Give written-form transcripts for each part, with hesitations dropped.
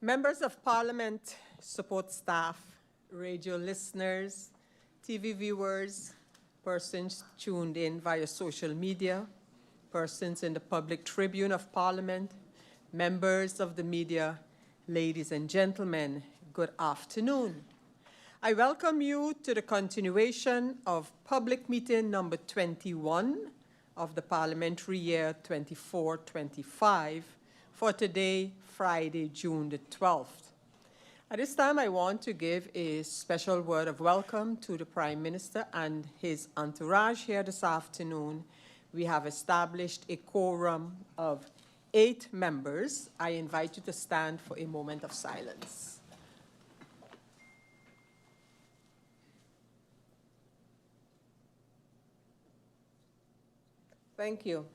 Members of Parliament, support staff, radio listeners, TV viewers, persons tuned in via social media, persons in the public tribune of Parliament, members of the media, ladies and gentlemen, good afternoon. I welcome you to the continuation of public meeting number 21 of the parliamentary year 24-25 for today, Friday, June the 12th. At this time, I want to give a special word of welcome to the Prime Minister and his entourage here this afternoon. We have established a quorum of 8 members. I invite you to stand for a moment of silence. Thank you.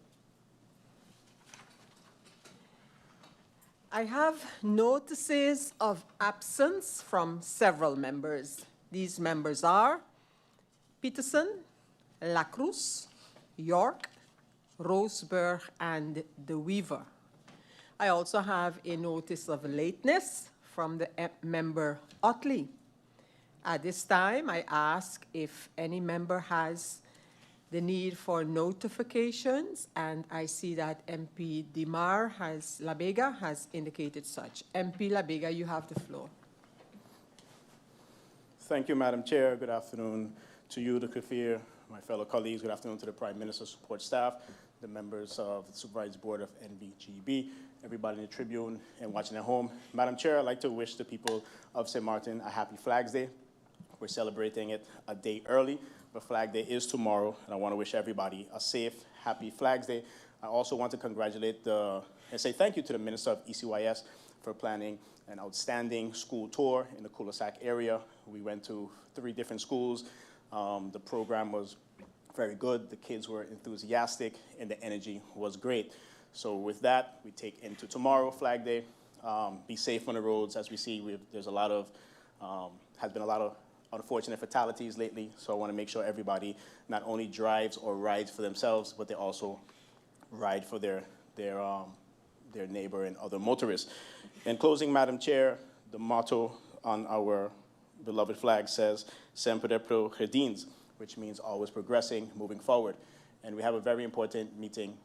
I have notices of absence from several members. These members are Peterson, Lacroes, York, Roseburg, and De Weaver. I also have a notice of lateness from the member Ottley. At this time, I ask if any member has the need for notifications, and I see that MP A.M.R. Labega has indicated such. MP Labega, you have the floor. Thank you, Madam Chair. Good afternoon to you, the Kafir, my fellow colleagues. Good afternoon to the Prime Minister's support staff, the members of the Supervisory Board of GEBE, everybody in the Tribune and watching at home. Madam Chair, I'd like to wish the people of St. Martin a happy Flags Day. We're celebrating it a day early, but Flag Day is tomorrow, and I want to wish everybody a safe, happy Flags Day. I also want to congratulate and say thank you to the Minister of ECYS for planning an outstanding school tour in the cul-de-sac area. We went to 3 different schools. The program was very good. The kids were enthusiastic, and the energy was great. So with that, we take into tomorrow, Flag Day. Be safe on the roads. As we see, there's a lot of, has been a lot of unfortunate fatalities lately, so I want to make sure everybody not only drives or rides for themselves, but they also ride for their neighbor and other motorists. In closing, Madam Chair, the motto on our beloved flag says, Sempre progredins, which means always progressing, moving forward. And we have a very important meeting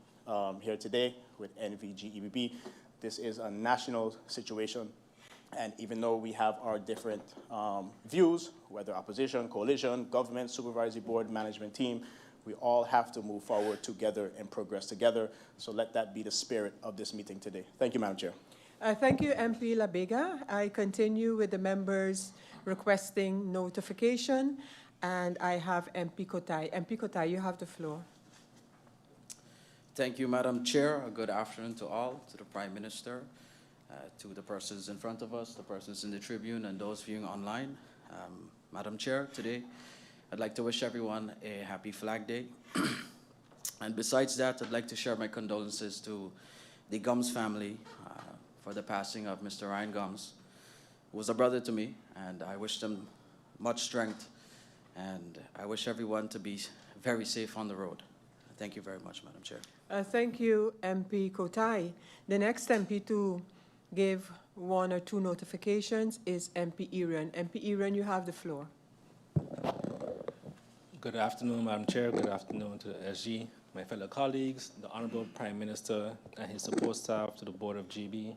here today with NVGEBB. This is a national situation. And even though we have our different views, whether opposition, coalition, government, supervisory board, management team, we all have to move forward together and progress together. So let that be the spirit of this meeting today. Thank you, Madam Chair. Thank you, MP Labega. I continue with the members requesting notification, and I have MP Kotai. MP Kotai, you have the floor. Thank you, Madam Chair. Good afternoon to all, to the Prime Minister, to the persons in front of us, the persons in the Tribune, and those viewing online. Madam Chair, today I'd like to wish everyone a happy Flag Day. And besides that, I'd like to share my condolences to the Gums family for the passing of Mr. Irion Gums, who was a brother to me, and I wish them much strength, and I wish everyone to be very safe on the road. Thank you very much, Madam Chair. Thank you, MP Kotai. The next MP to give 1 or 2 notifications is MP Irion. MP Irion, you have the floor. Good afternoon, Madam Chair. Good afternoon to the SG, my fellow colleagues, the Honorable Prime Minister and his support staff, to the Board of GB,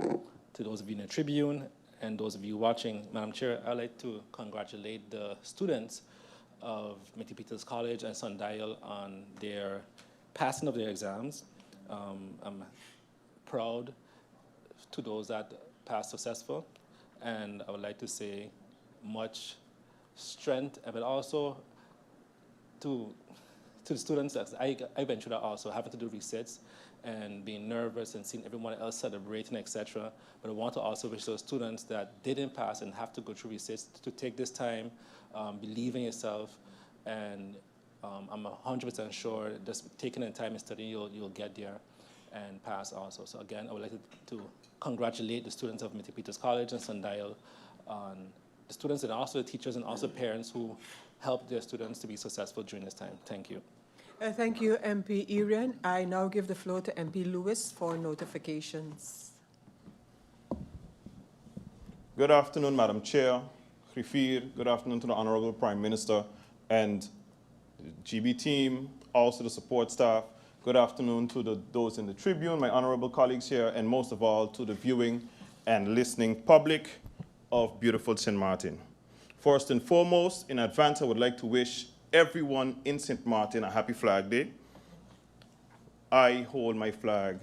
to those of you in the Tribune, and those of you watching. Madam Chair, I'd like to congratulate the students of Mitty Peters College and Sundial on their passing of their exams. I'm proud to those that passed successful, and I would like to say much strength, but also to the students that I went through that also, having to do resets and being nervous and seeing everyone else celebrating, etc. But I want to also wish those students that didn't pass and have to go through resets to take this time, believe in yourself, and I'm 100% sure just taking the time and studying, you'll get there and pass also. So again, I would like to congratulate the students of Mitty Peters College and Sundial on the students and also the teachers and also parents who helped their students to be successful during this time. Thank you. Thank you, MP Irion. I now give the floor to MP Lewis for notifications. Good afternoon, Madam Chair, Griffier. Good afternoon to the Honorable Prime Minister and the GB team, also the support staff. Good afternoon to those in the Tribune, my honorable colleagues here, and most of all to the viewing and listening public of beautiful St. Martin. First and foremost, in advance, I would like to wish everyone in St. Martin a happy Flag Day. I hold my flag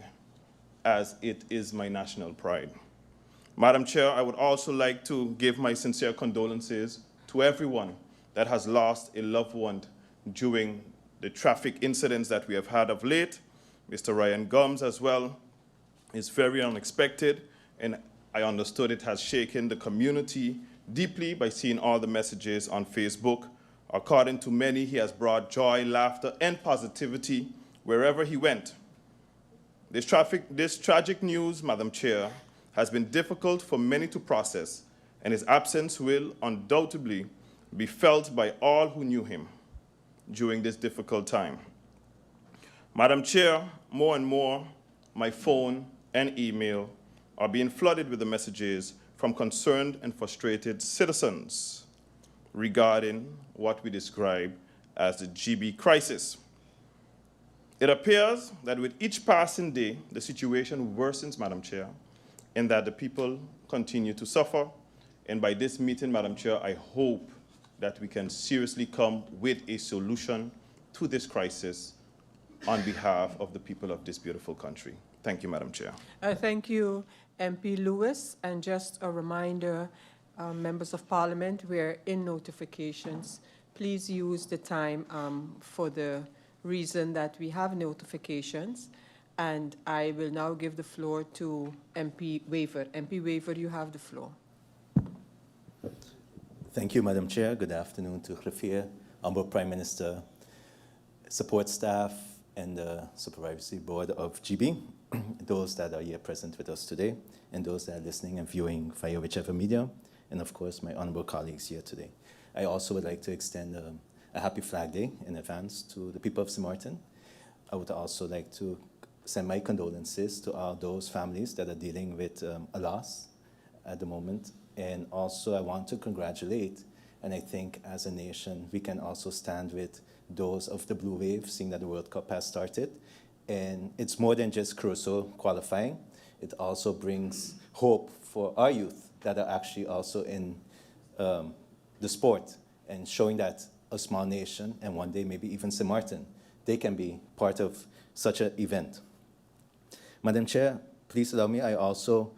as it is my national pride. Madam Chair, I would also like to give my sincere condolences to everyone that has lost a loved one during the traffic incidents that we have had of late. Mr. Ryan Gums as well is very unexpected, and I understood it has shaken the community deeply by seeing all the messages on Facebook. According to many, he has brought joy, laughter, and positivity wherever he went. This tragic news, Madam Chair, has been difficult for many to process, and his absence will undoubtedly be felt by all who knew him during this difficult time. Madam Chair, more and more, my phone and email are being flooded with the messages from concerned and frustrated citizens regarding what we describe as the GEBE crisis. It appears that with each passing day, the situation worsens, Madam Chair, and that the people continue to suffer. And by this meeting, Madam Chair, I hope that we can seriously come with a solution to this crisis on behalf of the people of this beautiful country. Thank you, Madam Chair. Thank you, MP Lewis. And just a reminder, members of Parliament, we're in notifications. Please use the time for the reason that we have notifications. And I will now give the floor to MP Waver. MP Waver, you have the floor. Thank you, Madam Chair. Good afternoon to Griffier, Honorable Prime Minister, support staff, and the Supervisory Board of GEBE, those that are here present with us today, and those that are listening and viewing via whichever media, and of course, my honorable colleagues here today. I also would like to extend a happy Flag Day in advance to the people of St. Martin. I would also like to send my condolences to all those families that are dealing with a loss at the moment. And also I want to congratulate, and I think as a nation, we can also stand with those of the Blue Wave, seeing that the World Cup has started. And it's more than just Crusoe qualifying. It also brings hope for our youth that are actually also in the sport, and showing that a small nation, and one day maybe even St. Martin, they can be part of such an event. Madam Chair, please allow me, I also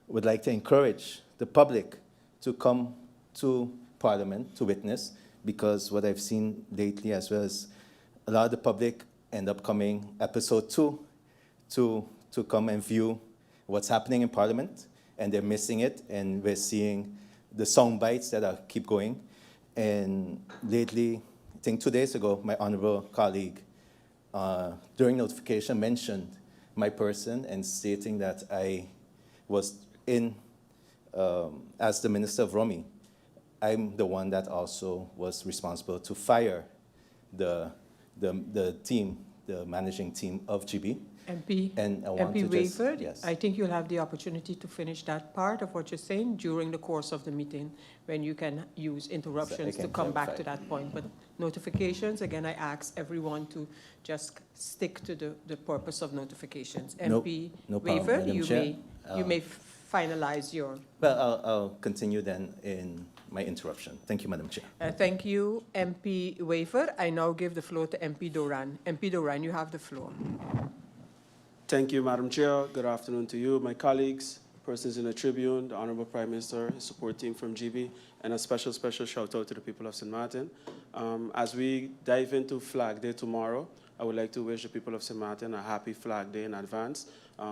would like to encourage the public to come to Parliament to witness, because what I've seen lately as well is a lot of the public end up coming episode 2 to come and view what's happening in Parliament, and they're missing it, and we're seeing the sound bites that keep going. And lately, I think 2 days ago, my honorable colleague, during notification, mentioned my person and stating that I was in, as the Minister of Romy, I'm the one that also was responsible to fire the team, the managing team of GEBE. MP, And I want MP to just, Wayford, yes. I think you'll have the opportunity to finish that part of what you're saying during the course of the meeting, when you can use interruptions to come back to that point. But notifications, again, I ask everyone to just stick to the purpose of notifications. MP no problem, Wayford, Madam you Chair. may finalize your... Well, I'll continue then in my interruption. Thank you, Madam Chair. Thank you, MP Wayford. I now give the floor to MP Doran. MP Doran, you have the floor. Thank you, Madam Chair. Good afternoon to you, my colleagues, persons in the Tribune, the Honorable Prime Minister, his support team from GEBE, and a special shout out to the people of St. Martin. As we dive into Flag Day tomorrow, I would like to wish the people of St. Martin a happy Flag Day in advance.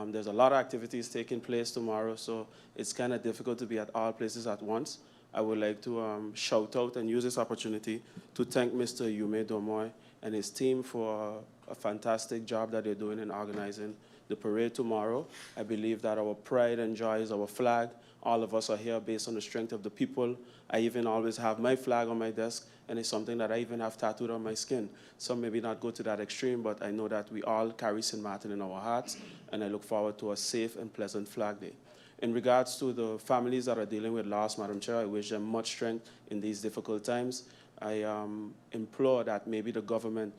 There's a lot of activities taking place tomorrow, so it's kind of difficult to be at all places at once. I would like to shout out and use this opportunity to thank Mr. Yume Domoy and his team for a fantastic job that they're doing in organizing the parade tomorrow. I believe that our pride and joy is our flag. All of us are here based on the strength of the people. I even always have my flag on my desk, and it's something that I even have tattooed on my skin. Some maybe not go to that extreme, but I know that we all carry St. Martin in our hearts, and I look forward to a safe and pleasant Flag Day. In regards to the families that are dealing with loss, Madam Chair, I wish them much strength in these difficult times. I implore that maybe the government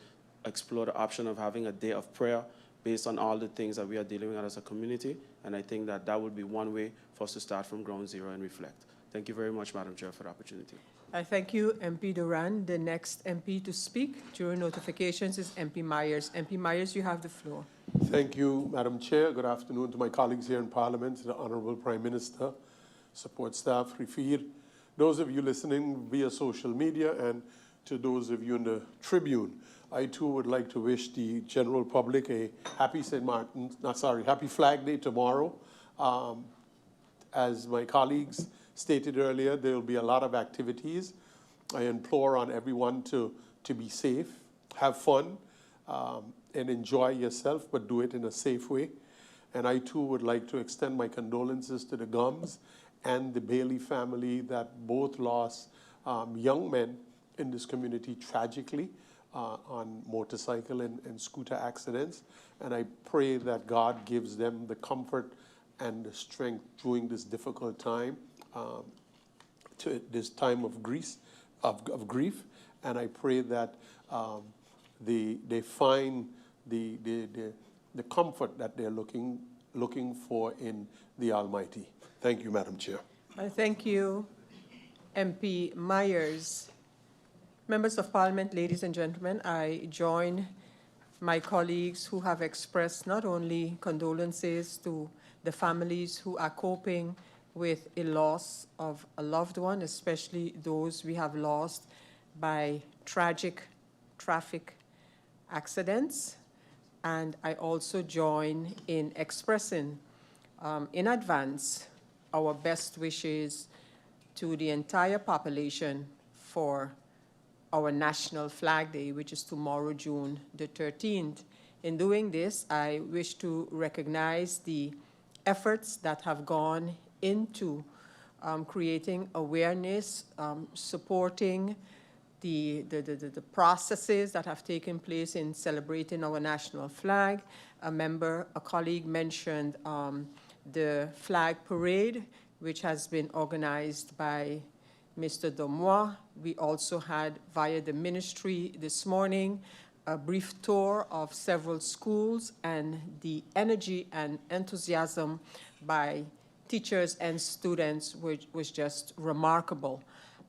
explore the option of having a day of prayer based on all the things that we are dealing with as a community, and I think that that would be one way for us to start from ground zero and reflect. Thank you very much, Madam Chair, for the opportunity. I thank you, MP Doran. The next MP to speak during notifications is MP Myers. MP Myers, you have the floor. Thank you, Madam Chair. Good afternoon to my colleagues here in Parliament, to the Honourable Prime Minister, support staff, Rifir, those of you listening via social media, and to those of you in the Tribune. I too would like to wish the general public a happy happy Flag Day tomorrow. As my colleagues stated earlier, there will be a lot of activities. I implore on everyone to be safe, have fun, and enjoy yourself, but do it in a safe way. And I too would like to extend my condolences to the Gums and the Bailey family that both lost young men in this community tragically on motorcycle and scooter accidents. And I pray that God gives them the comfort and the strength during this difficult time, to this time of grief. And I pray that they find the comfort that they're looking for in the Almighty. Thank you, Madam Chair. I thank you, MP Myers. Members of Parliament, ladies and gentlemen, I join my colleagues who have expressed not only condolences to the families who are coping with a loss of a loved one, especially those we have lost by tragic traffic accidents. And I also join in expressing in advance our best wishes to the entire population for our National Flag Day, which is tomorrow, June the 13th. In doing this, I wish to recognize the efforts that have gone into creating awareness, supporting the processes that have taken place in celebrating our national flag. A colleague mentioned the flag parade, which has been organized by Mr. Domois. We also had, via the ministry this morning, a brief tour of several schools, and the energy and enthusiasm by teachers and students was just remarkable.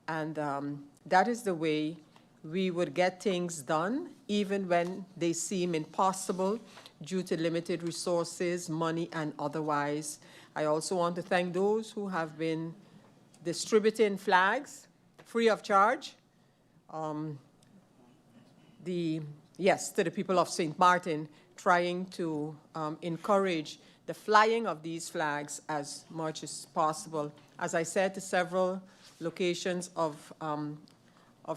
And that is the way we would get things done, even when they seem impossible due to limited resources, money, and otherwise. I also want to thank those who have been distributing flags free of charge. To the people of St. Martin, trying to encourage the flying of these flags as much as possible. As I said, to several locations of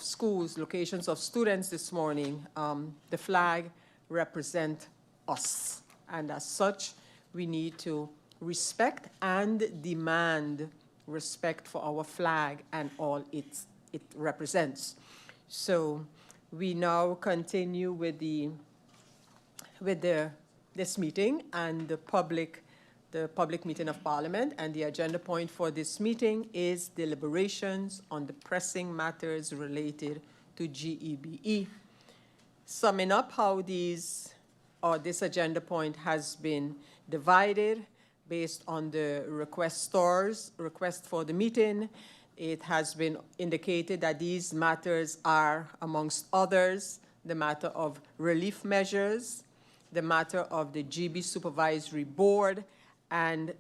schools, locations of students this morning, the flag represents us. And as such, we need to respect and demand respect for our flag and all it represents. So we now continue with this meeting and the public meeting of Parliament, and the agenda point for this meeting is deliberations on the pressing matters related to GEBE. Summing up how this agenda point has been divided based on the request for the meeting, it has been indicated that these matters are, amongst others, the matter of relief measures, the matter of the GEBE Supervisory Board, and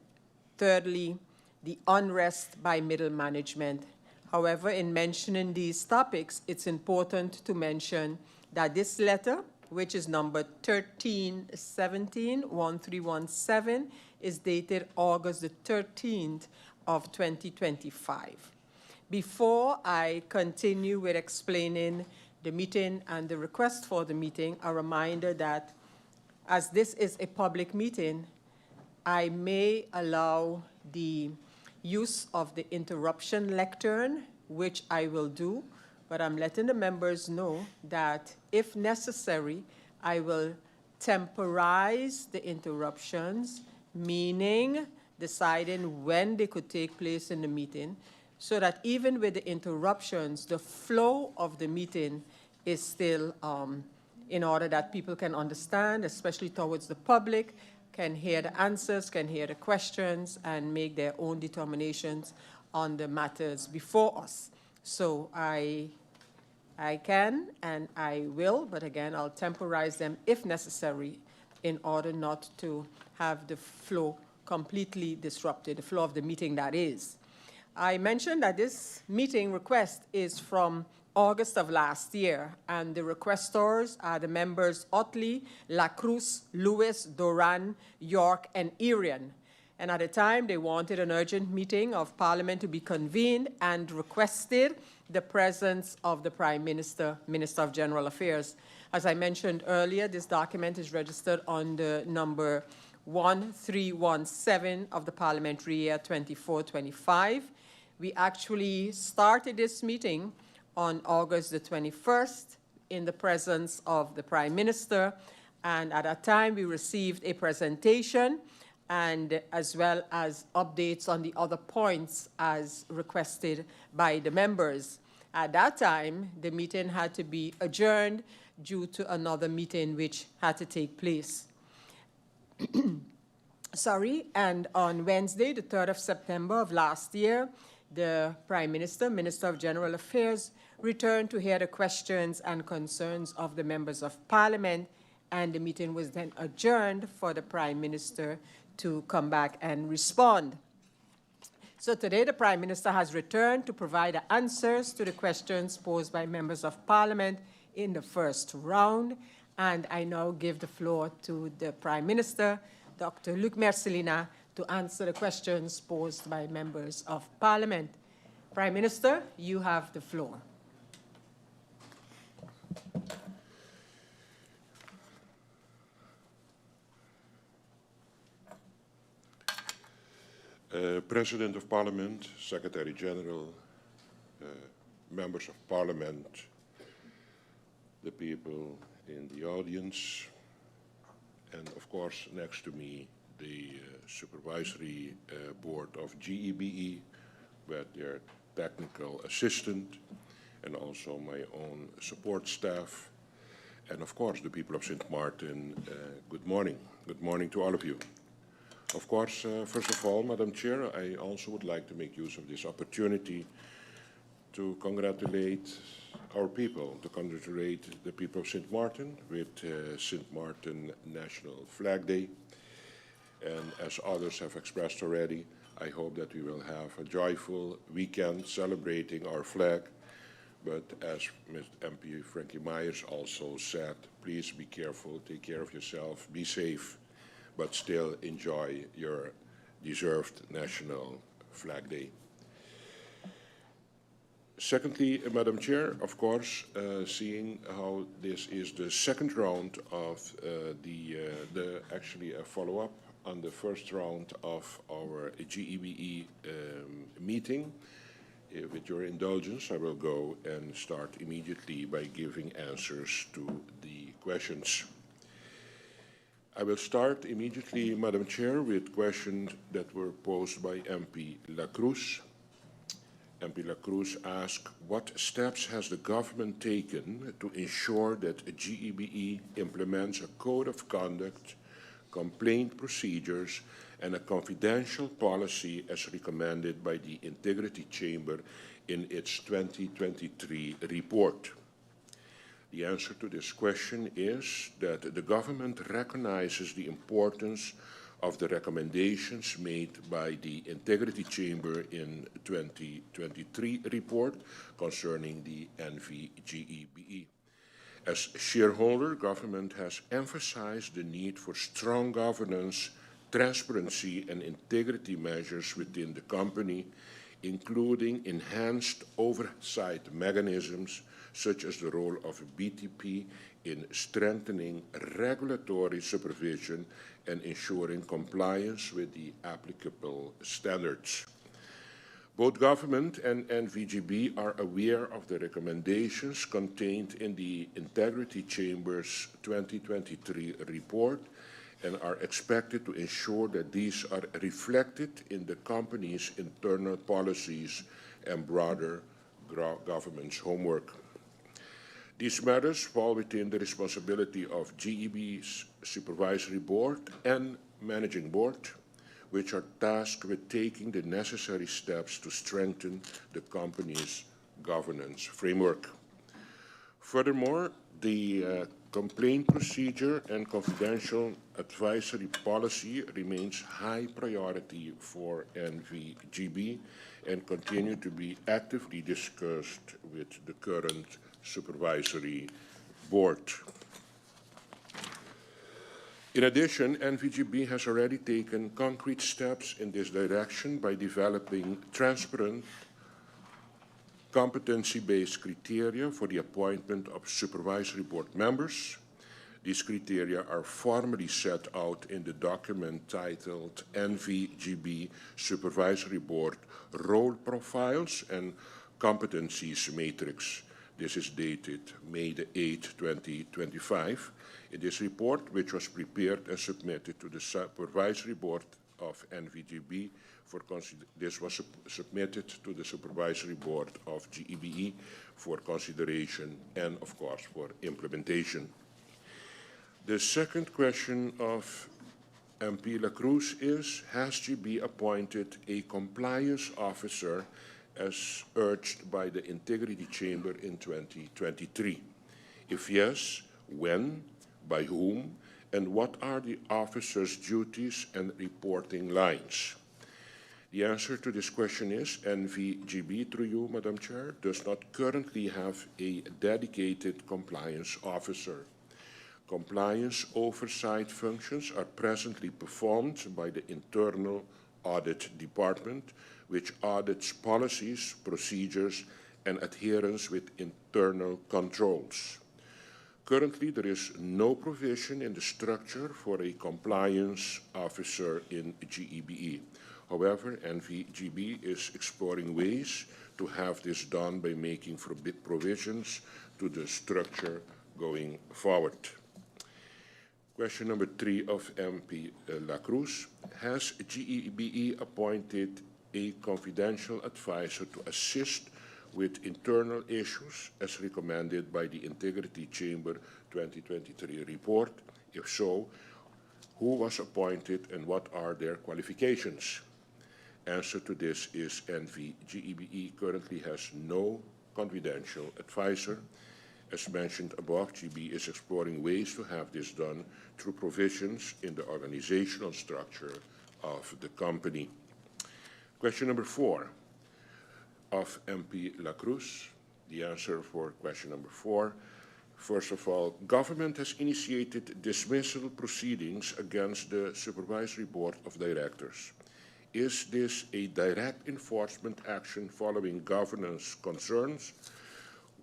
thirdly, the unrest by middle management. However, in mentioning these topics, it's important to mention that this letter, which is number 1317, is dated August the 13th of 2025. Before I continue with explaining the meeting and the request for the meeting, a reminder that as this is a public meeting, I may allow the use of the interruption lectern, which I will do, but I'm letting the members know that if necessary, I will temporize the interruptions, meaning deciding when they could take place in the meeting, so that even with the interruptions, the flow of the meeting is still in order that people can understand, especially towards the public, can hear the answers, can hear the questions, and make their own determinations on the matters before us. So I can and I will, but again, I'll temporize them if necessary in order not to have the flow completely disrupted, the flow of the meeting that is. I mentioned that this meeting request is from August of last year, and the requestors are the members Ottley, Lacroes, Lewis, Doran, York, and Irion. And at the time, they wanted an urgent meeting of Parliament to be convened and requested the presence of the Prime Minister, Minister of General Affairs. As I mentioned earlier, this document is registered under number 1317 of the Parliamentary Year 24-25. We actually started this meeting on August the 21st in the presence of the Prime Minister, and at that time we received a presentation and as well as updates on the other points as requested by the members. At that time, the meeting had to be adjourned due to another meeting which had to take place. And on Wednesday, the 3rd of September of last year, the Prime Minister, Minister of General Affairs, returned to hear the questions and concerns of the members of Parliament, and the meeting was then adjourned for the Prime Minister to come back and respond. So today the Prime Minister has returned to provide the answers to the questions posed by members of Parliament in the first round, and I now give the floor to the Prime Minister, Dr. Luc Mercelina, to answer the questions posed by members of Parliament. Prime Minister, you have the floor. President of Parliament, Secretary General, members of Parliament, the people in the audience, and of course next to me the Supervisory Board of GEBE with their technical assistant, and also my own support staff, and of course the people of St. Martin, good morning. Good morning to all of you. Of course, first of all, Madam Chair, I also would like to make use of this opportunity to congratulate our people, to congratulate the people of St. Martin with St. Martin National Flag Day. And as others have expressed already, I hope that we will have a joyful weekend celebrating our flag. But as Ms. MP Frankie Myers also said, please be careful, take care of yourself, be safe, but still enjoy your deserved National Flag Day. Secondly, Madam Chair, of course, seeing how this is the second round of actually a follow-up on the first round of our GEBE meeting, with your indulgence, I will go and start immediately by giving answers to the questions. I will start immediately, Madam Chair, with questions that were posed by MP Lacroes. MP Lacroes asked, what steps has the government taken to ensure that GEBE implements a code of conduct, complaint procedures, and a confidential policy as recommended by the Integrity Chamber in its 2023 report? The answer to this question is that the government recognizes the importance of the recommendations made by the Integrity Chamber in 2023 report concerning the NVGEBE. As shareholder, government has emphasized the need for strong governance, transparency, and integrity measures within the company, including enhanced oversight mechanisms, such as the role of BTP in strengthening regulatory supervision and ensuring compliance with the applicable standards. Both government and NVGB are aware of the recommendations contained in the Integrity Chamber's 2023 report and are expected to ensure that these are reflected in the company's internal policies and broader government's homework. These matters fall within the responsibility of GEBE's Supervisory Board and Managing Board, which are tasked with taking the necessary steps to strengthen the company's governance framework. Furthermore, the complaint procedure and confidential advisory policy remains high priority for NVGB and continue to be actively discussed with the current Supervisory Board. In addition, NVGB has already taken concrete steps in this direction by developing transparent, competency-based criteria for the appointment of Supervisory Board members. These criteria are formally set out in the document titled NVGB Supervisory Board Role Profiles and Competencies Matrix. This is dated May the 8th, 2025. In this report, which was prepared and submitted to the Supervisory Board of NVGB, this was submitted to the Supervisory Board of GEBE for consideration and, of course, for implementation. The second question of MP Lacroes is, has GEBE appointed a compliance officer as urged by the Integrity Chamber in 2023? If yes, when, by whom, and what are the officer's duties and reporting lines? The answer to this question is NVGB, through you, Madam Chair, does not currently have a dedicated compliance officer. Compliance oversight functions are presently performed by the Internal Audit Department, which audits policies, procedures, and adherence with internal controls. Currently, there is no provision in the structure for a compliance officer in GEBE. However, NVGB is exploring ways to have this done by making provisions to the structure going forward. Question number 3 of MP Lacroes. Has GEBE appointed a confidential advisor to assist with internal issues as recommended by the Integrity Chamber 2023 report? If so, who was appointed and what are their qualifications? Answer to this is NVGEBE currently has no confidential advisor. As mentioned above, GEBE is exploring ways to have this done through provisions in the organizational structure of the company. Question number 4 of MP Lacroes. The answer for question number 4. First of all, government has initiated dismissal proceedings against the Supervisory Board of Directors. Is this a direct enforcement action following governance concerns?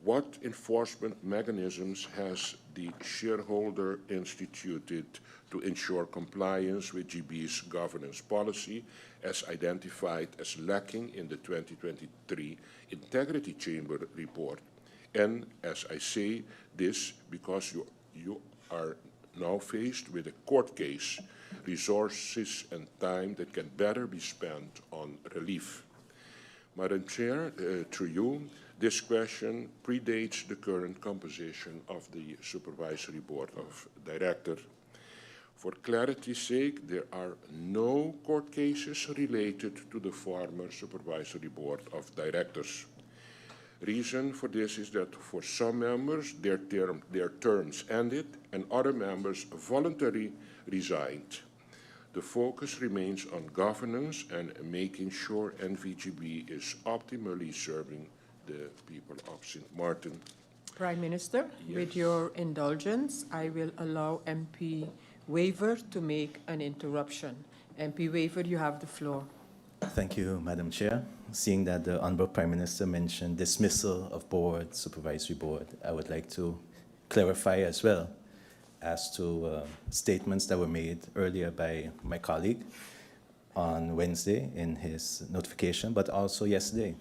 What enforcement mechanisms has the shareholder instituted to ensure compliance with GEBE's governance policy as identified as lacking in the 2023 Integrity Chamber report? And as I say this because you are now faced with a court case, resources and time that can better be spent on relief. Madam Chair, through you, this question predates the current composition of the Supervisory Board of Directors. For clarity's sake, there are no court cases related to the former Supervisory Board of Directors. Reason for this is that for some members, their terms ended and other members voluntarily resigned. The focus remains on governance and making sure NVGB is optimally serving the people of St. Martin. Prime Minister, Yes. with your indulgence, I will allow MP Waver to make an interruption. MP Waver, you have the floor. Thank you, Madam Chair. Seeing that the Honorable Prime Minister mentioned dismissal of board, Supervisory Board, I would like to clarify as well as to statements that were made earlier by my colleague on Wednesday in his notification, but also yesterday,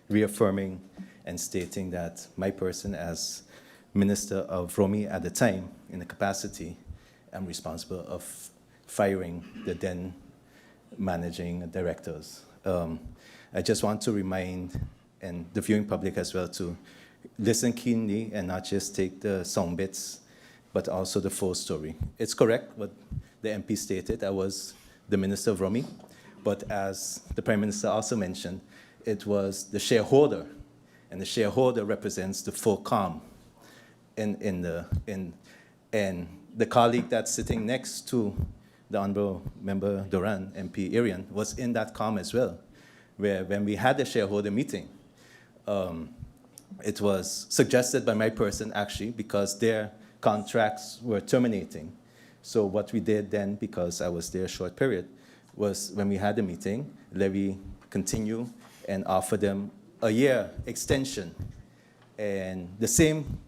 reaffirming and stating that my person as Minister of Romy at the time, in the capacity am responsible of firing the then managing directors. I just want to remind, and the viewing public as well, to listen keenly and not just take the sound bits, but also the full story. It's correct what the MP stated. I was the Minister of Rummy, but as the Prime Minister also mentioned, it was the shareholder, and the shareholder represents the full calm and the colleague that's sitting next to the Honourable Member Doran, MP Irion, was in that calm as well, where when we had the shareholder meeting, it was suggested by my person actually because their contracts were terminating. So what we did then, because I was there a short period, was when we had the meeting, Levy continue and offer them a year extension. And the same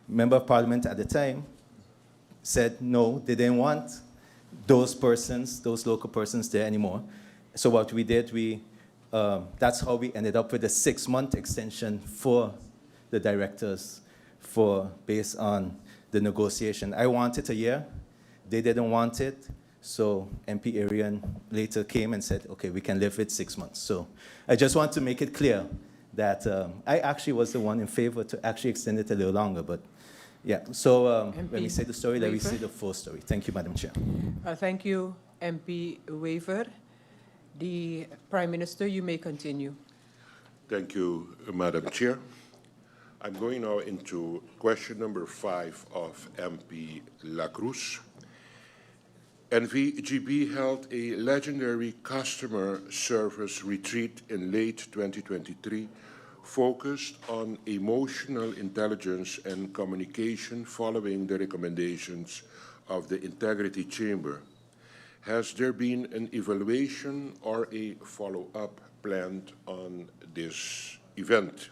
member of parliament at the time said no, they didn't want those persons, those local persons there anymore. So what we did, that's how we ended up with a 6-month extension for the directors based on the negotiation. I wanted a year, they didn't want it, so MP Irion later came and said, okay, we can live with 6 months. So I just want to make it clear that I actually was the one in favor to actually extend it a little longer, but yeah. So when we say the story, let me say the full story. Thank you, Madam Chair. Thank you, MP Waver. The Prime Minister, you may continue. Thank you, Madam Chair. I'm going now into question number 5 of MP Lacroes. NVGB held a legendary customer service retreat in late 2023 focused on emotional intelligence and communication following the recommendations of the Integrity Chamber. Has there been an evaluation or a follow-up planned on this event?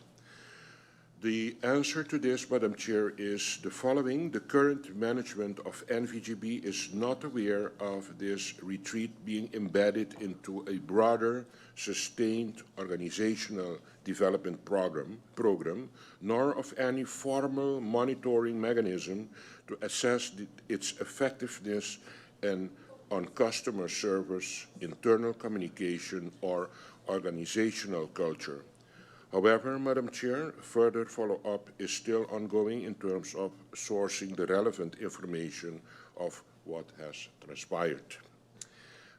The answer to this, Madam Chair, is the following. The current management of NVGB is not aware of this retreat being embedded into a broader, sustained organizational development program, nor of any formal monitoring mechanism to assess its effectiveness and on customer service, internal communication, or organizational culture. However, Madam Chair, further follow-up is still ongoing in terms of sourcing the relevant information of what has transpired.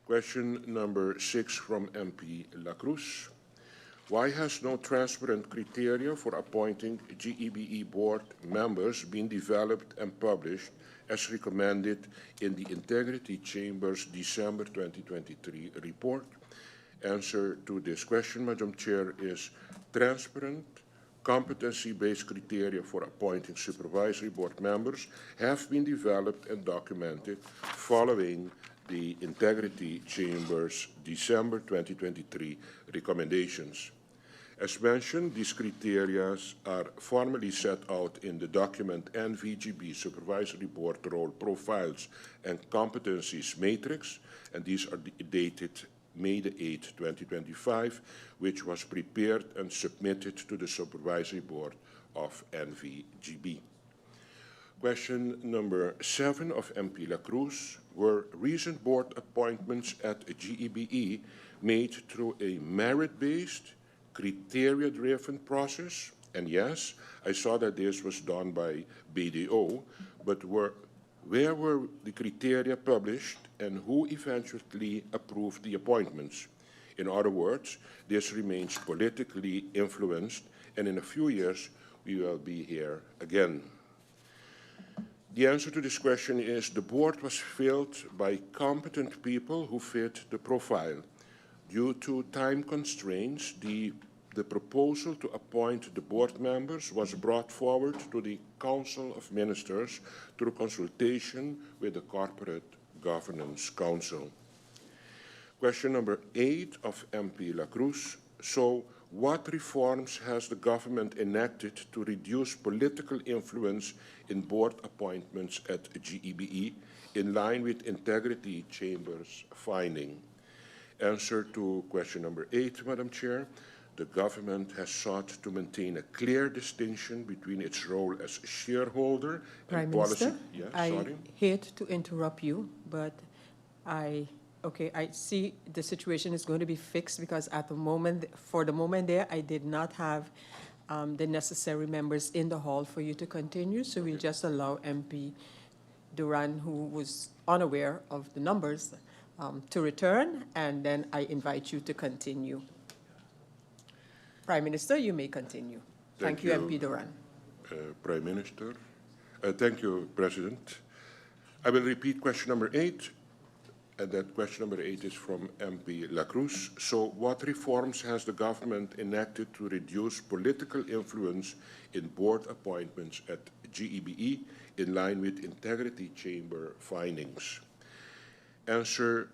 Question number 6 from MP Lacroes. Why has no transparent criteria for appointing GEBE board members been developed and published as recommended in the Integrity Chamber's December 2023 report? Answer to this question, Madam Chair, is transparent, competency-based criteria for appointing supervisory board members have been developed and documented following the Integrity Chamber's December 2023 recommendations. As mentioned, these criteria are formally set out in the document NVGB Supervisory Board Role Profiles and Competencies Matrix, and these are dated May 8, 2025, which was prepared and submitted to the Supervisory Board of NVGB. Question number 7 of MP Lacroes. Were recent board appointments at GEBE made through a merit-based, criteria-driven process? And yes, I saw that this was done by BDO, but where were the criteria published and who eventually approved the appointments? In other words, this remains politically influenced, and in a few years, we will be here again. The answer to this question is the board was filled by competent people who fit the profile. Due to time constraints, the proposal to appoint the board members was brought forward to the Council of Ministers through consultation with the Corporate Governance Council. Question number 8 of MP Lacroes. So, what reforms has the government enacted to reduce political influence in board appointments at GEBE in line with Integrity Chamber's finding? Answer to question number 8, Madam Chair. the government has sought to maintain a clear distinction between its role as a shareholder Prime and policy. Minister, Yeah, I sorry. hate to interrupt you, but I see the situation is going to be fixed because at the moment, for the moment there, I did not have the necessary members in the hall for you to continue, so we'll just allow MP Doran, who was unaware of the numbers, to return, and then I invite you to continue. Prime Minister, you may continue. Thank you, MP Doran. Prime Minister. Thank you, President. I will repeat question number 8, and that question number 8 is from MP Lacroes. So what reforms has the government enacted to reduce political influence in board appointments at GEBE in line with Integrity Chamber findings? Answer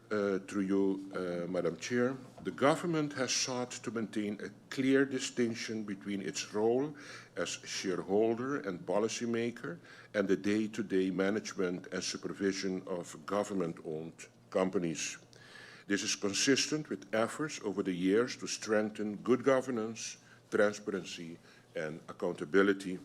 through you, Madam Chair. The government has sought to maintain a clear distinction between its role as shareholder and policymaker and the day-to-day management and supervision of government-owned companies. This is consistent with efforts over the years to strengthen good governance, transparency, and accountability.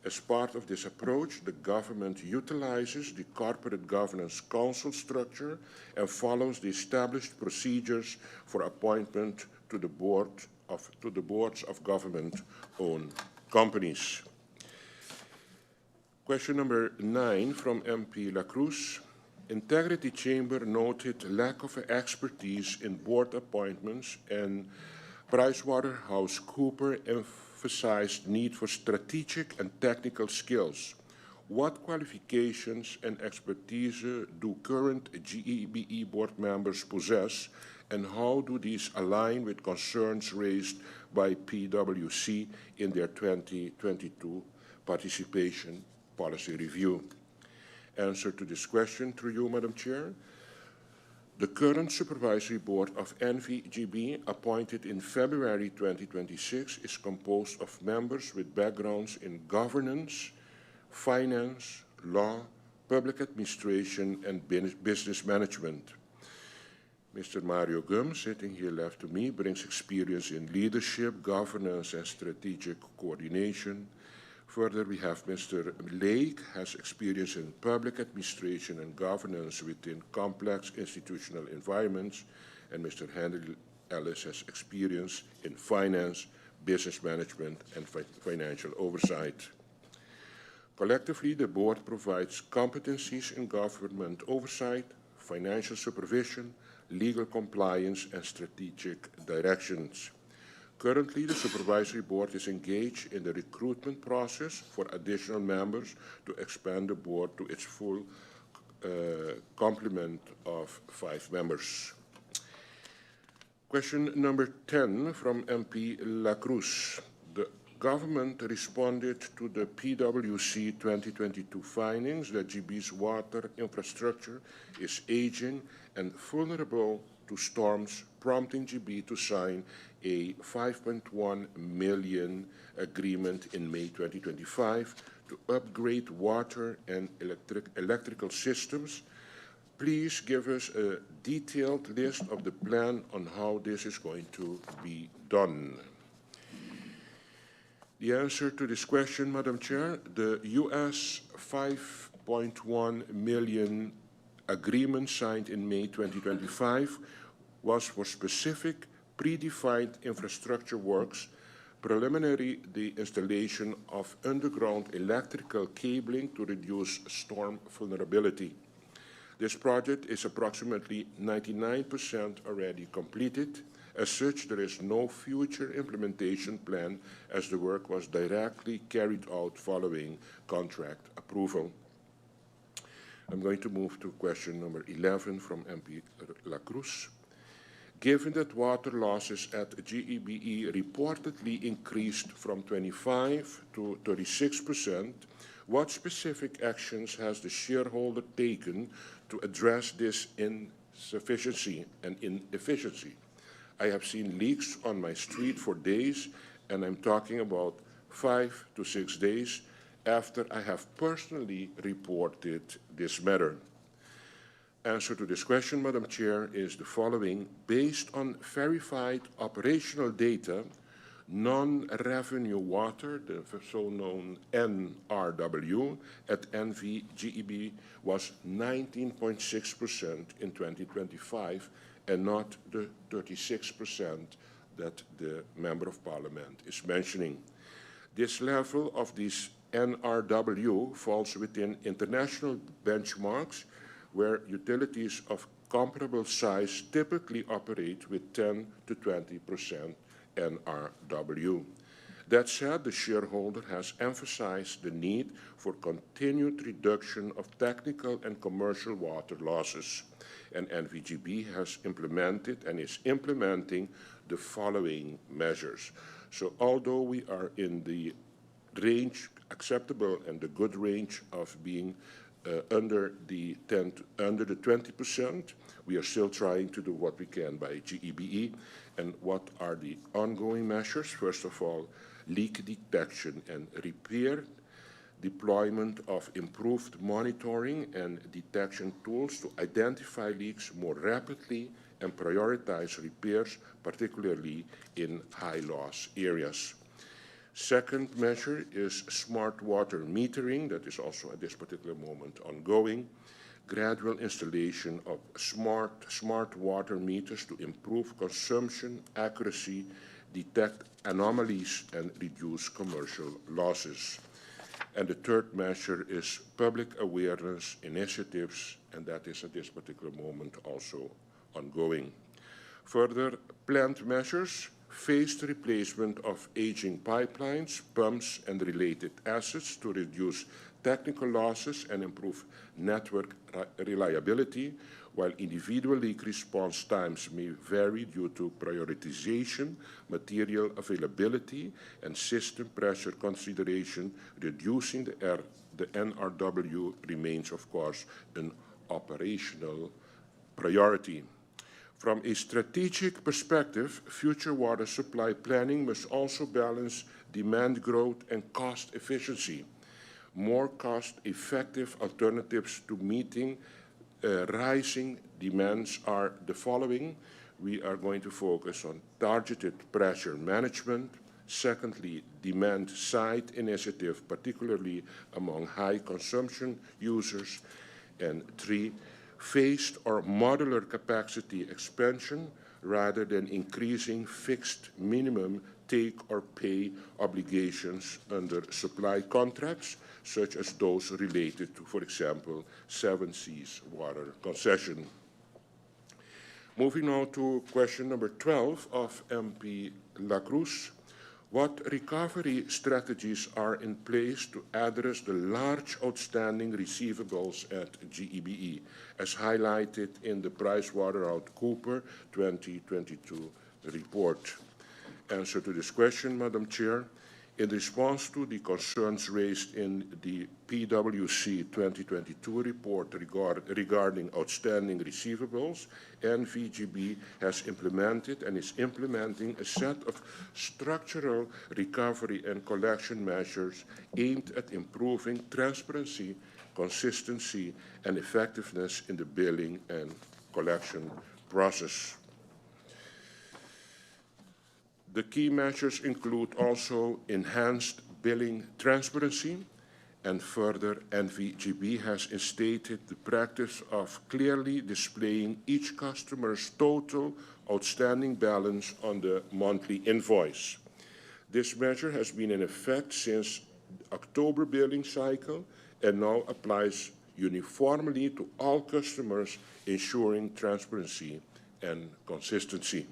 As part of this approach, the government utilizes the Corporate Governance Council structure and follows the established procedures for appointment to the boards of government-owned companies. Question number 9 from MP Lacroes. Integrity Chamber noted lack of expertise in board appointments, and PricewaterhouseCoopers emphasized need for strategic and technical skills. What qualifications and expertise do current GEBE board members possess, and how do these align with concerns raised by PwC in their 2022 participation policy review? Answer to this question through you, Madam Chair. The current Supervisory Board of NVGB, appointed in February 2026, is composed of members with backgrounds in governance, finance, law, public administration, and business management. Mr. Mario Gum, sitting here left to me, brings experience in leadership, governance, and strategic coordination. Further, we have Mr. Lake, has experience in public administration and governance within complex institutional environments, and Mr. Henry Ellis has experience in finance, business management, and financial oversight. Collectively, the board provides competencies in government oversight, financial supervision, legal compliance, and strategic directions. Currently, the Supervisory Board is engaged in the recruitment process for additional members to expand the board to its full complement of 5 members. Question number 10 from MP Lacroes. The government responded to the PwC 2022 findings that GB's water infrastructure is aging and vulnerable to storms, prompting GB to sign a $5.1 million agreement in May 2025 to upgrade water and electrical systems. Please give us a detailed list of the plan on how this is going to be done. The answer to this question, Madam Chair, the US $5.1 million agreement signed in May 2025 was for specific predefined infrastructure works, preliminary the installation of underground electrical cabling to reduce storm vulnerability. This project is approximately 99% already completed. As such, there is no future implementation plan as the work was directly carried out following contract approval. I'm going to move to question number 11 from MP Lacroes. Given that water losses at GEBE reportedly increased from 25 to 36%, what specific actions has the shareholder taken to address this insufficiency and inefficiency? I have seen leaks on my street for days, and I'm talking about 5 to 6 days after I have personally reported this matter. Answer to this question, Madam Chair, is the following. Based on verified operational data, non-revenue water, the so-known NRW, at NVGEB was 19.6% in 2025 and not the 36% that the Member of Parliament is mentioning. This level of this NRW falls within international benchmarks where utilities of comparable size typically operate with 10 to 20% NRW. That said, the shareholder has emphasized the need for continued reduction of technical and commercial water losses, and NVGB has implemented and is implementing the following measures. So although we are in the range acceptable and the good range of being under the 20%, we are still trying to do what we can by GEBE. And what are the ongoing measures? First of all, leak detection and repair, deployment of improved monitoring and detection tools to identify leaks more rapidly and prioritize repairs, particularly in high-loss areas. Second measure is smart water metering, that is also at this particular moment ongoing. Gradual installation of smart water meters to improve consumption accuracy, detect anomalies, and reduce commercial losses. And the third measure is public awareness initiatives, and that is at this particular moment also ongoing. Further planned measures: phased replacement of aging pipelines, pumps, and related assets to reduce technical losses and improve network reliability, while individual leak response times may vary due to prioritization, material availability, and system pressure consideration. Reducing the NRW remains, of course, an operational priority. From a strategic perspective, future water supply planning must also balance demand growth and cost efficiency. More cost-effective alternatives to meeting rising demands are the following. We are going to focus on targeted pressure management. Secondly, demand-side initiative, particularly among high-consumption users. And three, phased or modular capacity expansion rather than increasing fixed minimum take-or-pay obligations under supply contracts, such as those related to, for example, Seven Seas water concession. Moving now to question number 12 of MP Lacroes. What recovery strategies are in place to address the large outstanding receivables at GEBE, as highlighted in the PricewaterhouseCoopers 2022 report? Answer to this question, Madam Chair. In response to the concerns raised in the PwC 2022 report regarding outstanding receivables, NVGB has implemented and is implementing a set of structural recovery and collection measures aimed at improving transparency, consistency, and effectiveness in the billing and collection process. The key measures include also enhanced billing transparency, and further, NVGB has instated the practice of clearly displaying each customer's total outstanding balance on the monthly invoice. This measure has been in effect since October billing cycle and now applies uniformly to all customers, ensuring transparency and consistency.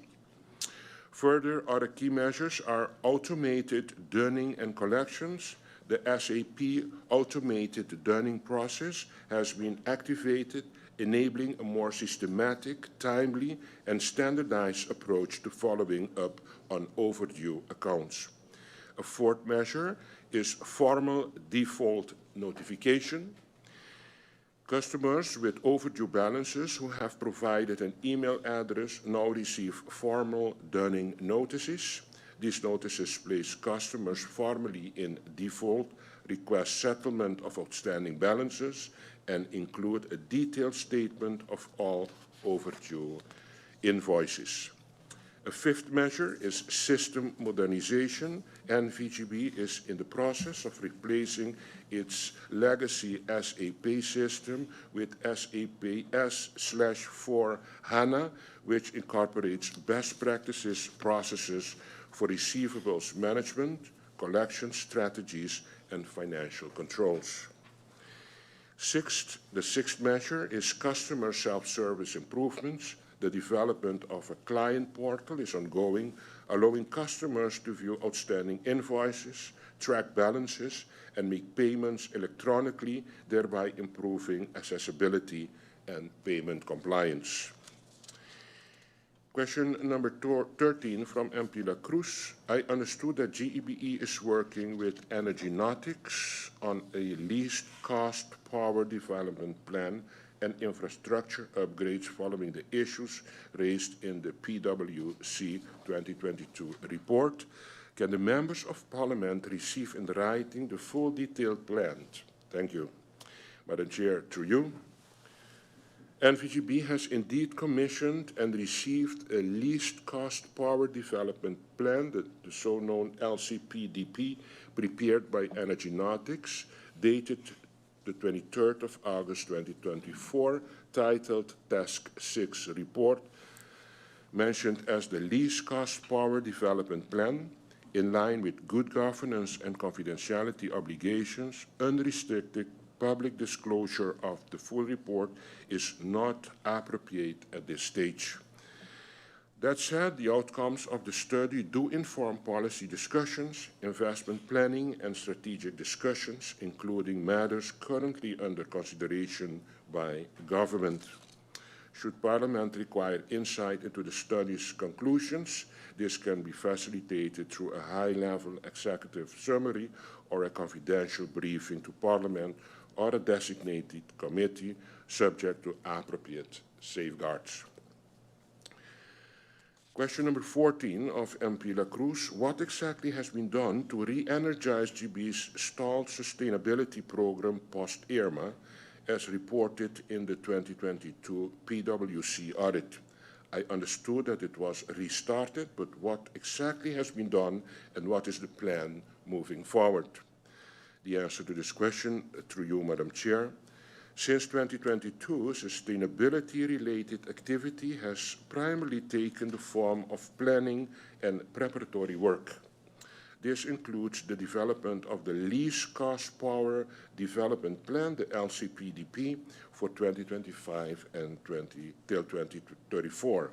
Further, other key measures are automated dunning and collections. The SAP automated dunning process has been activated, enabling a more systematic, timely, and standardized approach to following up on overdue accounts. A fourth measure is formal default notification. Customers with overdue balances who have provided an email address now receive formal dunning notices. These notices place customers formally in default, request settlement of outstanding balances, and include a detailed statement of all overdue invoices. A fifth measure is system modernization. NVGB is in the process of replacing its legacy SAP system with SAP S/4HANA, which incorporates best practices processes for receivables management, collection strategies, and financial controls. The sixth measure is customer self-service improvements. The development of a client portal is ongoing, allowing customers to view outstanding invoices, track balances, and make payments electronically, thereby improving accessibility and payment compliance. Question number 13 from MP Lacroes. I understood that GEBE is working with Energynautics on a least cost power development plan and infrastructure upgrades following the issues raised in the PwC 2022 report. Can the members of Parliament receive in writing the full detailed plan? Thank you. Madam Chair, through you. NVGB has indeed commissioned and received a least cost power development plan, the so-known LCPDP, prepared by Energynautics, dated the 23rd of August 2024, titled Task 6 Report, mentioned as the least cost power development plan, in line with good governance and confidentiality obligations. Unrestricted public disclosure of the full report is not appropriate at this stage. That said, the outcomes of the study do inform policy discussions, investment planning, and strategic discussions, including matters currently under consideration by government. Should Parliament require insight into the study's conclusions, this can be facilitated through a high-level executive summary or a confidential briefing to Parliament or a designated committee, subject to appropriate safeguards. Question number 14 of MP Lacroes. What exactly has been done to re-energize GB's stalled sustainability program post-A.M.R, as reported in the 2022 PwC audit? I understood that it was restarted, but what exactly has been done and what is the plan moving forward? The answer to this question, through you, Madam Chair. Since 2022, sustainability-related activity has primarily taken the form of planning and preparatory work. This includes the development of the Least Cost Power Development Plan, the LCPDP, for 2025 and till 2034,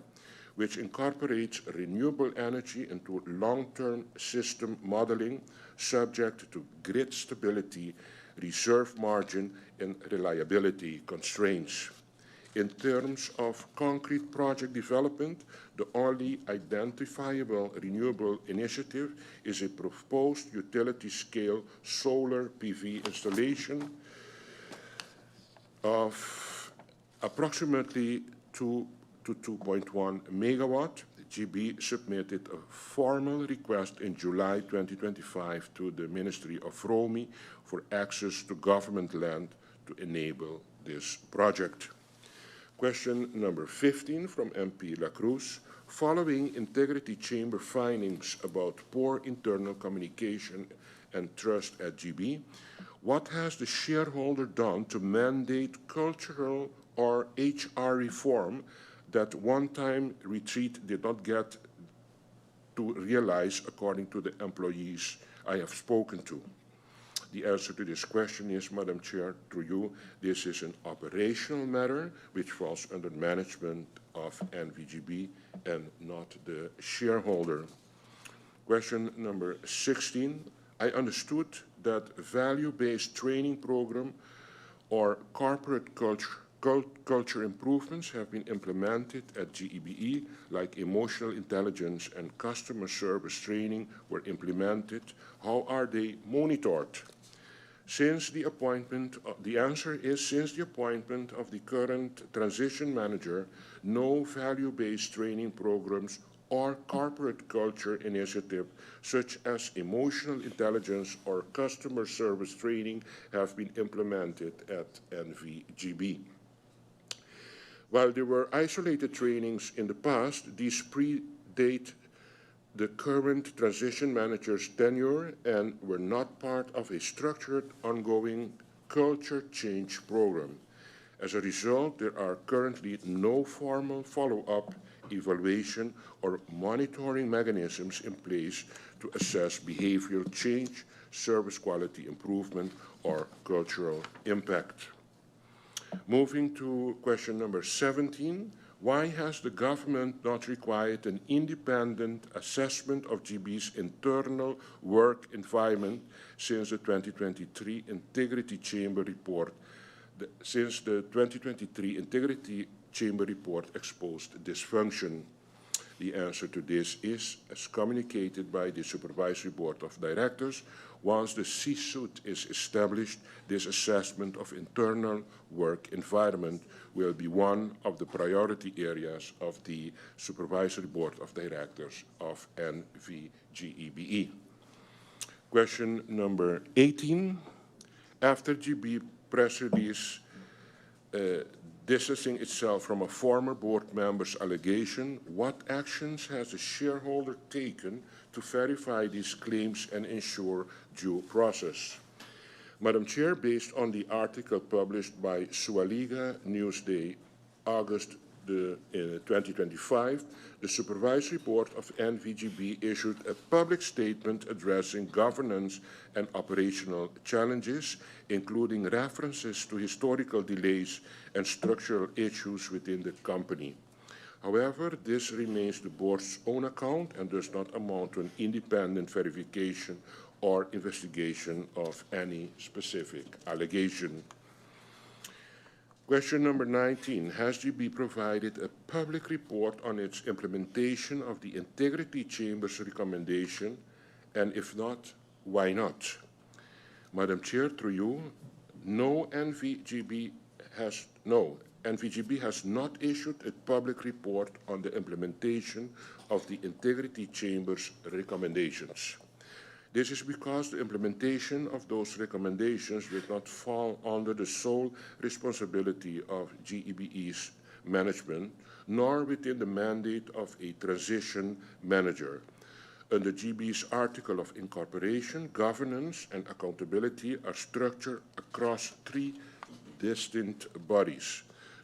which incorporates renewable energy into long-term system modeling, subject to grid stability, reserve margin, and reliability constraints. In terms of concrete project development, the only identifiable renewable initiative is a proposed utility-scale solar PV installation of approximately 2 to 2.1 megawatt. GEBE submitted a formal request in July 2025 to the Ministry of Romi for access to government land to enable this project. Question number 15 from MP Lacroes. Following Integrity Chamber findings about poor internal communication and trust at GEBE, what has the shareholder done to mandate cultural or HR reform that one-time retreat did not get to realize, according to the employees I have spoken to? The answer to this question is, Madam Chair, through you, this is an operational matter which falls under management of NVGB and not the shareholder. Question number 16. I understood that value-based training program or corporate culture improvements have been implemented at GEBE, like emotional intelligence and customer service training were implemented. How are they monitored? Since the appointment, the answer is, since the appointment of the current transition manager, no value-based training programs or corporate culture initiative such as emotional intelligence or customer service training have been implemented at NVGB. While there were isolated trainings in the past, these date the current transition manager's tenure and were not part of a structured, ongoing culture change program. As a result, there are currently no formal follow-up, evaluation, or monitoring mechanisms in place to assess behavioral change, service quality improvement, or cultural impact. Moving to question number 17, why has the government not required an independent assessment of GB's internal work environment since the 2023 Integrity Chamber report? Since the 2023 Integrity Chamber report exposed dysfunction? The answer to this is, as communicated by the Supervisory Board of Directors, once the C-suite is established, this assessment of internal work environment will be one of the priority areas of the Supervisory Board of Directors of NVGEBE. Question number 18. After GB press release distancing itself from a former board member's allegation, what actions has the shareholder taken to verify these claims and ensure due process? Madam Chair, based on the article published by Sualiga Newsday, August 2025, the Supervisory Board of NVGB issued a public statement addressing governance and operational challenges, including references to historical delays and structural issues within the company. However, this remains the board's own account and does not amount to an independent verification or investigation of any specific allegation. Question number 19. Has GB provided a public report on its implementation of the Integrity Chamber's recommendation? And if not, why not? Madam Chair, through you, NVGB has not issued a public report on the implementation of the Integrity Chamber's recommendations. This is because the implementation of those recommendations did not fall under the sole responsibility of GEBE's management, nor within the mandate of a transition manager. Under GB's article of incorporation, governance and accountability are structured across three distinct bodies: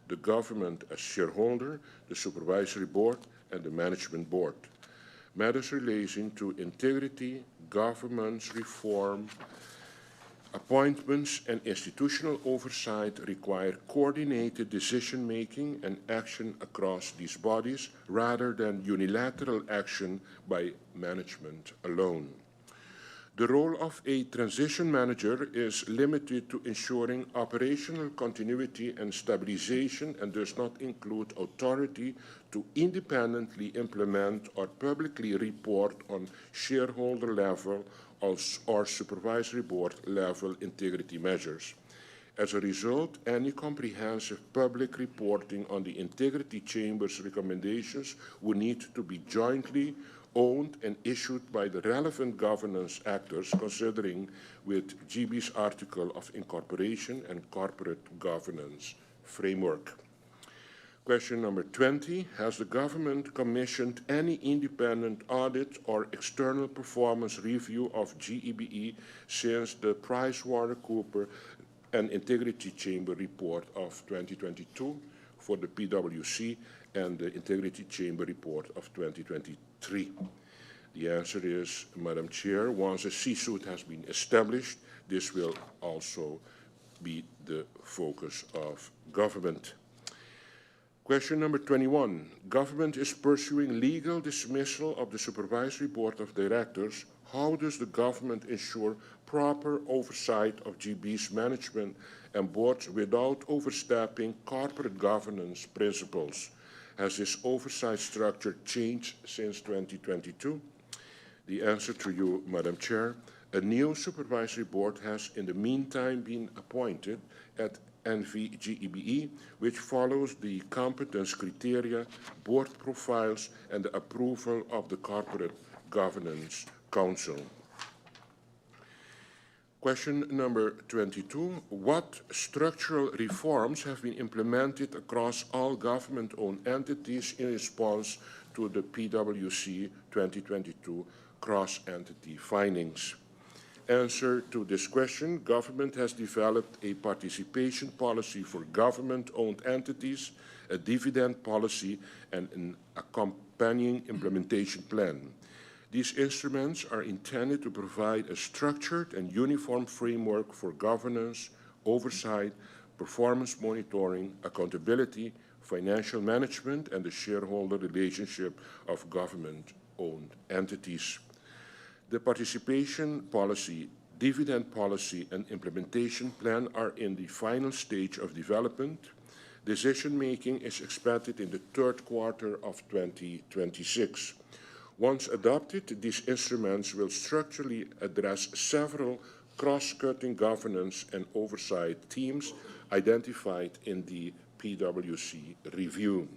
the government as shareholder, the supervisory board, and the management board. Matters relating to integrity, governance reform, appointments, and institutional oversight require coordinated decision-making and action across these bodies rather than unilateral action by management alone. The role of a transition manager is limited to ensuring operational continuity and stabilization and does not include authority to independently implement or publicly report on shareholder level or supervisory board level integrity measures. As a result, any comprehensive public reporting on the Integrity Chamber's recommendations would need to be jointly owned and issued by the relevant governance actors, considering with GB's article of incorporation and corporate governance framework. Question number 20, has the government commissioned any independent audit or external performance review of GEBE since the PricewaterhouseCoopers and Integrity Chamber report of 2022 for the PwC and the Integrity Chamber report of 2023? The answer is, Madam Chair, once a C-suite has been established, this will also be the focus of government. Question number 21. Government is pursuing legal dismissal of the Supervisory Board of Directors. How does the government ensure proper oversight of GB's management and boards without overstepping corporate governance principles? Has this oversight structure changed since 2022? The answer to you, Madam Chair, a new Supervisory Board has in the meantime been appointed at NVGEBE, which follows the competence criteria, board profiles, and the approval of the Corporate Governance Council. Question number 22. What structural reforms have been implemented across all government-owned entities in response to the PwC 2022 cross-entity findings. Answer to this question, government has developed a participation policy for government-owned entities, a dividend policy, and an accompanying implementation plan. These instruments are intended to provide a structured and uniform framework for governance, oversight, performance monitoring, accountability, financial management, and the shareholder relationship of government-owned entities. The participation policy, dividend policy, and implementation plan are in the final stage of development. Decision-making is expected in the third quarter of 2026. Once adopted, these instruments will structurally address several cross-cutting governance and oversight themes identified in the PwC review.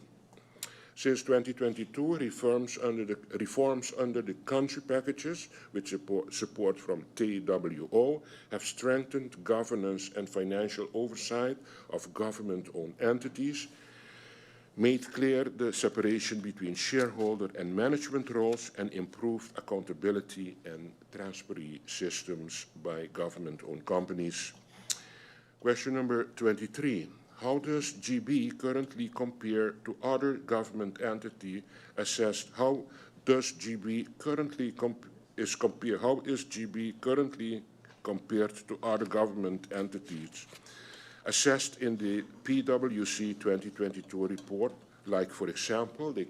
Since 2022, reforms under the country packages with support from TWO have strengthened governance and financial oversight of government-owned entities, made clear the separation between shareholder and management roles, and improved accountability and transparency systems by government-owned companies. Question number 23. How does GEBE currently compare to other government entity assessed? How does GEBE currently compared to other government entities assessed in the PwC 2022 report? Like, for example, they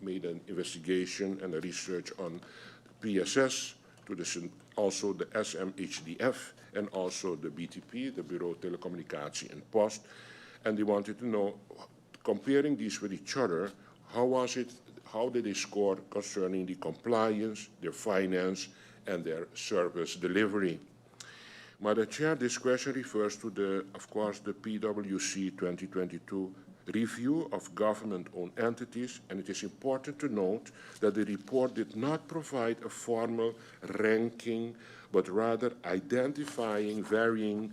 made an investigation and a research on PSS, also the SMHDF, and also the BTP, the Bureau Telecommunicatie and Post, and they wanted to know, comparing these with each other, how did they score concerning the compliance, their finance, and their service delivery? Madam Chair, this question refers to the PwC 2022 review of government-owned entities, and it is important to note that the report did not provide a formal ranking, but rather identifying varying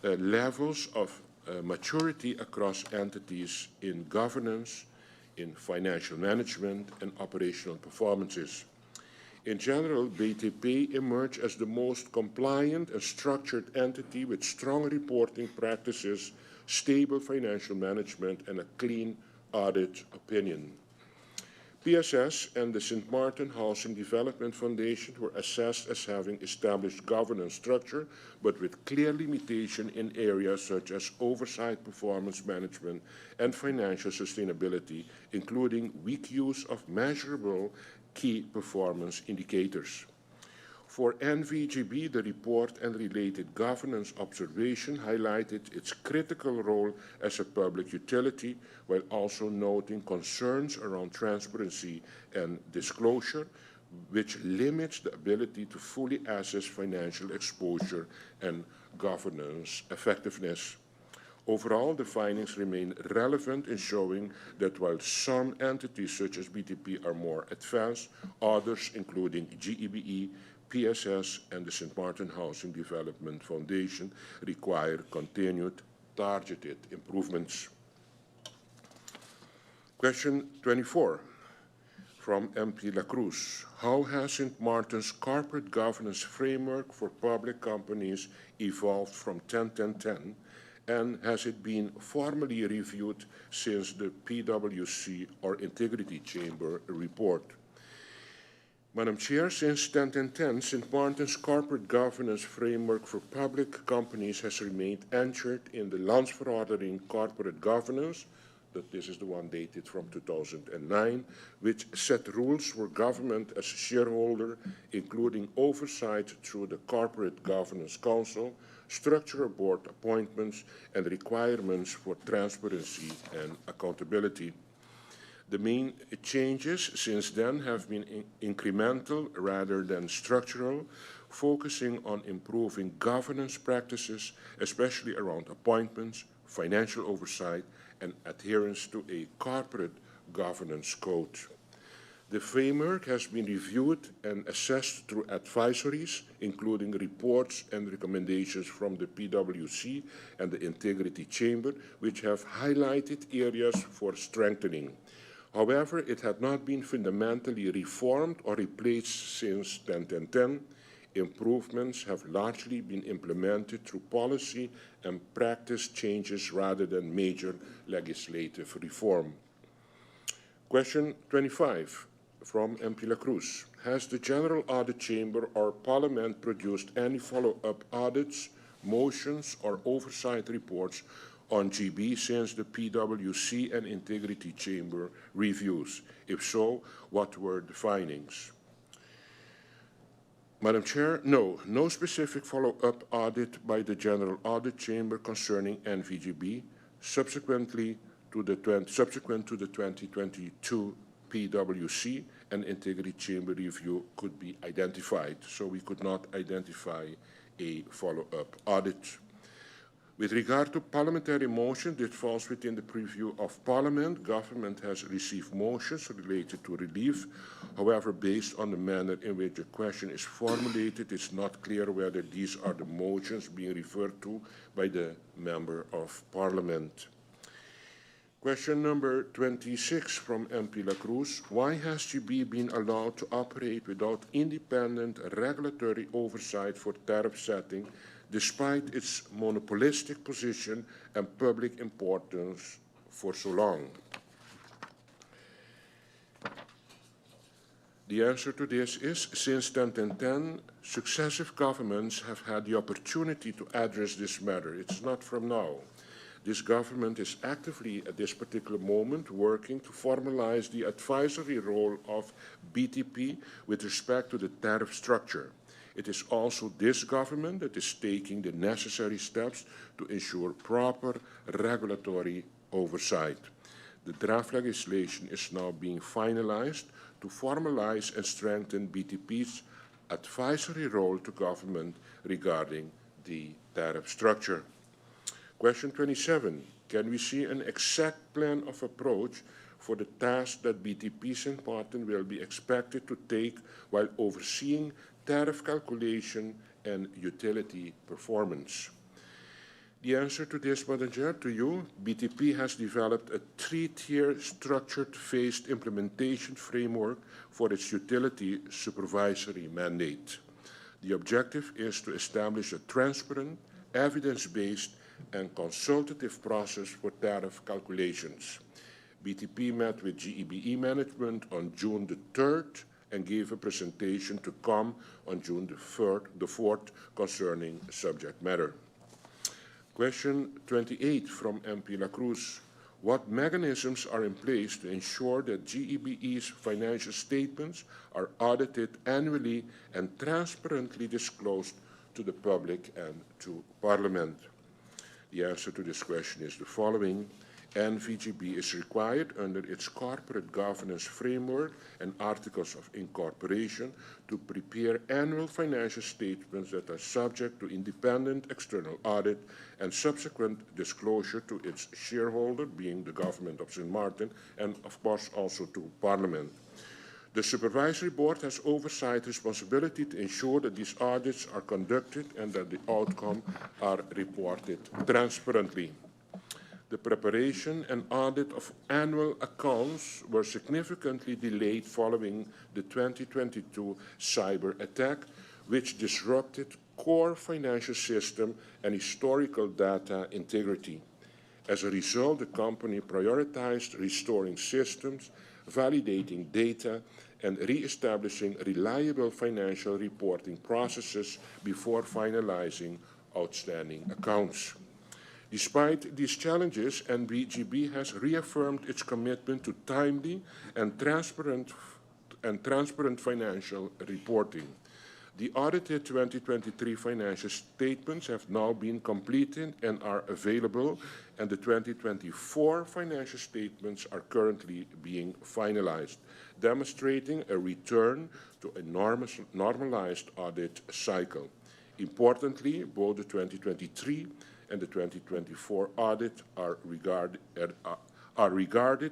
levels of maturity across entities in governance, in financial management, and operational performances. In general, BTP emerged as the most compliant and structured entity with strong reporting practices, stable financial management, and a clean audit opinion. PSS and the St. Martin Housing Development Foundation were assessed as having established governance structure, but with clear limitation in areas such as oversight, performance management, and financial sustainability, including weak use of measurable key performance indicators. For NVGB, the report and related governance observation highlighted its critical role as a public utility, while also noting concerns around transparency and disclosure, which limits the ability to fully assess financial exposure and governance effectiveness. Overall, the findings remain relevant in showing that while some entities such as BTP are more advanced, others, including GEBE, PSS, and the St. Martin Housing Development Foundation, require continued targeted improvements. Question 24 from MP Lacroes. How has St. Martin's corporate governance framework for public companies evolved from 10-10-10, and has it been formally reviewed since the PwC or Integrity Chamber report? Madam Chair, since 10-10-10, St. Martin's corporate governance framework for public companies has remained anchored in the Landsverordening Corporate Governance, that this is the one dated from 2009, which set rules for government as shareholder, including oversight through the Corporate Governance Council, structural board appointments, and requirements for transparency and accountability. The main changes since then have been incremental rather than structural, focusing on improving governance practices, especially around appointments, financial oversight, and adherence to a corporate governance code. The framework has been reviewed and assessed through advisories, including reports and recommendations from the PwC and the Integrity Chamber, which have highlighted areas for strengthening. However, it had not been fundamentally reformed or replaced since 2010. Improvements have largely been implemented through policy and practice changes rather than major legislative reform. Question 25 from MP Lacroes. Has the General Audit Chamber or Parliament produced any follow-up audits, motions, or oversight reports on GB since the PwC and Integrity Chamber reviews? If so, what were the findings? Madam Chair, no specific follow-up audit by the General Audit Chamber concerning NVGB subsequent to the 2022 PwC and Integrity Chamber review could be identified. So we could not identify a follow-up audit. With regard to parliamentary motion, this falls within the purview of Parliament. Government has received motions related to relief. However, based on the manner in which the question is formulated, it's not clear whether these are the motions being referred to by the Member of Parliament. Question number 26 from MP Lacroes. Why has GB been allowed to operate without independent regulatory oversight for tariff setting, despite its monopolistic position and public importance for so long? The answer to this is, since 2010, successive governments have had the opportunity to address this matter. It's not from now. This government is actively, at this particular moment, working to formalize the advisory role of BTP with respect to the tariff structure. It is also this government that is taking the necessary steps to ensure proper regulatory oversight. The draft legislation is now being finalized to formalize and strengthen BTP's advisory role to government regarding the tariff structure. Question 27. Can we see an exact plan of approach for the task that BTP St. Martin will be expected to take while overseeing tariff calculation and utility performance? The answer to this, Madam Chair, to you, BTP has developed a three-tier structured phased implementation framework for its utility supervisory mandate. The objective is to establish a transparent, evidence-based, and consultative process for tariff calculations. BTP met with GEBE management on June the 3rd and gave a presentation to COM on June the 4th concerning subject matter. Question 28 from MP Lacroes. What mechanisms are in place to ensure that GEBE's financial statements are audited annually and transparently disclosed to the public and to Parliament? The answer to this question is the following. NVGB is required under its corporate governance framework and articles of incorporation to prepare annual financial statements that are subject to independent external audit and subsequent disclosure to its shareholder, being the government of St. Martin, and of course also to Parliament. The Supervisory Board has oversight responsibility to ensure that these audits are conducted and that the outcome are reported transparently. The preparation and audit of annual accounts were significantly delayed following the 2022 cyber attack, which disrupted core financial system and historical data integrity. As a result, the company prioritized restoring systems, validating data, and re-establishing reliable financial reporting processes before finalizing outstanding accounts. Despite these challenges, NVGB has reaffirmed its commitment to timely and transparent financial reporting. The audited 2023 financial statements have now been completed and are available, and the 2024 financial statements are currently being finalized, demonstrating a return to a normalized audit cycle. Importantly, both the 2023 and the 2024 audit are regarded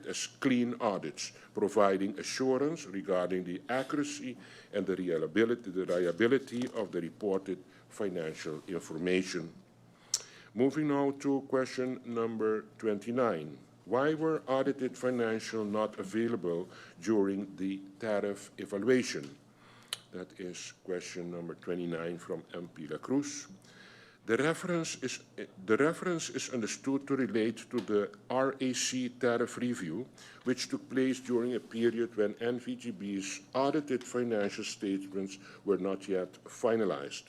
as clean audits, providing assurance regarding the accuracy and the reliability of the reported financial information. Moving now to question number 29. Why were audited financials not available during the tariff evaluation? That is question number 29 from MP Lacroes. The reference is understood to relate to the RAC tariff review, which took place during a period when NVGB's audited financial statements were not yet finalized.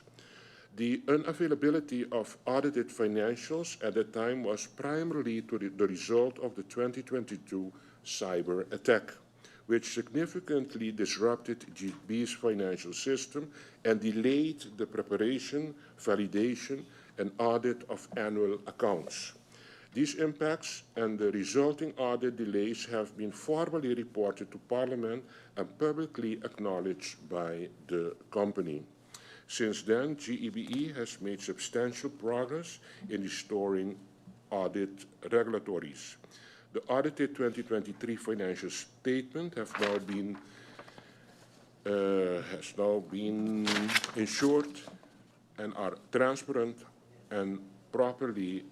The unavailability of audited financials at that time was primarily the result of the 2022 cyber attack, which significantly disrupted GEBE's financial system and delayed the preparation, validation, and audit of annual accounts. These impacts and the resulting audit delays have been formally reported to Parliament and publicly acknowledged by the company. Since then, GEBE has made substantial progress in restoring audit regulatories. The audited 2023 financial statement has now been ensured and are transparent and properly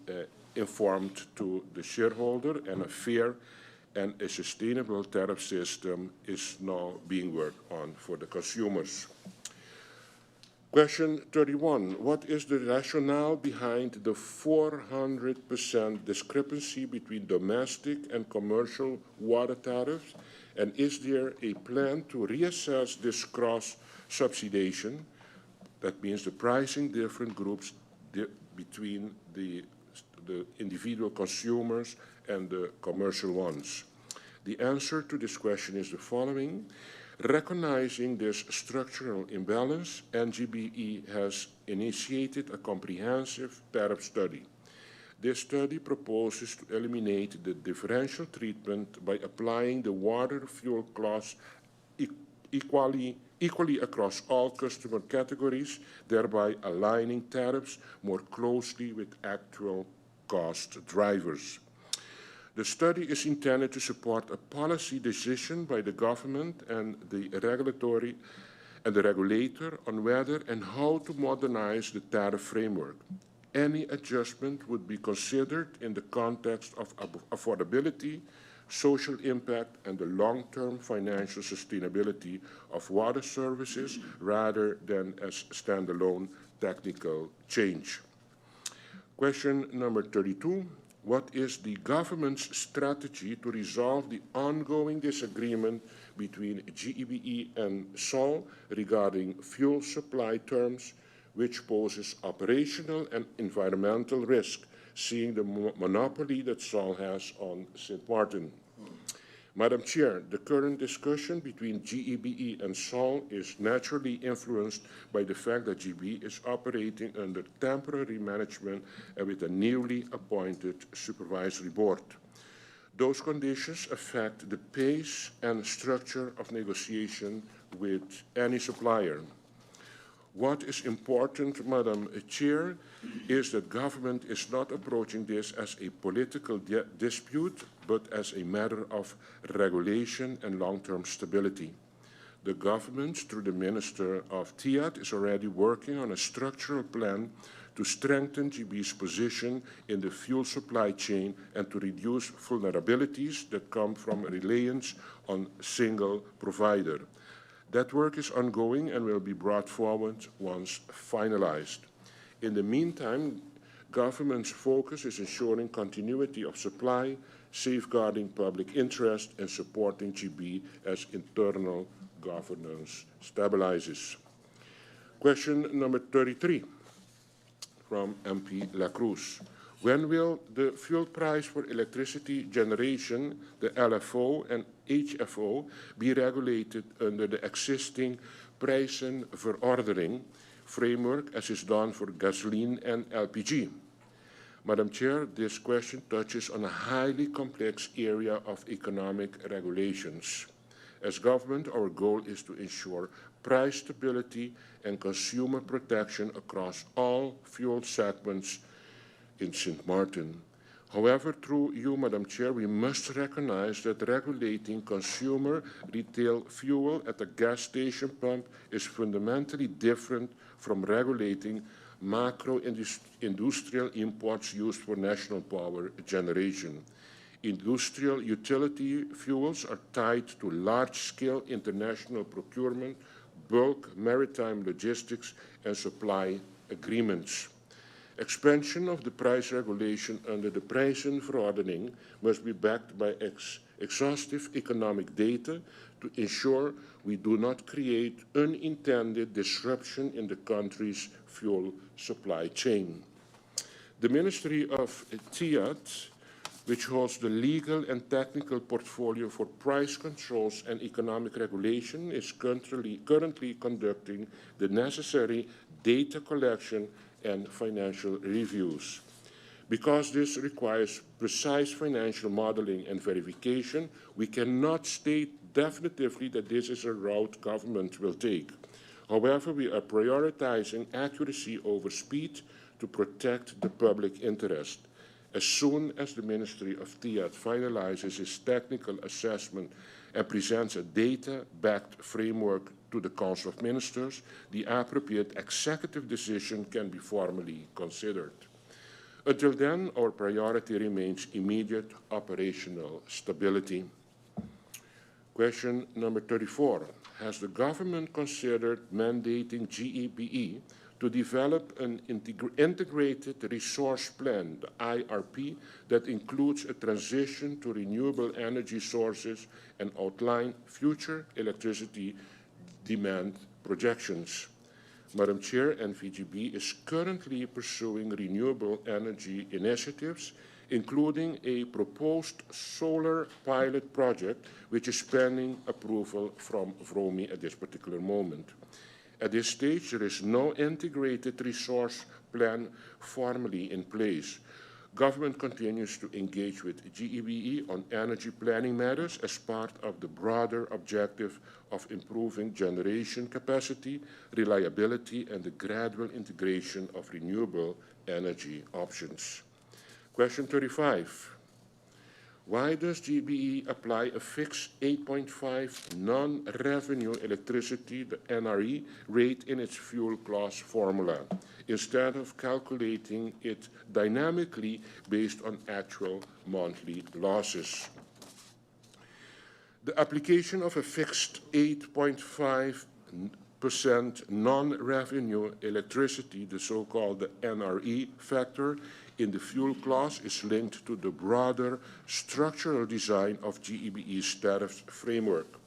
informed to the shareholder, and a fair and a sustainable tariff system is now being worked on for the consumers. Question 31. What is the rationale behind the 400% discrepancy between domestic and commercial water tariffs? And is there a plan to reassess this cross-subsidization? That means the pricing different groups between the individual consumers and the commercial ones. The answer to this question is the following. Recognizing this structural imbalance, NGBE has initiated a comprehensive tariff study. This study proposes to eliminate the differential treatment by applying the water fuel clause equally across all customer categories, thereby aligning tariffs more closely with actual cost drivers. The study is intended to support a policy decision by the government and the regulator on whether and how to modernize the tariff framework. Any adjustment would be considered in the context of affordability, social impact, and the long-term financial sustainability of water services rather than as standalone technical change. Question number 32. What is the government's strategy to resolve the ongoing disagreement between GEBE and SOL regarding fuel supply terms, which poses operational and environmental risk, seeing the monopoly that SOL has on St. Martin? Madam Chair, the current discussion between GEBE and SOL is naturally influenced by the fact that GEBE is operating under temporary management and with a newly appointed supervisory board. Those conditions affect the pace and structure of negotiation with any supplier. What is important, Madam Chair, is that government is not approaching this as a political dispute, but as a matter of regulation and long-term stability. The government, through the Minister of TIAD, is already working on a structural plan to strengthen GEBE's position in the fuel supply chain and to reduce vulnerabilities that come from reliance on single provider. That work is ongoing and will be brought forward once finalized. In the meantime, government's focus is ensuring continuity of supply, safeguarding public interest, and supporting GEBE as internal governance stabilizes. Question number 33 from MP Lacroes. When will the fuel price for electricity generation, the LFO and HFO, be regulated under the existing prijzenverordening framework as is done for gasoline and LPG? Madam Chair, this question touches on a highly complex area of economic regulations. As government, our goal is to ensure price stability and consumer protection across all fuel segments in St. Martin. However, through you, Madam Chair, we must recognize that regulating consumer retail fuel at a gas station pump is fundamentally different from regulating macro-industrial imports used for national power generation. Industrial utility fuels are tied to large-scale international procurement, bulk maritime logistics, and supply agreements. Expansion of the price regulation under the Prijzenverordening must be backed by exhaustive economic data to ensure we do not create unintended disruption in the country's fuel supply chain. The Ministry of TIAT, which holds the legal and technical portfolio for price controls and economic regulation, is currently conducting the necessary data collection and financial reviews. Because this requires precise financial modeling and verification, we cannot state definitively that this is a route government will take. However, we are prioritizing accuracy over speed to protect the public interest. As soon as the Ministry of TIAT finalizes its technical assessment and presents a data-backed framework to the Council of Ministers, the appropriate executive decision can be formally considered. Until then, our priority remains immediate operational stability. Question number 34. Has the government considered mandating GEBE to develop an integrated resource plan, the IRP, that includes a transition to renewable energy sources and outline future electricity demand projections? Madam Chair, NVGB is currently pursuing renewable energy initiatives, including a proposed solar pilot project, which is pending approval from VROMI at this particular moment. At this stage, there is no integrated resource plan formally in place. Government continues to engage with GEBE on energy planning matters as part of the broader objective of improving generation capacity, reliability, and the gradual integration of renewable energy options. Question 35. Why does GBE apply a fixed 8.5 non-revenue electricity, the NRE, rate in its fuel clause formula, instead of calculating it dynamically based on actual monthly losses? The application of a fixed 8.5% non-revenue electricity, the so-called NRE factor, in the fuel clause is linked to the broader structural design of GEBE's tariff framework.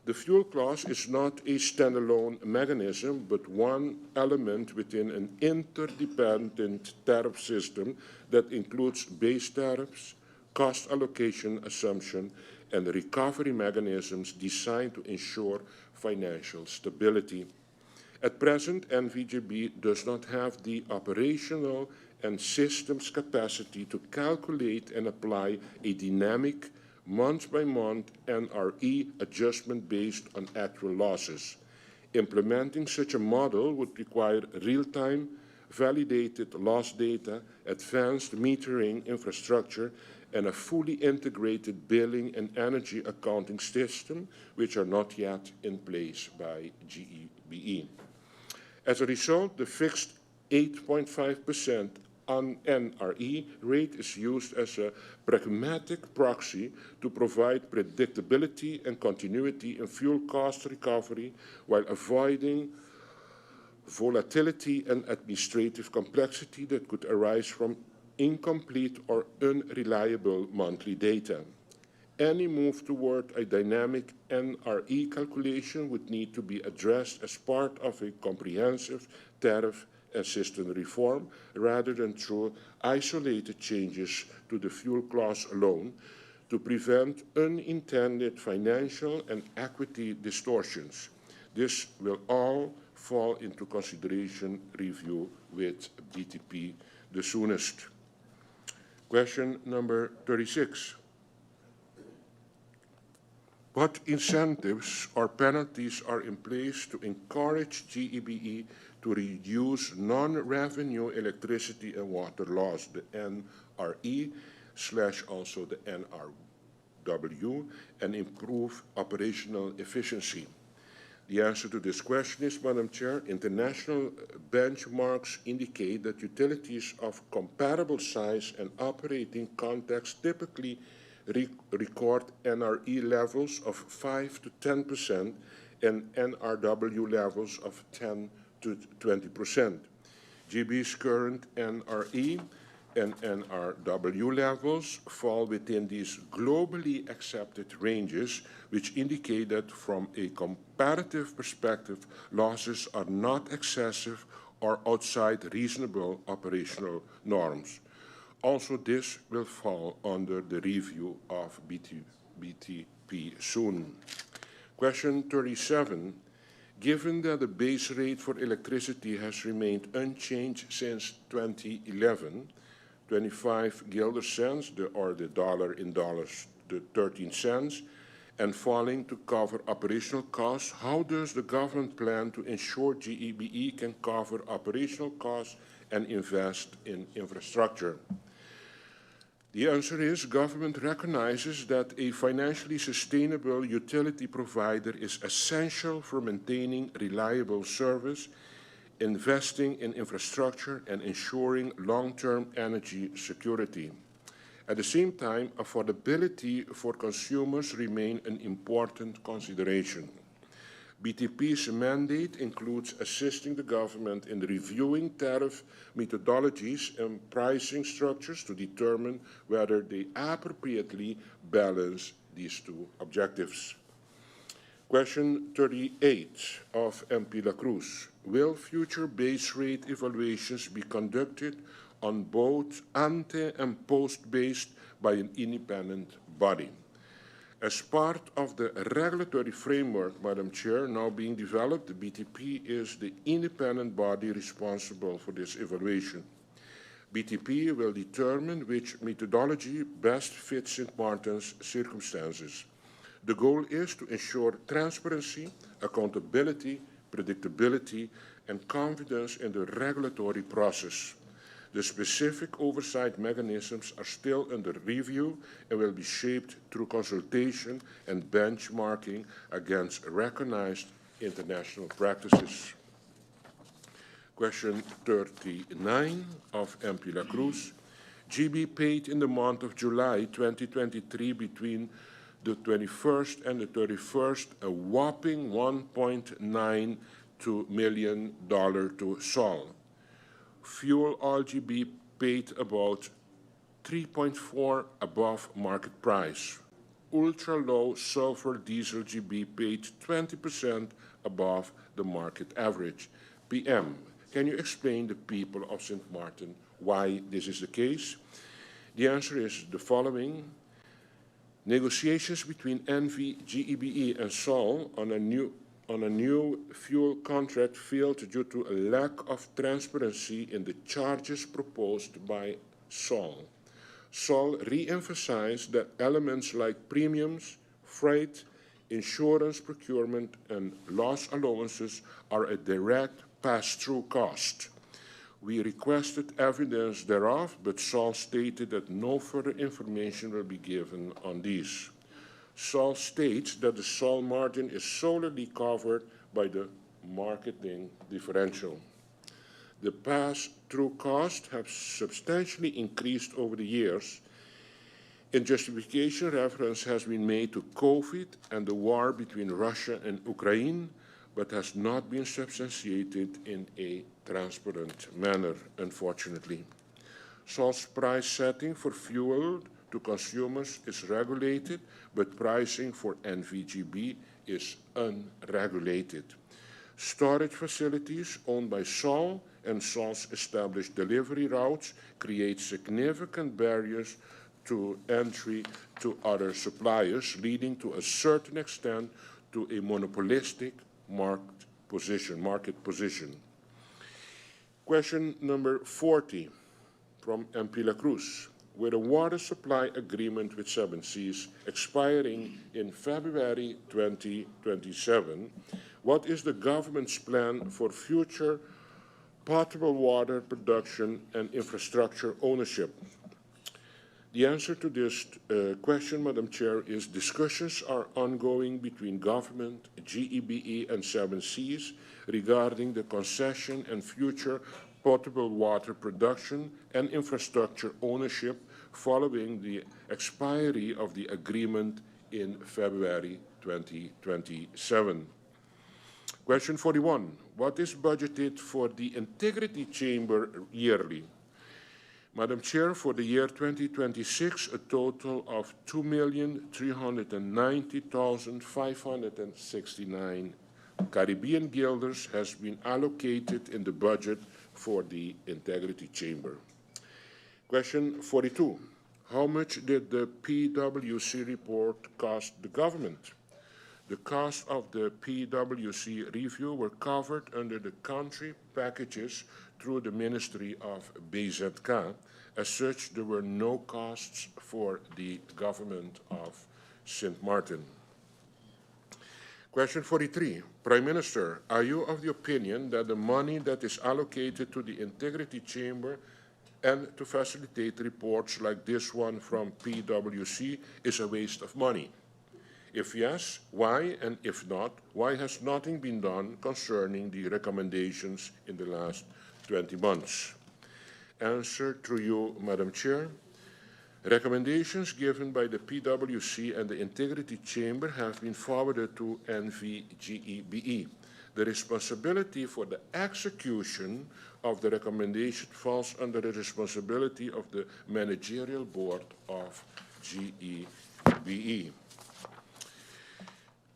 The fuel clause is not a standalone mechanism, but one element within an interdependent tariff system that includes base tariffs, cost allocation assumption, and recovery mechanisms designed to ensure financial stability. At present, NVGB does not have the operational and systems capacity to calculate and apply a dynamic month-by-month NRE adjustment based on actual losses. Implementing such a model would require real-time, validated loss data, advanced metering infrastructure, and a fully integrated billing and energy accounting system, which are not yet in place by GEBE. As a result, the fixed 8.5% on NRE rate is used as a pragmatic proxy to provide predictability and continuity in fuel cost recovery while avoiding volatility and administrative complexity that could arise from incomplete or unreliable monthly data. Any move toward a dynamic NRE calculation would need to be addressed as part of a comprehensive tariff and system reform rather than through isolated changes to the fuel clause alone to prevent unintended financial and equity distortions. This will all fall into consideration review with BTP the soonest. Question number 36. What incentives or penalties are in place to encourage GEBE to reduce non-revenue electricity and water loss, the NRE / also the NRW, and improve operational efficiency? The answer to this question is, Madam Chair, international benchmarks indicate that utilities of comparable size and operating context typically record NRE levels of 5 to 10% and NRW levels of 10 to 20%. GB's current NRE and NRW levels fall within these globally accepted ranges, which indicate that from a comparative perspective, losses are not excessive or outside reasonable operational norms. Also, this will fall under the review of BTP soon. Question 37. Given that the base rate for electricity has remained unchanged since 2011, 25 guilder cents, or the dollar in dollars, the 13 cents, and falling to cover operational costs, how does the government plan to ensure GEBE can cover operational costs and invest in infrastructure? The answer is government recognizes that a financially sustainable utility provider is essential for maintaining reliable service, investing in infrastructure, and ensuring long-term energy security. At the same time, affordability for consumers remains an important consideration. BTP's mandate includes assisting the government in reviewing tariff methodologies and pricing structures to determine whether they appropriately balance these two objectives. Question 38 of MP Lacroes. Will future base rate evaluations be conducted on both ante and post-based by an independent body? As part of the regulatory framework, Madam Chair, now being developed, the BTP is the independent body responsible for this evaluation. BTP will determine which methodology best fits St. Martin's circumstances. The goal is to ensure transparency, accountability, predictability, and confidence in the regulatory process. The specific oversight mechanisms are still under review and will be shaped through consultation and benchmarking against recognized international practices. Question 39 of MP Lacroes. GB paid in the month of July 2023 between the 21st and the 31st a whopping $1.92 million to Sol. Fuel oil GB paid about 3.4 above market price. Ultra-low sulfur diesel GB paid 20% above the market average. PM, can you explain the people of St. Martin why this is the case? The answer is the following. Negotiations between NV, GEBE, and Sol on a new fuel contract failed due to a lack of transparency in the charges proposed by Sol. Sol re-emphasized that elements like premiums, freight, insurance procurement, and loss allowances are a direct pass-through cost. We requested evidence thereof, but Sol stated that no further information will be given on these. Sol states that the Sol margin is solely covered by the marketing differential. The pass-through costs have substantially increased over the years. In justification, reference has been made to COVID and the war between Russia and Ukraine, but has not been substantiated in a transparent manner, unfortunately. Sol's price setting for fuel to consumers is regulated, but pricing for NVGB is unregulated. Storage facilities owned by Sol and Sol's established delivery routes create significant barriers to entry to other suppliers, leading to a certain extent to a monopolistic market position. Question number 40 from MP Lacroes. With a water supply agreement with 7 Seas expiring in February 2027, what is the government's plan for future potable water production and infrastructure ownership? The answer to this question, Madam Chair, is discussions are ongoing between government, GEBE, and 7 Seas regarding the concession and future potable water production and infrastructure ownership following the expiry of the agreement in February 2027. Question 41. What is budgeted for the Integrity Chamber yearly? Madam Chair, for the year 2026, a total of 2,390,569 Caribbean guilders has been allocated in the budget for the Integrity Chamber. Question 42. How much did the PwC report cost the government? The cost of the PwC review were covered under the country packages through the Ministry of BZK. As such, there were no costs for the government of St. Martin. Question 43. Prime Minister, are you of the opinion that the money that is allocated to the Integrity Chamber and to facilitate reports like this one from PwC is a waste of money? If yes, why? And if not, why has nothing been done concerning the recommendations in the last 20 months? Answer through you, Madam Chair. Recommendations given by the PwC and the Integrity Chamber have been forwarded to NVGEBE. The responsibility for the execution of the recommendation falls under the responsibility of the Managerial Board of GEBE.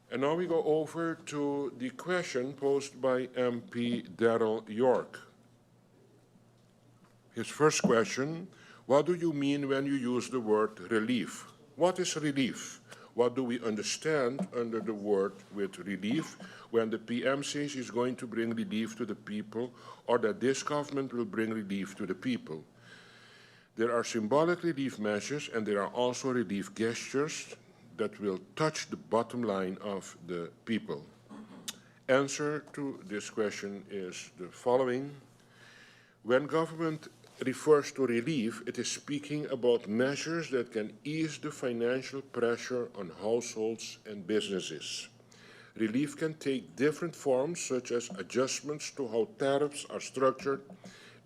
And now we go over to the question posed by MP Darrell York. His first question: what do you mean when you use the word relief? What is relief? What do we understand under the word with relief when the PM says he's going to bring relief to the people, or that this government will bring relief to the people? There are symbolic relief measures and there are also relief gestures that will touch the bottom line of the people. Answer to this question is the following. When government refers to relief, it is speaking about measures that can ease the financial pressure on households and businesses. Relief can take different forms, such as adjustments to how tariffs are structured,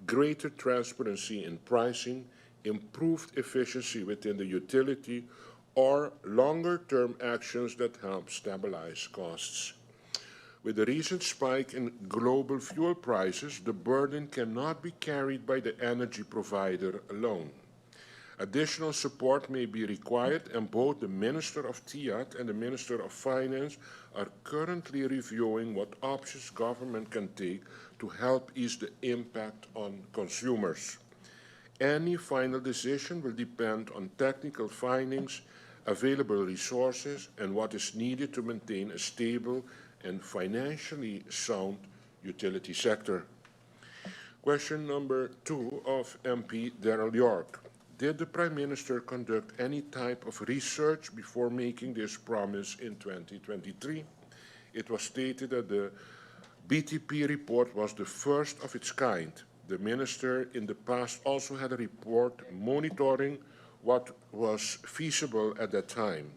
greater transparency in pricing, improved efficiency within the utility, or longer-term actions that help stabilize costs. With the recent spike in global fuel prices, the burden cannot be carried by the energy provider alone. Additional support may be required, and both the Minister of TIAT and the Minister of Finance are currently reviewing what options government can take to help ease the impact on consumers. Any final decision will depend on technical findings, available resources, and what is needed to maintain a stable and financially sound utility sector. Question number 2 of MP Darrell York. Did the Prime Minister conduct any type of research before making this promise in 2023? It was stated that the BTP report was the first of its kind. The Minister in the past also had a report monitoring what was feasible at that time.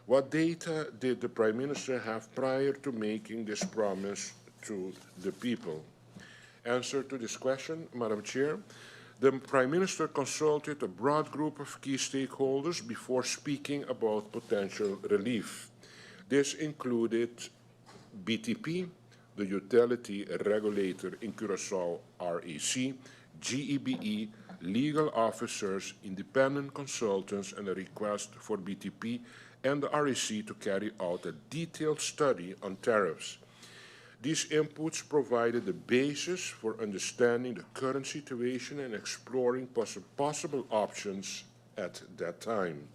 What data did the Prime Minister have prior to making this promise to the people? Answer to this question, Madam Chair. The Prime Minister consulted a broad group of key stakeholders before speaking about potential relief. This included BTP, the utility regulator in Curaçao, RAC, GEBE, legal officers, independent consultants, and a request for BTP and the RAC to carry out a detailed study on tariffs. These inputs provided the basis for understanding the current situation and exploring possible options at that time.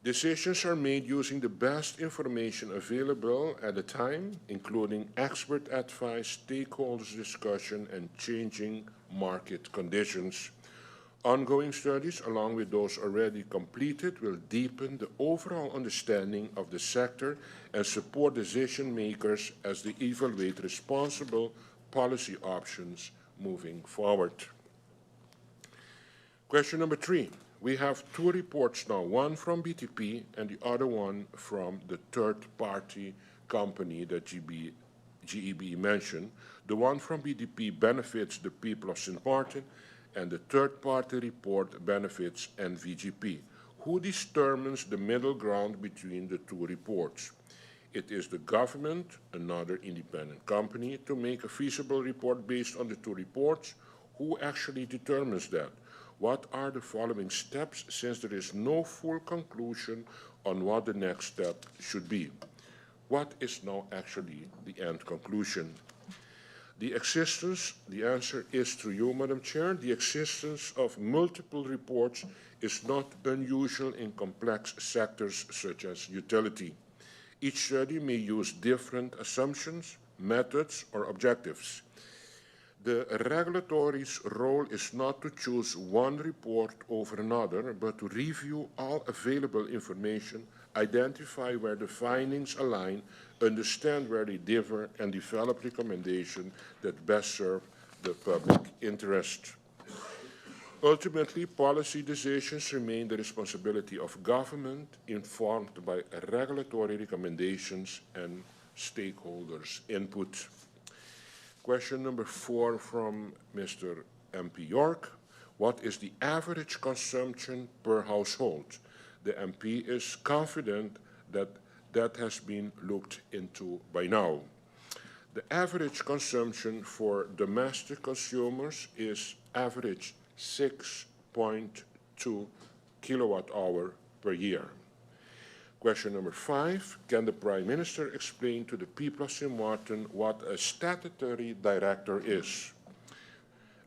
Decisions are made using the best information available at the time, including expert advice, stakeholders' discussion, and changing market conditions. Ongoing studies, along with those already completed, will deepen the overall understanding of the sector and support decision makers as they evaluate responsible policy options moving forward. Question number 3. We have 2 reports now, one from BTP and the other one from the third-party company that GEBE mentioned, the one from BDP benefits the people of St. Martin, and the third-party report benefits NVGP. Who determines the middle ground between the two reports? It is the government, another independent company, to make a feasible report based on the two reports. Who actually determines that? What are the following steps, since there is no full conclusion on what the next step should be? What is now actually the end conclusion? The answer is through you, Madam Chair, the existence of multiple reports is not unusual in complex sectors such as utility. Each study may use different assumptions, methods, or objectives. The regulatory's role is not to choose one report over another, but to review all available information, identify where the findings align, understand where they differ, and develop recommendations that best serve the public interest. Ultimately, policy decisions remain the responsibility of government, informed by regulatory recommendations and stakeholders' input. Question number 4 from Mr. MP York. What is the average consumption per household? The MP is confident that that has been looked into by now. The average consumption for domestic consumers is average 6.2 kilowatt hour per year. Question number 5, can the Prime Minister explain to the people of St. Martin what a statutory director is?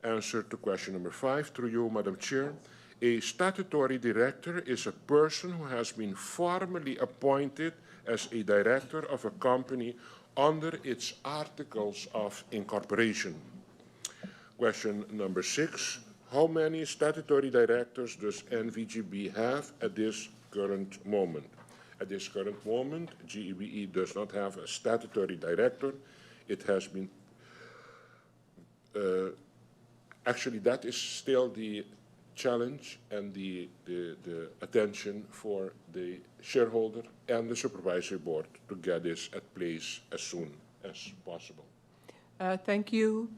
Answer to question number 5 through you, Madam Chair. A statutory director is a person who has been formally appointed as a director of a company under its articles of incorporation. Question number 6, how many statutory directors does NVGB have at this current moment? At this current moment, GEBE does not have a statutory director. It has been, actually that is still the challenge and the attention for the shareholder and the supervisory board to get this at place as soon as possible. Thank you,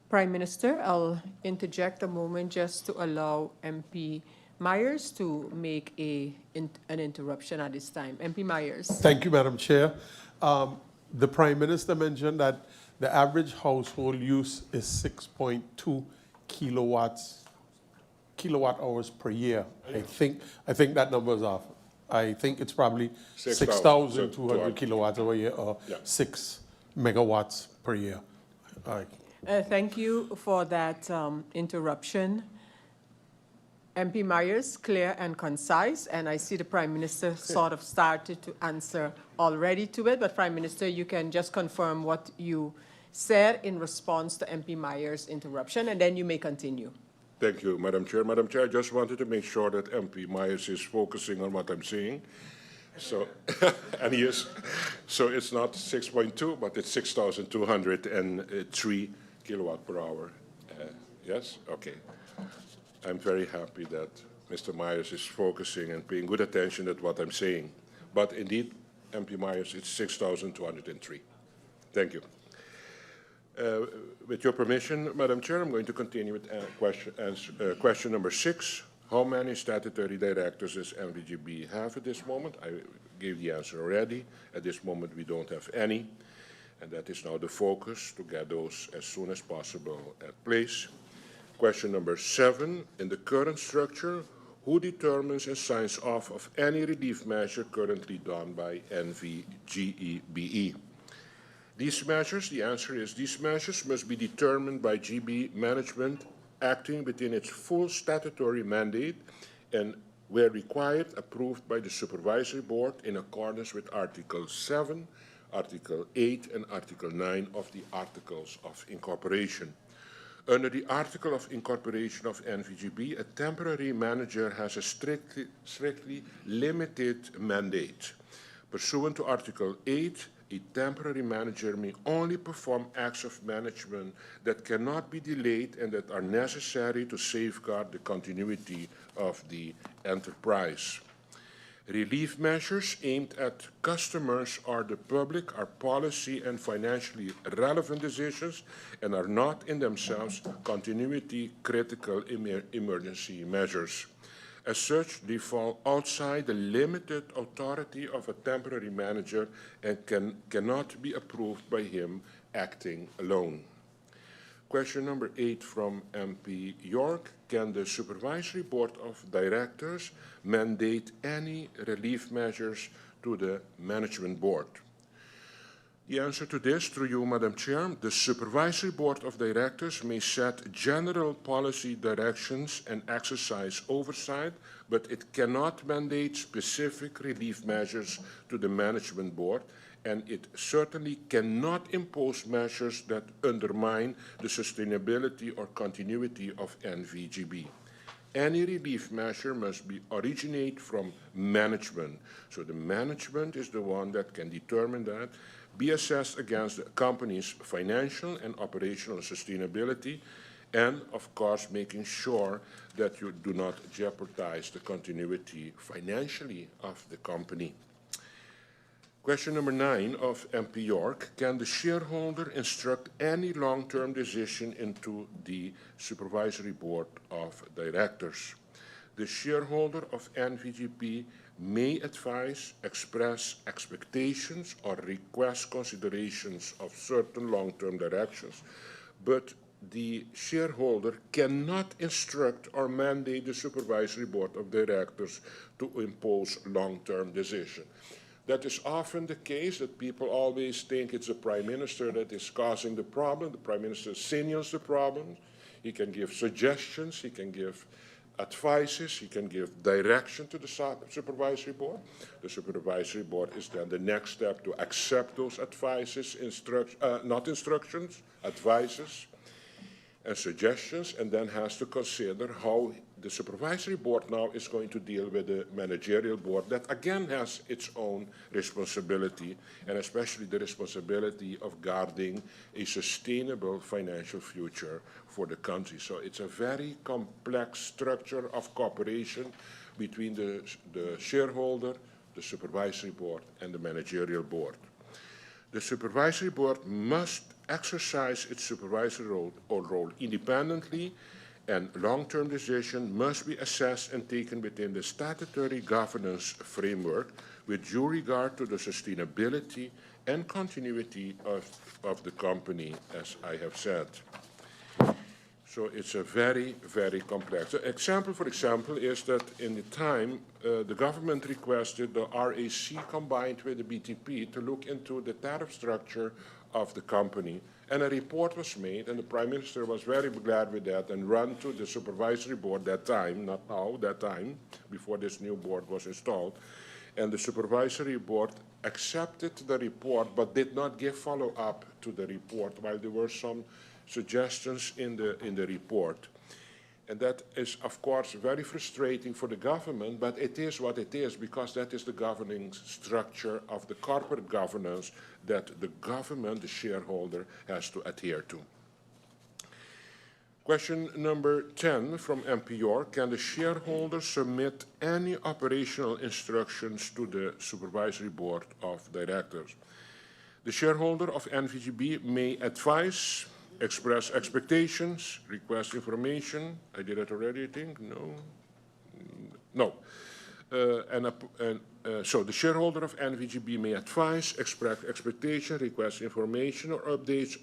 Prime Minister. I'll interject a moment just to allow MP Myers to make an interruption at this time. MP Myers. Thank you, Madam Chair. The Prime Minister mentioned that the average household use is 6.2 kilowatt hours per year. I think that number is off. I think it's probably 6,200 kilowatts per year, or 6 megawatts per year. Thank you for that interruption. MP Myers, clear and concise, and I see the Prime Minister sort of started to answer already to it, but Prime Minister, you can just confirm what you said in response to MP Myers' interruption, and then you may continue. Thank you, Madam Chair. Madam Chair, I just wanted to make sure that MP Myers is focusing on what I'm saying. So, and he is. So it's not 6.2, but it's 6,203 kilowatt per hour. Yes? Okay. I'm very happy that Mr. Myers is focusing and paying good attention at what I'm saying. But indeed, MP Myers, it's 6,203. Thank you. With your permission, Madam Chair, I'm going to continue with question number 6. How many statutory directors does NVGB have at this moment? I gave the answer already. At this moment, we don't have any. And that is now the focus, to get those as soon as possible at place. Question number 7, in the current structure, who determines and signs off of any relief measure currently done by NVGEBE? These measures, the answer is these measures must be determined by GB management acting within its full statutory mandate and, where required, approved by the Supervisory Board in accordance with Article 7, Article 8, and Article 9 of the Articles of Incorporation. Under the Article of Incorporation of NVGB, a temporary manager has a strictly limited mandate. Pursuant to Article 8, a temporary manager may only perform acts of management that cannot be delayed and that are necessary to safeguard the continuity of the enterprise. Relief measures aimed at customers or the public are policy and financially relevant decisions and are not in themselves continuity critical emergency measures. As such, they fall outside the limited authority of a temporary manager and cannot be approved by him acting alone. Question number 8 from MP York. Can the Supervisory Board of Directors mandate any relief measures to the Management Board? The answer to this, through you, Madam Chair, the Supervisory Board of Directors may set general policy directions and exercise oversight, but it cannot mandate specific relief measures to the Management Board, and it certainly cannot impose measures that undermine the sustainability or continuity of NVGB. Any relief measure must originate from management. So the management is the one that can determine that, be assessed against the company's financial and operational sustainability, and of course making sure that you do not jeopardize the continuity financially of the company. Question number 9 of MP York. Can the shareholder instruct any long-term decision into the Supervisory Board of Directors? The shareholder of NVGP may advise, express expectations, or request considerations of certain long-term directions, but the shareholder cannot instruct or mandate the Supervisory Board of Directors to impose long-term decisions. That is often the case, that people always think it's the Prime Minister that is causing the problem. The Prime Minister signals the problem. He can give suggestions, he can give advices, he can give direction to the Supervisory Board. The Supervisory Board is then the next step to accept those advices, not instructions, advices and suggestions, and then has to consider how the Supervisory Board now is going to deal with the Managerial Board that again has its own responsibility, and especially the responsibility of guarding a sustainable financial future for the country. So it's a very complex structure of cooperation between the shareholder, the Supervisory Board, and the Managerial Board. The Supervisory Board must exercise its supervisory role independently, and long-term decisions must be assessed and taken within the statutory governance framework with due regard to the sustainability and continuity of the company, as I have said. So it's a very, very complex. An example, for example, is that in the time the government requested the RAC combined with the BTP to look into the tariff structure of the company. And a report was made, and the Prime Minister was very glad with that and ran to the Supervisory Board that time, not now, that time, before this new board was installed. And the Supervisory Board accepted the report but did not give follow-up to the report, while there were some suggestions in the report. And that is, of course, very frustrating for the government, but it is what it is, because that is the governing structure of the corporate governance that the government, the shareholder, has to adhere to. Question number 10 from MP York. Can the shareholder submit any operational instructions to the Supervisory Board of Directors? The shareholder of NVGB may advise, express expectations, request information. I did it already, I think. No. So the shareholder of NVGB may advise, express expectation, request information or updates,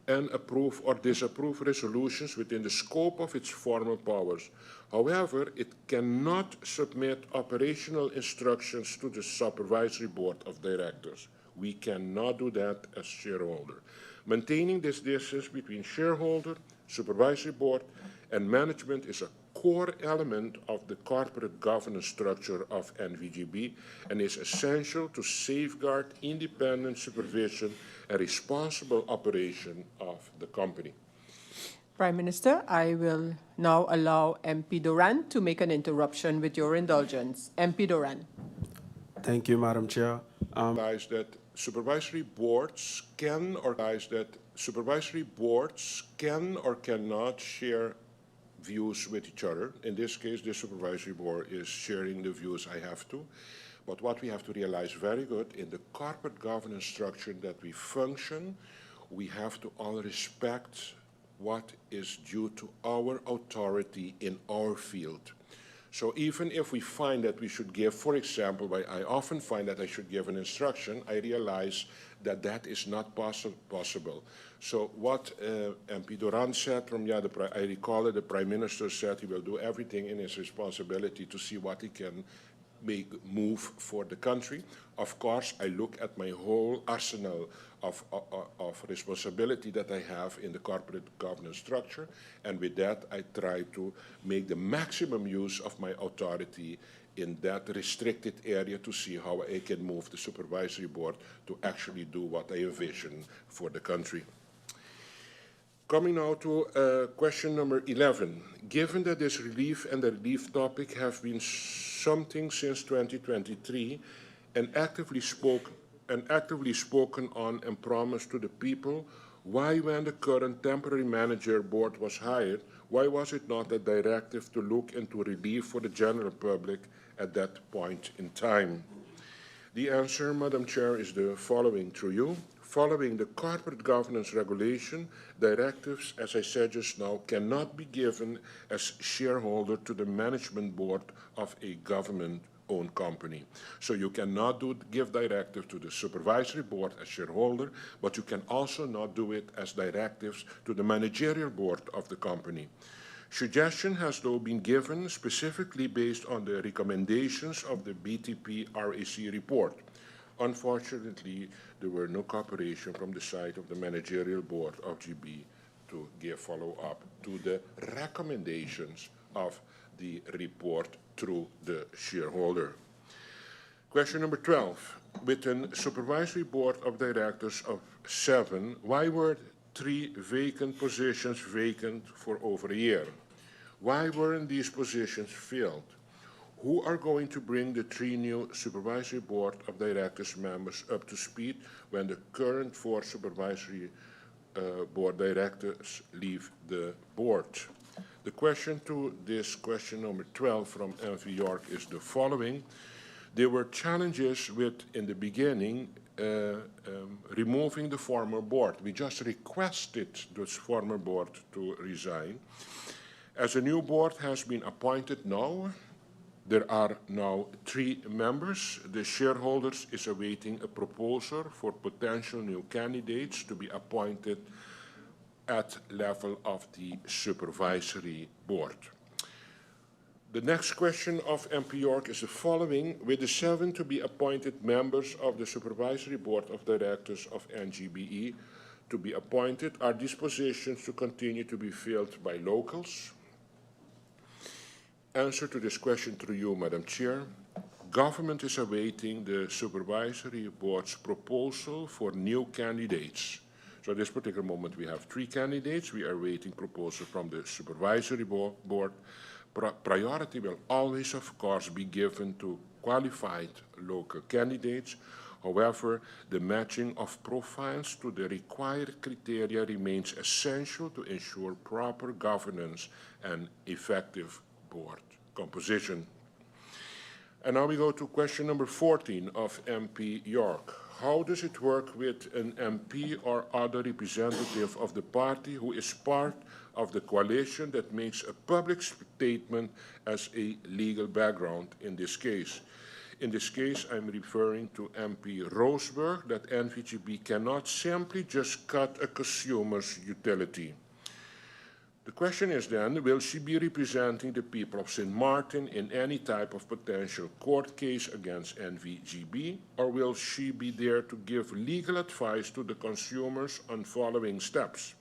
and approve or disapprove resolutions within the scope of its formal powers. However, it cannot submit operational instructions to the Supervisory Board of Directors. We cannot do that as shareholder. Maintaining this distance between shareholder, Supervisory Board, and management is a core element of the corporate governance structure of NVGB and is essential to safeguard independent supervision and responsible operation of the company. Prime Minister, I will now allow MP Doran to make an interruption with your indulgence. MP Doran. Thank you, Madam Chair. That supervisory boards can or cannot share views with each other. In this case, the supervisory board is sharing the views I have to. But what we have to realize very good, in the corporate governance structure that we function, we have to all respect what is due to our authority in our field. So even if we find that we should give, for example, I often find that I should give an instruction, I realize that that is not possible. So what MP Doran said from, I recall that the Prime Minister said he will do everything in his responsibility to see what he can move for the country. Of course, I look at my whole arsenal of responsibility that I have in the corporate governance structure, and with that, I try to make the maximum use of my authority in that restricted area to see how I can move the supervisory board to actually do what I envision for the country. Coming now to question number 11. Given that this relief and the relief topic have been something since 2023 and actively spoken on and promised to the people, why, when the current temporary manager board was hired, why was it not a directive to look into relief for the general public at that point in time? The answer, Madam Chair, is the following through you. Following the corporate governance regulation, directives, as I said just now, cannot be given as shareholder to the management board of a government-owned company. So you cannot give directive to the supervisory board as shareholder, but you can also not do it as directives to the managerial board of the company. Suggestion has, though, been given specifically based on the recommendations of the BTP RAC report. Unfortunately, there were no cooperation from the side of the managerial board of GB to give follow-up to the recommendations of the report through the shareholder. Question number 12. Within supervisory board of directors of 7, why were 3 vacant positions vacant for over a year? Why weren't these positions filled? Who are going to bring the 3 new supervisory board of directors members up to speed when the current 4 supervisory board directors leave the board? The question to this question number 12 from MV York is the following. There were challenges with, in the beginning, removing the former board. We just requested this former board to resign. As a new board has been appointed now, there are now 3 members. The shareholders is awaiting a proposal for potential new candidates to be appointed at level of the supervisory board. The next question of MP York is the following. With the 7 to be appointed members of the supervisory board of directors of NGBE to be appointed, are these positions to continue to be filled by locals? Answer to this question through you, Madam Chair. Government is awaiting the supervisory board's proposal for new candidates. So at this particular moment, we have 3 candidates. We are awaiting proposal from the supervisory board. Priority will always, of course, be given to qualified local candidates. However, the matching of profiles to the required criteria remains essential to ensure proper governance and effective board composition. And now we go to question number 14 of MP York. How does it work with an MP or other representative of the party who is part of the coalition that makes a public statement as a legal background in this case? In this case, I'm referring to MP Roseburg, that NVGB cannot simply just cut a consumer's utility. The question is then, will she be representing the people of St. Martin in any type of potential court case against NVGB, or will she be there to give legal advice to the consumers on following steps?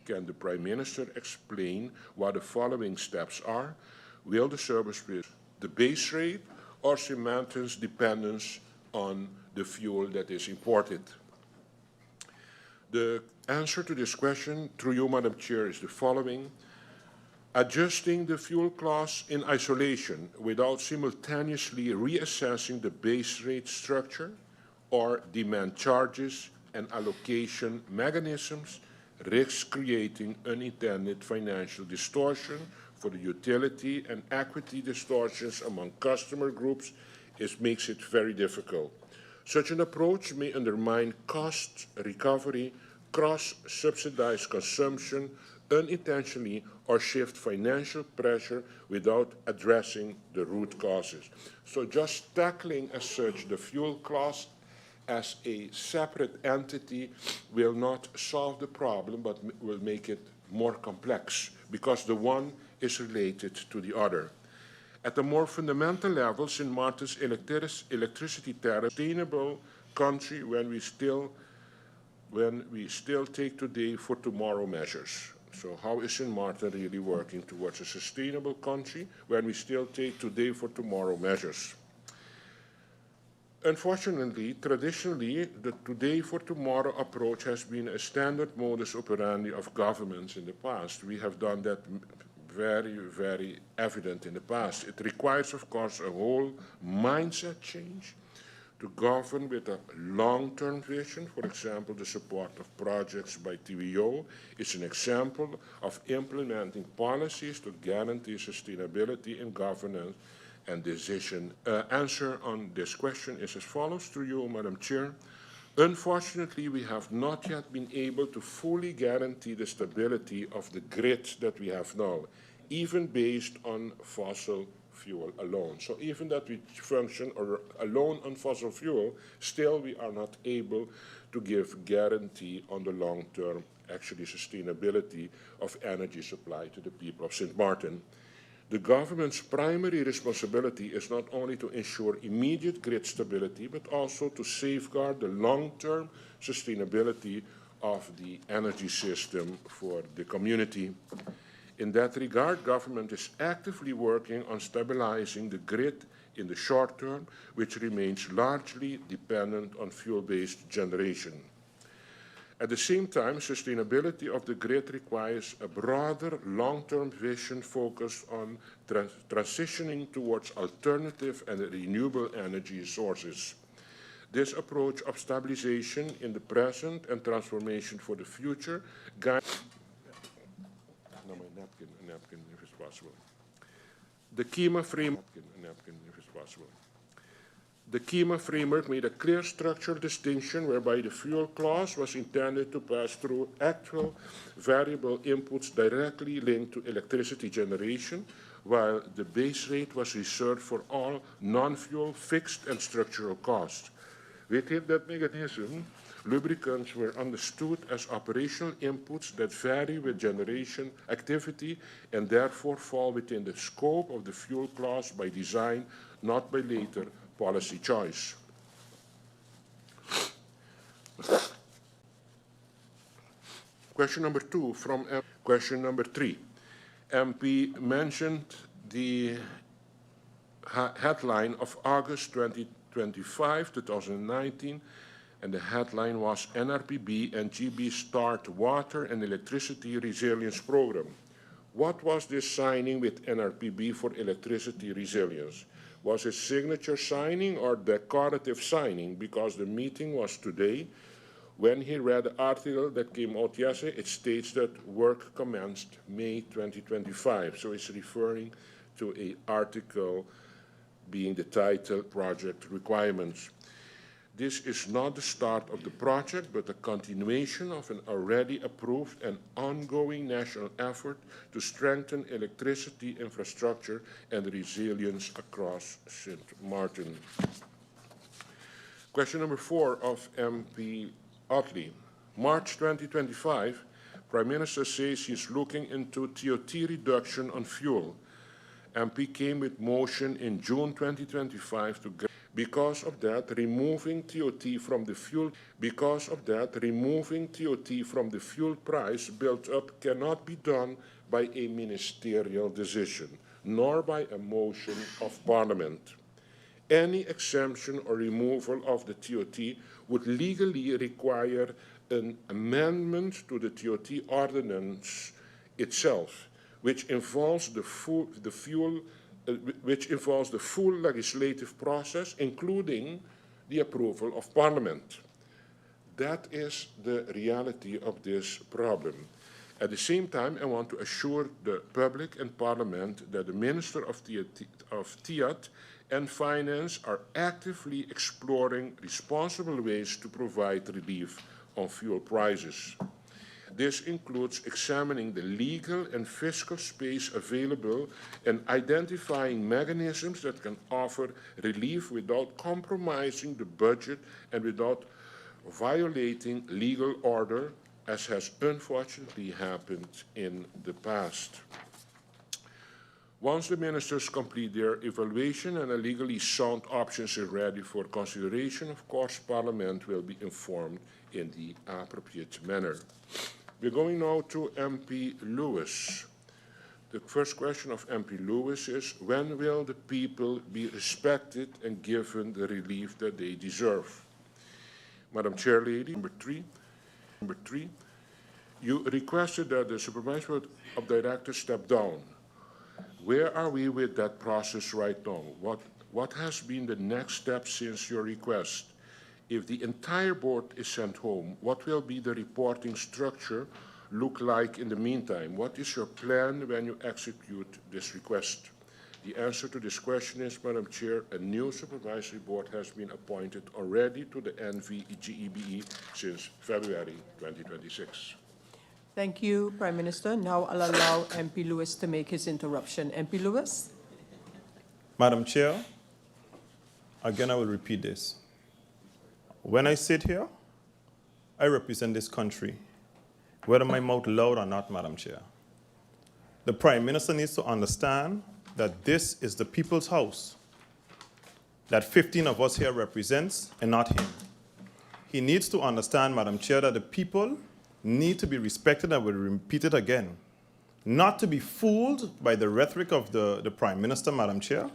Can the Prime Minister explain what the following steps are? Will the service be the base rate or St. Martin's dependence on the fuel that is imported? The answer to this question, through you, Madam Chair, is the following. Adjusting the fuel clause in isolation without simultaneously reassessing the base rate structure or demand charges and allocation mechanisms risks creating unintended financial distortion for the utility, and equity distortions among customer groups makes it very difficult. Such an approach may undermine cost recovery, cross-subsidize consumption unintentionally, or shift financial pressure without addressing the root causes. So just tackling as such the fuel cost as a separate entity will not solve the problem, but will make it more complex, because the one is related to the other. At a more fundamental level, St. Martin's electricity tariff is a sustainable country when we still take today for tomorrow measures. So how is St. Martin really working towards a sustainable country when we still take today for tomorrow measures? Unfortunately, traditionally, the today for tomorrow approach has been a standard modus operandi of governments in the past. We have done that very, very evident in the past. It requires, of course, a whole mindset change to govern with a long-term vision. For example, the support of projects by TVO is an example of implementing policies to guarantee sustainability in governance and decision. Answer on this question is as follows to you, Madam Chair. Unfortunately, we have not yet been able to fully guarantee the stability of the grid that we have now, even based on fossil fuel alone. So even that we function alone on fossil fuel, still we are not able to give guarantee on the long-term, actually, sustainability of energy supply to the people of St. Martin. The government's primary responsibility is not only to ensure immediate grid stability, but also to safeguard the long-term sustainability of the energy system for the community. In that regard, government is actively working on stabilizing the grid in the short term, which remains largely dependent on fuel-based generation. At the same time, sustainability of the grid requires a broader long-term vision focused on transitioning towards alternative and renewable energy sources. This approach of stabilization in the present and transformation for the future guides a napkin if it's possible. The KEMA framework made a clear structural distinction whereby the fuel clause was intended to pass through actual variable inputs directly linked to electricity generation, while the base rate was reserved for all non-fuel fixed and structural costs. Within that mechanism, lubricants were understood as operational inputs that vary with generation activity and therefore fall within the scope of the fuel clause by design, not by later policy choice. Question number 2 from question number 3. MP mentioned the headline of August 2025, 2019, and the headline was NRPB and GEBE start water and electricity resilience program. What was this signing with NRPB for electricity resilience? Was it signature signing or decorative signing? Because the meeting was today. When he read the article that came out yesterday, it states that work commenced May 2025. So it's referring to an article being the title Project Requirements. This is not the start of the project, but a continuation of an already approved and ongoing national effort to strengthen electricity infrastructure and resilience across St. Martin. Question number 4 of MP Ottley. March 2025, Prime Minister says he's looking into TOT reduction on fuel. MP came with motion in June 2025 to because of that, removing TOT from the fuel price built up cannot be done by a ministerial decision, nor by a motion of Parliament. Any exemption or removal of the TOT would legally require an amendment to the TOT ordinance itself, which involves the full legislative process, including the approval of Parliament. That is the reality of this problem. At the same time, I want to assure the public and Parliament that the Minister of Tiat and Finance are actively exploring responsible ways to provide relief on fuel prices. This includes examining the legal and fiscal space available and identifying mechanisms that can offer relief without compromising the budget and without violating legal order, as has unfortunately happened in the past. Once the ministers complete their evaluation and a legally sound options is ready for consideration, of course, Parliament will be informed in the appropriate manner. We're going now to MP Lewis. The first question of MP Lewis is, when will the people be respected and given the relief that they deserve? Madam Chair Lady, number three, you requested that the Supervisory Board of Directors step down. Where are we with that process right now? What has been the next step since your request? If the entire board is sent home, what will be the reporting structure look like in the meantime? What is your plan when you execute this request? The answer to this question is, Madam Chair, a new supervisory board has been appointed already to the GEBE since February 2026. Thank you, Prime Minister. Now I'll allow MP Lewis to make his interruption. MP Lewis? Madam Chair, again I will repeat this. When I sit here, I represent this country, whether my mouth loud or not, Madam Chair. The Prime Minister needs to understand that this is the people's house, that 15 of us here represents and not him. He needs to understand, Madam Chair, that the people need to be respected, and I will repeat it again, not to be fooled by the rhetoric of the Prime Minister, Madam Chair,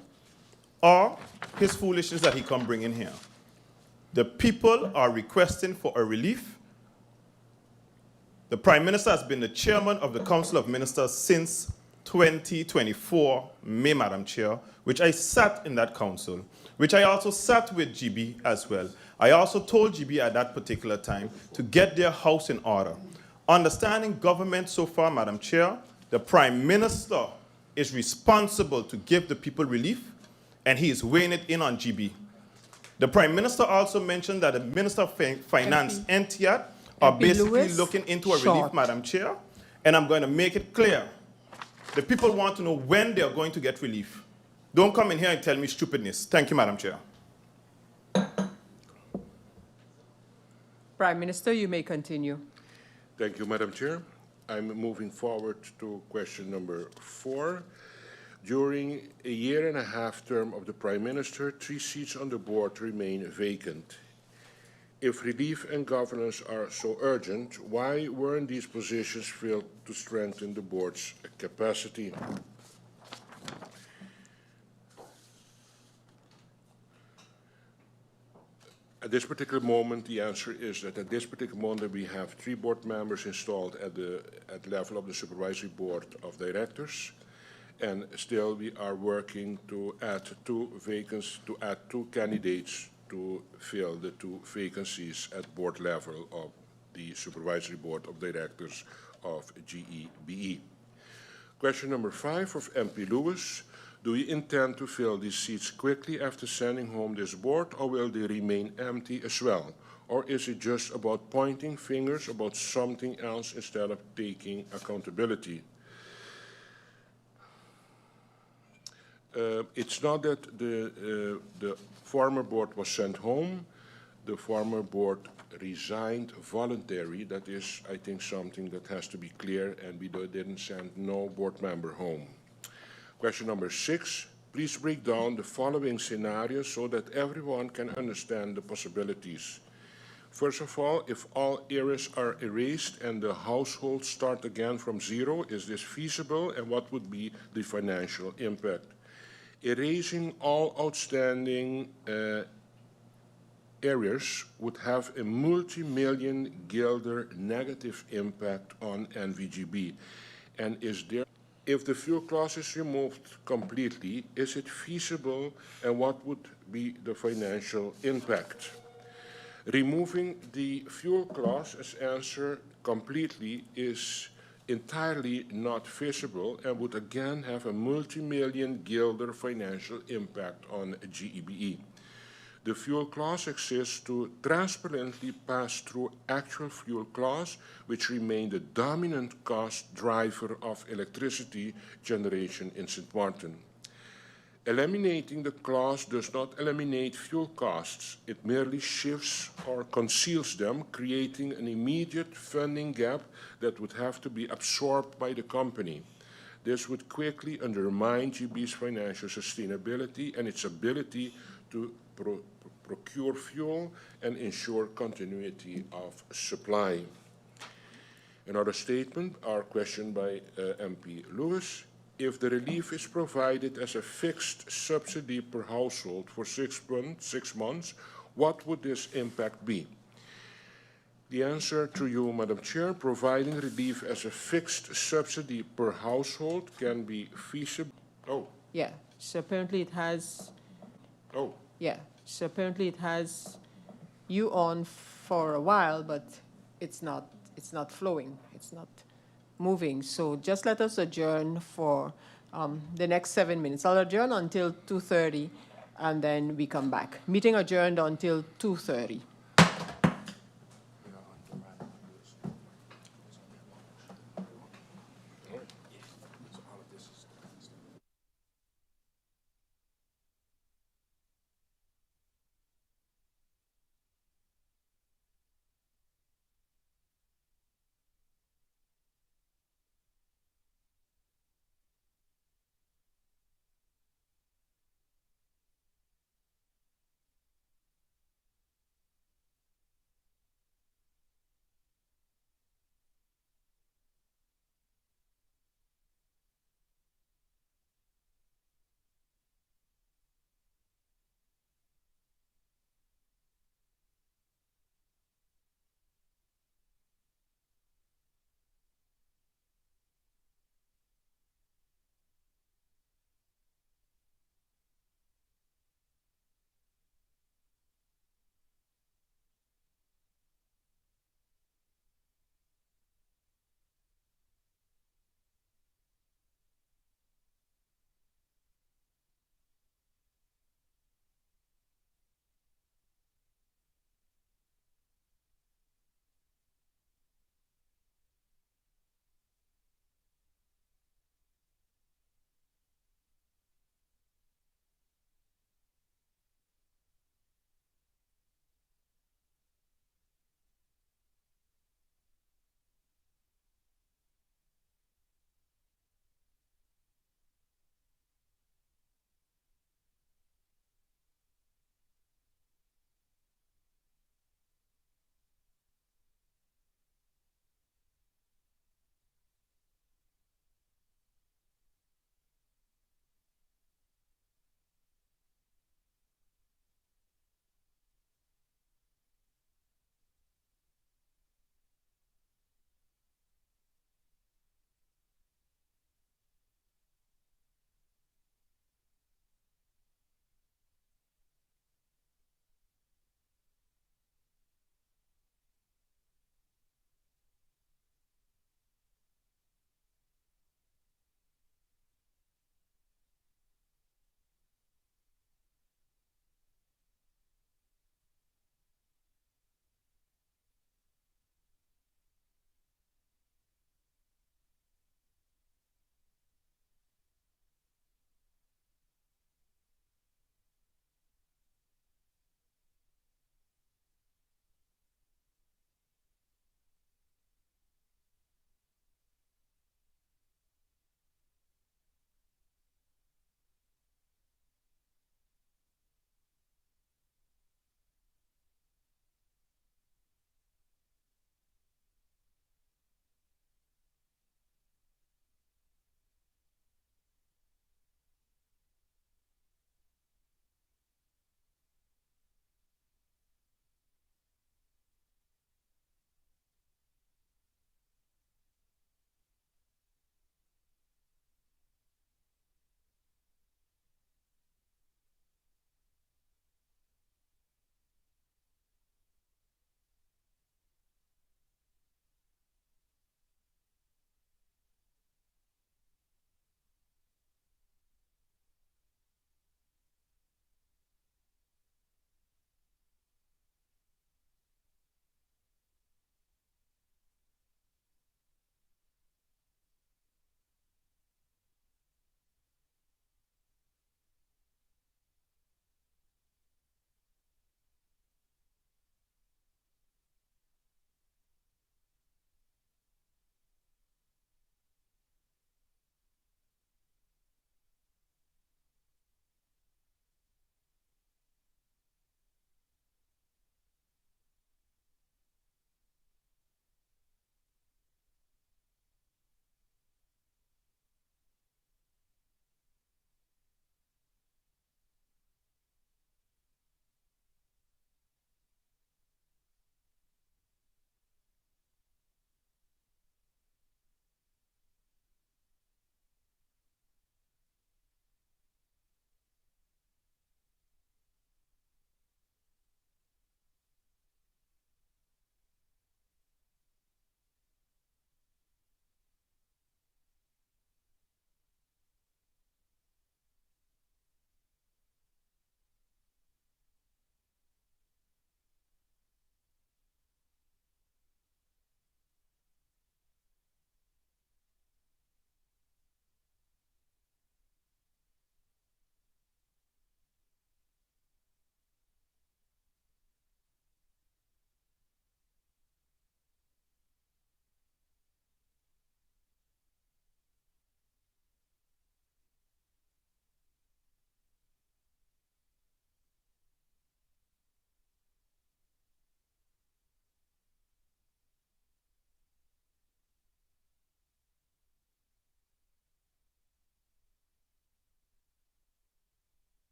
or his foolishness that he come bring in here. The people are requesting for a relief. The Prime Minister has been the chairman of the Council of Ministers since 2024 May, Madam Chair, which I sat in that council, which I also sat with GEBE as well. I also told GEBE at that particular time to get their house in order. Understanding government so far, Madam Chair, the Prime Minister is responsible to give the people relief, and he is weighing it in on GEBE. The Prime Minister also mentioned that the Minister of Finance and TIAT are basically Lewis, looking into a relief, Madam Chair, and I'm going to make it clear. The people want to know when they are going to get relief. Don't come in here and tell me stupidness. Thank you, Madam Chair. Prime Minister, you may continue. Thank you, Madam Chair. I'm moving forward to question number 4. During a year-and-a-half term of the Prime Minister, 3 seats on the board remain vacant. If relief and governance are so urgent, why weren't these positions filled to strengthen the board's capacity? At this particular moment, the answer is that at this particular moment we have 3 board members installed at the level of the Supervisory Board of Directors. And still we are working to add 2 candidates to fill the 2 vacancies at board level of the Supervisory Board of Directors of GEBE. Question number 5 of MP Lewis. Do you intend to fill these seats quickly after sending home this board, or will they remain empty as well? Or is it just about pointing fingers about something else instead of taking accountability? It's not that the former board was sent home. The former board resigned voluntarily. That is, I think, something that has to be clear, and we didn't send no board member home. Question number 6. Please break down the following scenarios so that everyone can understand the possibilities. First of all, if all errors are erased and the households start again from 0, is this feasible, and what would be the financial impact? Erasing all outstanding arrears would have a multi-million guilder negative impact on NVGB. And is there, if the fuel clause is removed completely, is it feasible, and what would be the financial impact? Removing the fuel clause as answer completely is entirely not feasible and would again have a multi-million guilder financial impact on GEBE. The fuel clause exists to transparently pass through actual fuel costs, which remain the dominant cost driver of electricity generation in St. Martin. Eliminating the clause does not eliminate fuel costs. It merely shifts or conceals them, creating an immediate funding gap that would have to be absorbed by the company. This would quickly undermine GB's financial sustainability and its ability to procure fuel and ensure continuity of supply. Another statement, our question by MP Lewis. If the relief is provided as a fixed subsidy per household for 6 months, what would this impact be? The answer to you, Madam Chair, providing relief as a fixed subsidy per household can be feasible. Oh. Yeah, so apparently it has. Oh. Yeah, so apparently it has you on for a while, but it's not flowing, it's not moving. So just let us adjourn for the next 7 minutes. I'll adjourn until 2:30 and then we come back. Meeting adjourned until 2:30.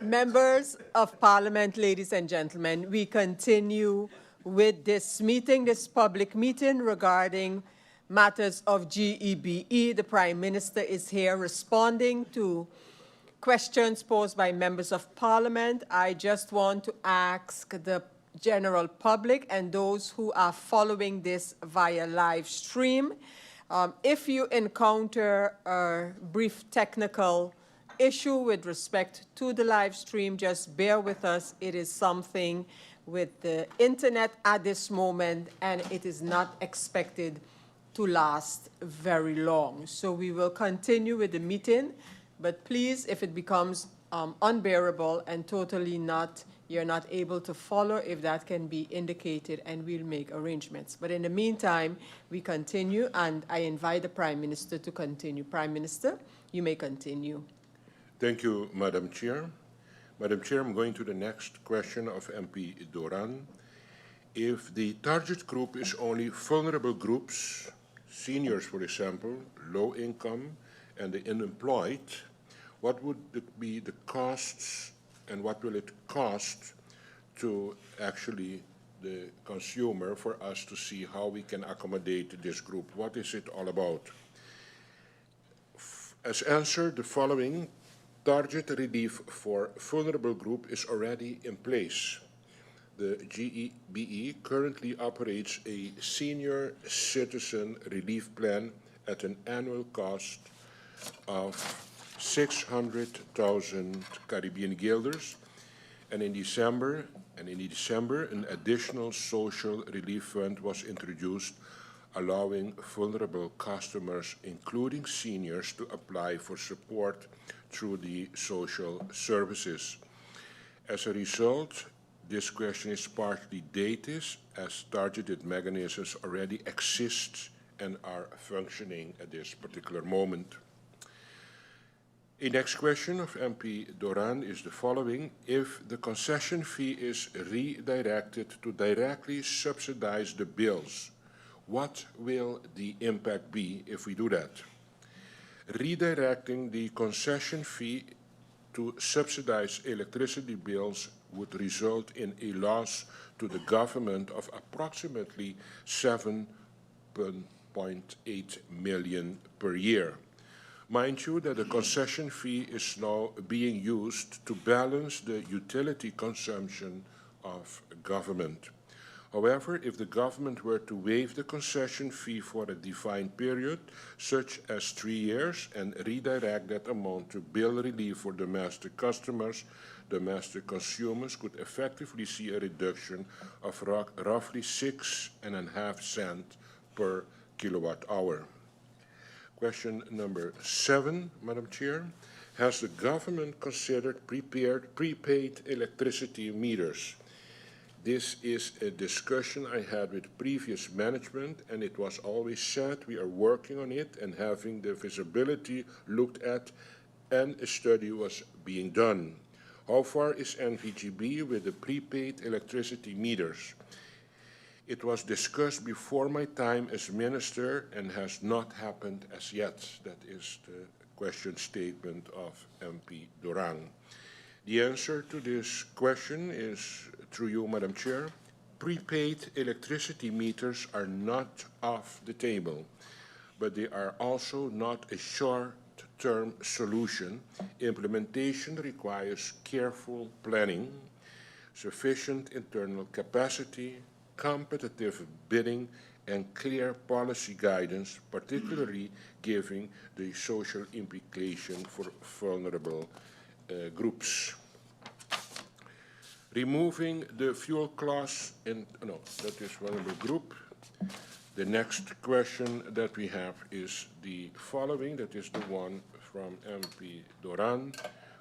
Members of Parliament, ladies and gentlemen, we continue with this meeting, this public meeting regarding matters of GEBE. The Prime Minister is here responding to questions posed by members of Parliament. I just want to ask the general public and those who are following this via live stream, if you encounter a brief technical issue with respect to the live stream, just bear with us. It is something with the internet at this moment, and it is not expected to last very long. So we will continue with the meeting, but please, if it becomes unbearable and totally you're not able to follow, if that can be indicated, and we'll make arrangements. But in the meantime, we continue, and I invite the Prime Minister to continue. Prime Minister, you may continue. Thank you, Madam Chair. Madam Chair, I'm going to the next question of MP Doran. If the target group is only vulnerable groups, seniors, for example, low income, and the unemployed, what would be the costs and what will it cost to actually the consumer for us to see how we can accommodate this group? What is it all about? As answer, the following: target relief for vulnerable group is already in place. The GEBE currently operates a senior citizen relief plan at an annual cost of 600,000 Caribbean guilders, and in December, an additional social relief fund was introduced, allowing vulnerable customers, including seniors, to apply for support through the social services. As a result, this question is partly dated, as targeted mechanisms already exist and are functioning at this particular moment. The next question of MP Doran is the following: if the concession fee is redirected to directly subsidize the bills, what will the impact be if we do that? Redirecting the concession fee to subsidize electricity bills would result in a loss to the government of approximately 7.8 million per year. Mind you that the concession fee is now being used to balance the utility consumption of government. However, if the government were to waive the concession fee for a defined period, such as 3 years, and redirect that amount to bill relief for domestic customers, domestic consumers could effectively see a reduction of roughly 6.5 cents per kilowatt hour. Question number 7, Madam Chair. Has the government considered prepaid electricity meters? This is a discussion I had with previous management, and it was always said we are working on it and having the feasibility looked at, and a study was being done. How far is NVGB with the prepaid electricity meters? It was discussed before my time as minister and has not happened as yet. That is the question statement of MP Doran. The answer to this question is, through you, Madam Chair, prepaid electricity meters are not off the table, but they are also not a short-term solution. Implementation requires careful planning, sufficient internal capacity, competitive bidding, and clear policy guidance, particularly given the social implication for vulnerable groups. Removing the fuel clause that is vulnerable group. The next question that we have is the following, that is the one from MP Doran.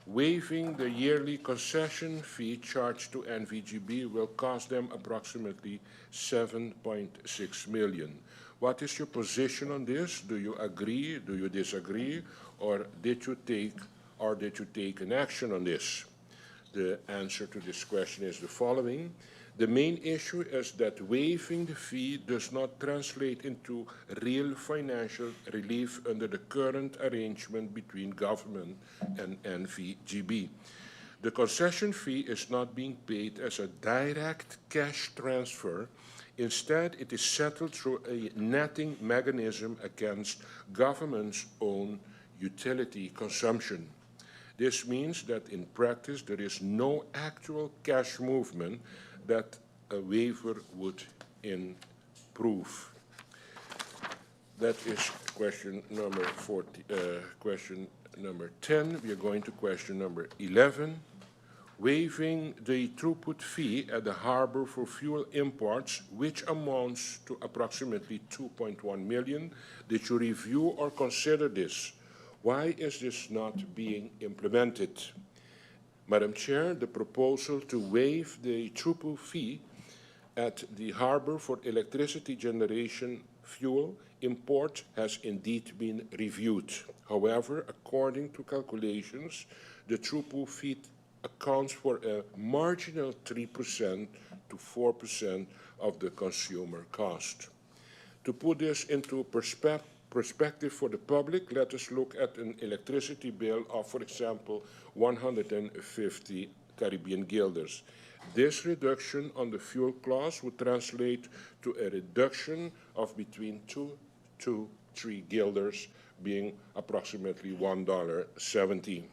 Waiving the yearly concession fee charged to NVGB will cost them approximately 7.6 million. What is your position on this? Do you agree? Do you disagree? Or did you take an action on this? The answer to this question is the following. The main issue is that waiving the fee does not translate into real financial relief under the current arrangement between government and NVGB. The concession fee is not being paid as a direct cash transfer. Instead, it is settled through a netting mechanism against government's own utility consumption. This means that in practice there is no actual cash movement that a waiver would improve. That is question number 10. We are going to question number 11. Waiving the throughput fee at the harbor for fuel imports, which amounts to approximately 2.1 million. Did you review or consider this? Why is this not being implemented? Madam Chair, the proposal to waive the throughput fee at the harbor for electricity generation fuel import has indeed been reviewed. However, according to calculations, the throughput fee accounts for a marginal 3% to 4% of the consumer cost. To put this into perspective for the public, let us look at an electricity bill of, for example, 150 Caribbean guilders. This reduction on the fuel clause would translate to a reduction of between 2 to 3 guilders, being approximately $1.70.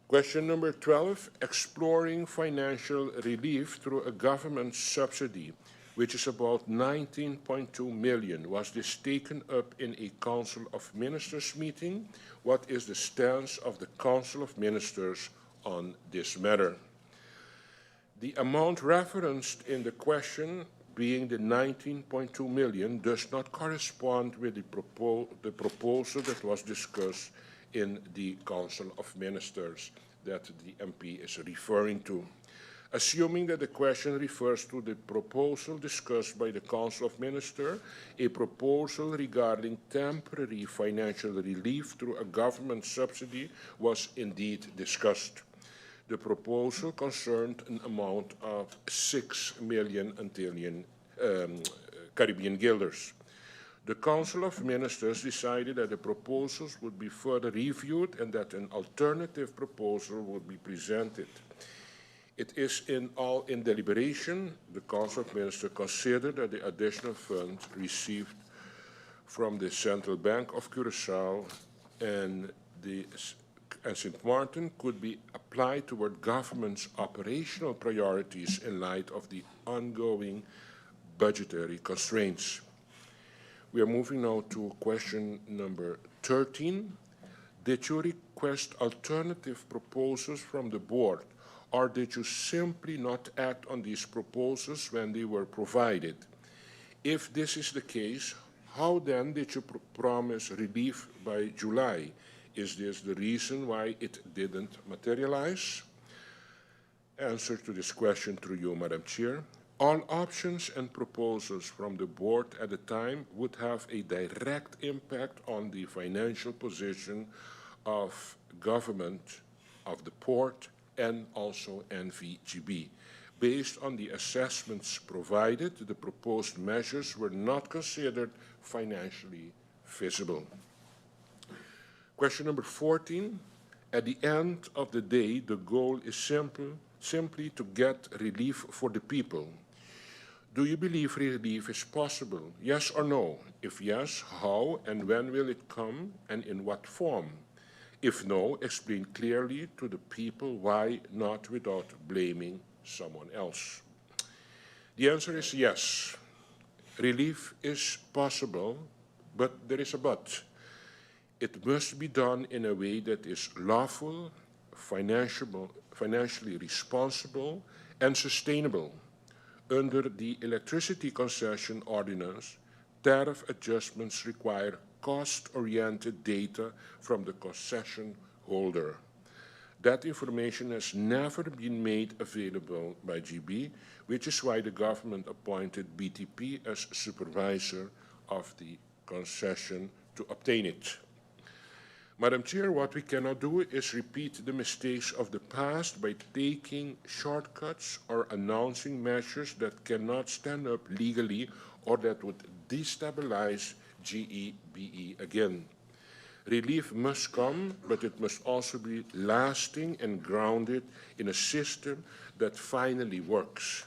Question number 12, exploring financial relief through a government subsidy, which is about 19.2 million. Was this taken up in a Council of Ministers meeting? What is the stance of the Council of Ministers on this matter? The amount referenced in the question, being the 19.2 million, does not correspond with the proposal that was discussed in the Council of Ministers that the MP is referring to. Assuming that the question refers to the proposal discussed by the Council of Ministers, a proposal regarding temporary financial relief through a government subsidy was indeed discussed. The proposal concerned an amount of 6 million Antillean Caribbean guilders. The Council of Ministers decided that the proposals would be further reviewed and that an alternative proposal would be presented. It is in deliberation. The Council of Ministers considered that the additional funds received from the Central Bank of Curaçao and St. Martin could be applied toward government's operational priorities in light of the ongoing budgetary constraints. We are moving now to question number 13. Did you request alternative proposals from the board, or did you simply not act on these proposals when they were provided? If this is the case, how then did you promise relief by July? Is this the reason why it didn't materialize? Answer to this question through you, Madam Chair. All options and proposals from the board at the time would have a direct impact on the financial position of government, of the port, and also NVGB. Based on the assessments provided, the proposed measures were not considered financially feasible. Question number 14. At the end of the day, the goal is simply to get relief for the people. Do you believe relief is possible? Yes or no? If yes, how and when will it come and in what form? If no, explain clearly to the people why not without blaming someone else. The answer is yes. Relief is possible, but there is a but. It must be done in a way that is lawful, financially responsible, and sustainable. Under the Electricity Concession Ordinance, tariff adjustments require cost-oriented data from the concession holder. That information has never been made available by GEBE, which is why the government appointed BTP as supervisor of the concession to obtain it. Madam Chair, what we cannot do is repeat the mistakes of the past by taking shortcuts or announcing measures that cannot stand up legally or that would destabilize GEBE again. Relief must come, but it must also be lasting and grounded in a system that finally works.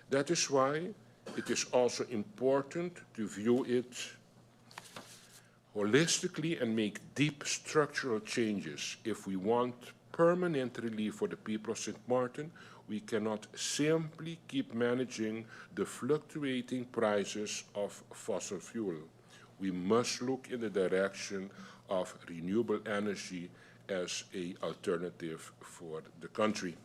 That is why it is also important to view it holistically and make deep structural changes. If we want permanent relief for the people of St. Martin, we cannot simply keep managing the fluctuating prices of fossil fuel. We must look in the direction of renewable energy as an alternative for the country.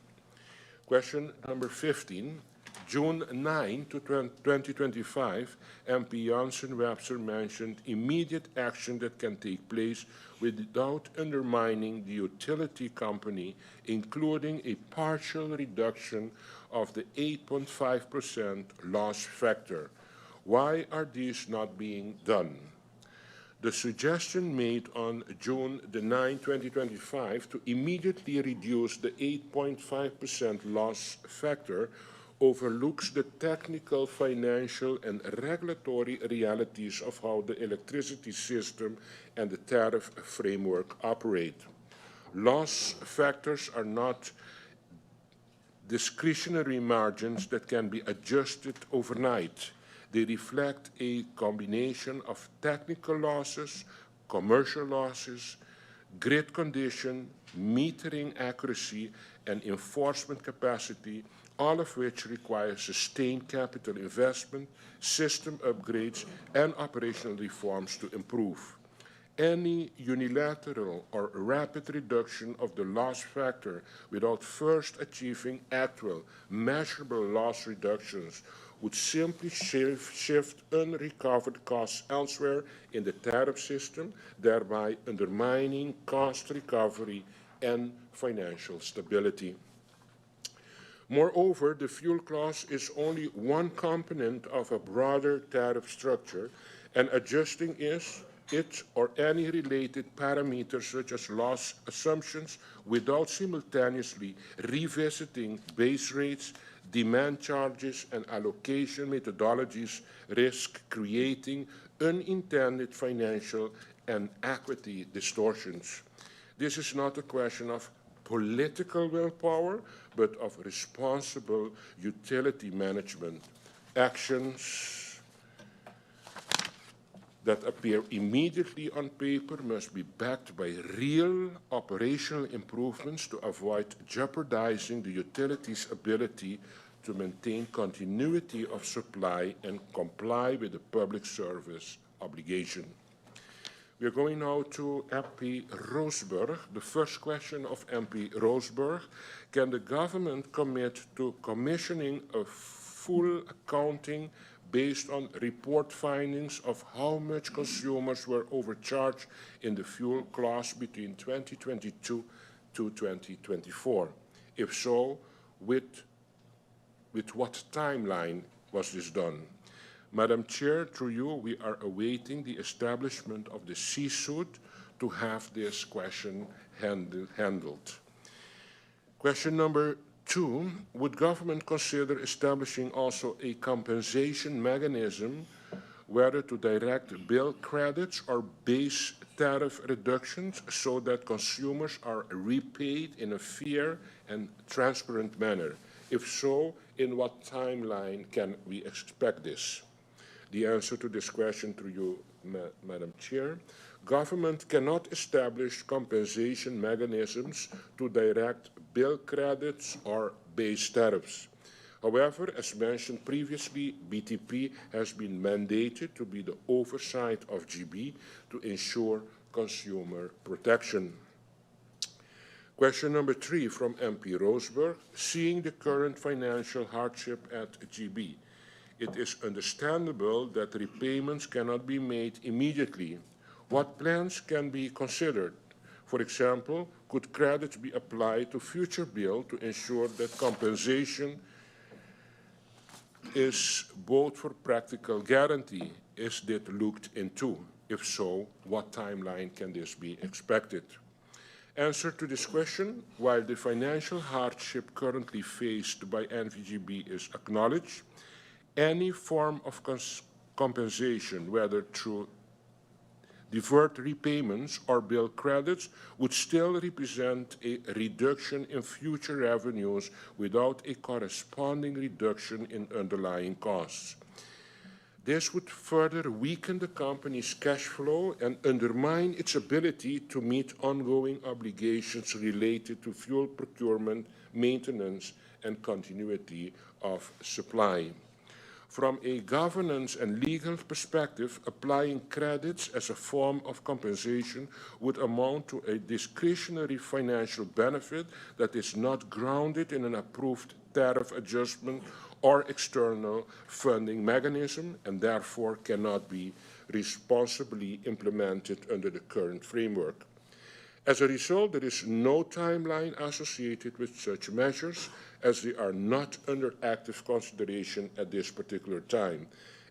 Question number 15. June 9 to 2025, MP Janssen Webster mentioned immediate action that can take place without undermining the utility company, including a partial reduction of the 8.5% loss factor. Why are these not being done? The suggestion made on June the 9, 2025 to immediately reduce the 8.5% loss factor overlooks the technical, financial, and regulatory realities of how the electricity system and the tariff framework operate. Loss factors are not discretionary margins that can be adjusted overnight. They reflect a combination of technical losses, commercial losses, grid condition, metering accuracy, and enforcement capacity, all of which require sustained capital investment, system upgrades, and operational reforms to improve. Any unilateral or rapid reduction of the loss factor without first achieving actual, measurable loss reductions would simply shift unrecovered costs elsewhere in the tariff system, thereby undermining cost recovery and financial stability. Moreover, the fuel clause is only one component of a broader tariff structure, and adjusting it or any related parameters such as loss assumptions without simultaneously revisiting base rates, demand charges, and allocation methodologies risk creating unintended financial and equity distortions. This is not a question of political willpower, but of responsible utility management. Actions that appear immediately on paper must be backed by real operational improvements to avoid jeopardizing the utility's ability to maintain continuity of supply and comply with the public service obligation. We are going now to MP Roosburg. The first question of MP Roosburg: can the government commit to commissioning a full accounting based on report findings of how much consumers were overcharged in the fuel clause between 2022 to 2024? If so, with what timeline was this done? Madam Chair, through you, we are awaiting the establishment of the C-suite to have this question handled. Question number 2, would government consider establishing also a compensation mechanism, whether to direct bill credits or base tariff reductions, so that consumers are repaid in a fair and transparent manner? If so, in what timeline can we expect this? The answer to this question through you, Madam Chair: government cannot establish compensation mechanisms to direct bill credits or base tariffs. However, as mentioned previously, BTP has been mandated to be the oversight of GEBE to ensure consumer protection. Question number 3 from MP Roosburg: seeing the current financial hardship at GEBE, it is understandable that repayments cannot be made immediately. What plans can be considered? For example, could credits be applied to future bill to ensure that compensation is both for practical guarantee? Is that looked into? If so, what timeline can this be expected? Answer to this question: while the financial hardship currently faced by NVGB is acknowledged, any form of compensation, whether through deferred repayments or bill credits would still represent a reduction in future revenues without a corresponding reduction in underlying costs. This would further weaken the company's cash flow and undermine its ability to meet ongoing obligations related to fuel procurement, maintenance, and continuity of supply. From a governance and legal perspective, applying credits as a form of compensation would amount to a discretionary financial benefit that is not grounded in an approved tariff adjustment or external funding mechanism, and therefore cannot be responsibly implemented under the current framework. As a result, there is no timeline associated with such measures, as they are not under active consideration at this particular time,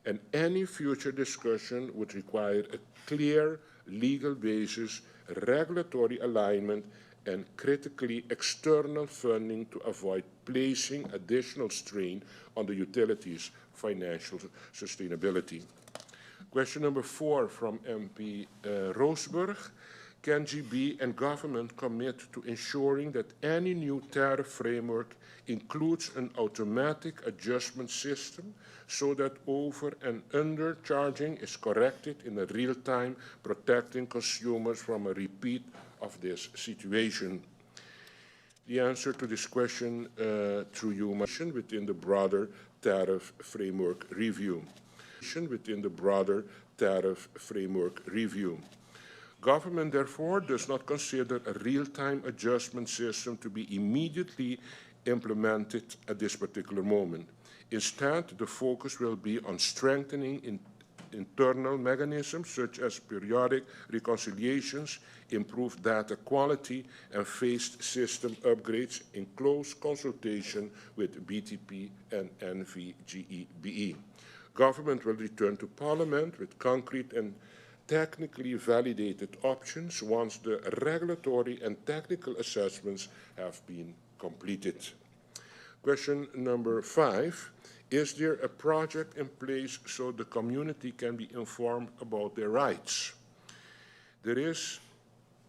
and any future discussion would require a clear legal basis, regulatory alignment, and critically external funding to avoid placing additional strain on the utilities' financial sustainability. Question number 4 from MP Roosburg. Can GEBE and government commit to ensuring that any new tariff framework includes an automatic adjustment system so that over and undercharging is corrected in a real time, protecting consumers from a repeat of this situation? The answer to this question through you within the broader tariff framework review. Within the broader tariff framework review. Government, therefore, does not consider a real-time adjustment system to be immediately implemented at this particular moment. Instead, the focus will be on strengthening internal mechanisms such as periodic reconciliations, improved data quality, and phased system upgrades in close consultation with BTP and NVGEBE. Government will return to Parliament with concrete and technically validated options once the regulatory and technical assessments have been completed. Question number 5. Is there a project in place so the community can be informed about their rights? There is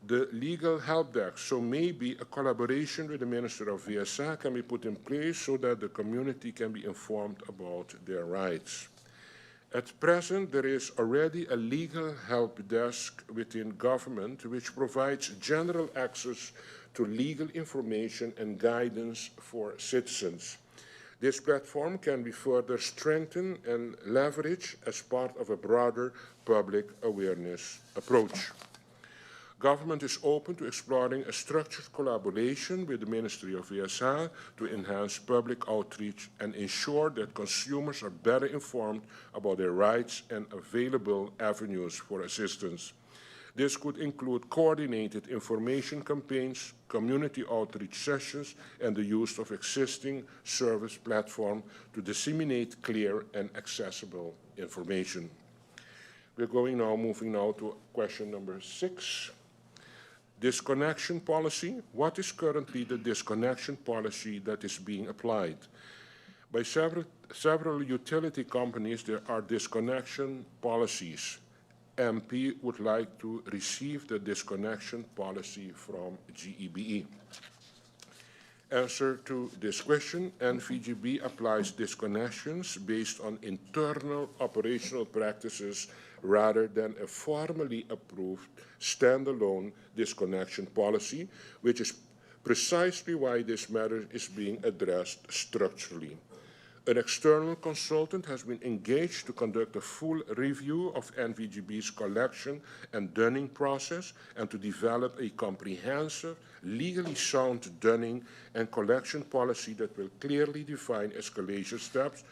the legal help desk, so maybe a collaboration with the Minister of VSA can be put in place so that the community can be informed about their rights. At present, there is already a legal help desk within government which provides general access to legal information and guidance for citizens. This platform can be further strengthened and leveraged as part of a broader public awareness approach. Government is open to exploring a structured collaboration with the Ministry of VSA to enhance public outreach and ensure that consumers are better informed about their rights and available avenues for assistance. This could include coordinated information campaigns, community outreach sessions, and the use of existing service platforms to disseminate clear and accessible information. We're moving now to question number 6. Disconnection policy. What is currently the disconnection policy that is being applied? By several utility companies, there are disconnection policies. MP would like to receive the disconnection policy from GEBE. Answer to this question, NVGB applies disconnections based on internal operational practices rather than a formally approved standalone disconnection policy, which is precisely why this matter is being addressed structurally. An external consultant has been engaged to conduct a full review of NVGB's collection and dunning process and to develop a comprehensive, legally sound dunning and collection policy that will clearly define escalation steps,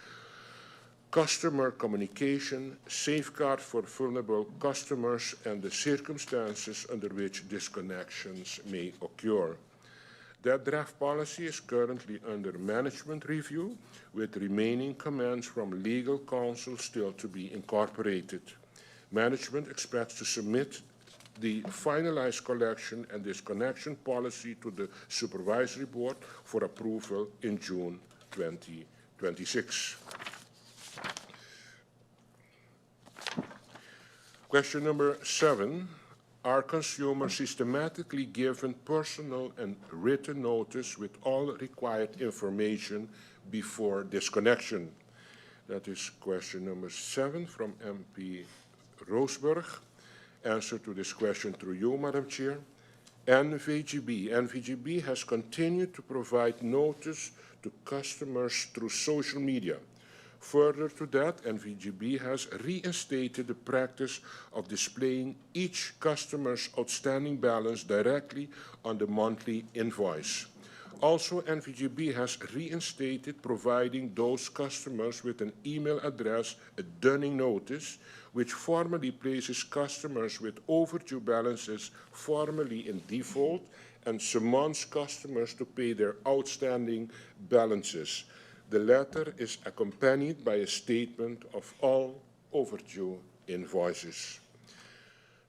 customer communication, safeguard for vulnerable customers, and the circumstances under which disconnections may occur. That draft policy is currently under management review, with remaining comments from legal counsel still to be incorporated. Management expects to submit the finalized collection and disconnection policy to the Supervisory Board for approval in June 2026. Question number 7. Are consumers systematically given personal and written notice with all required information before disconnection? That is question number 7 from MP Roosburg. Answer to this question through you, Madam Chair. NVGB. NVGB has continued to provide notice to customers through social media. Further to that, NVGB has reinstated the practice of displaying each customer's outstanding balance directly on the monthly invoice. Also, NVGB has reinstated providing those customers with an email address a dunning notice, which formally places customers with overdue balances formally in default and summons customers to pay their outstanding balances. The latter is accompanied by a statement of all overdue invoices.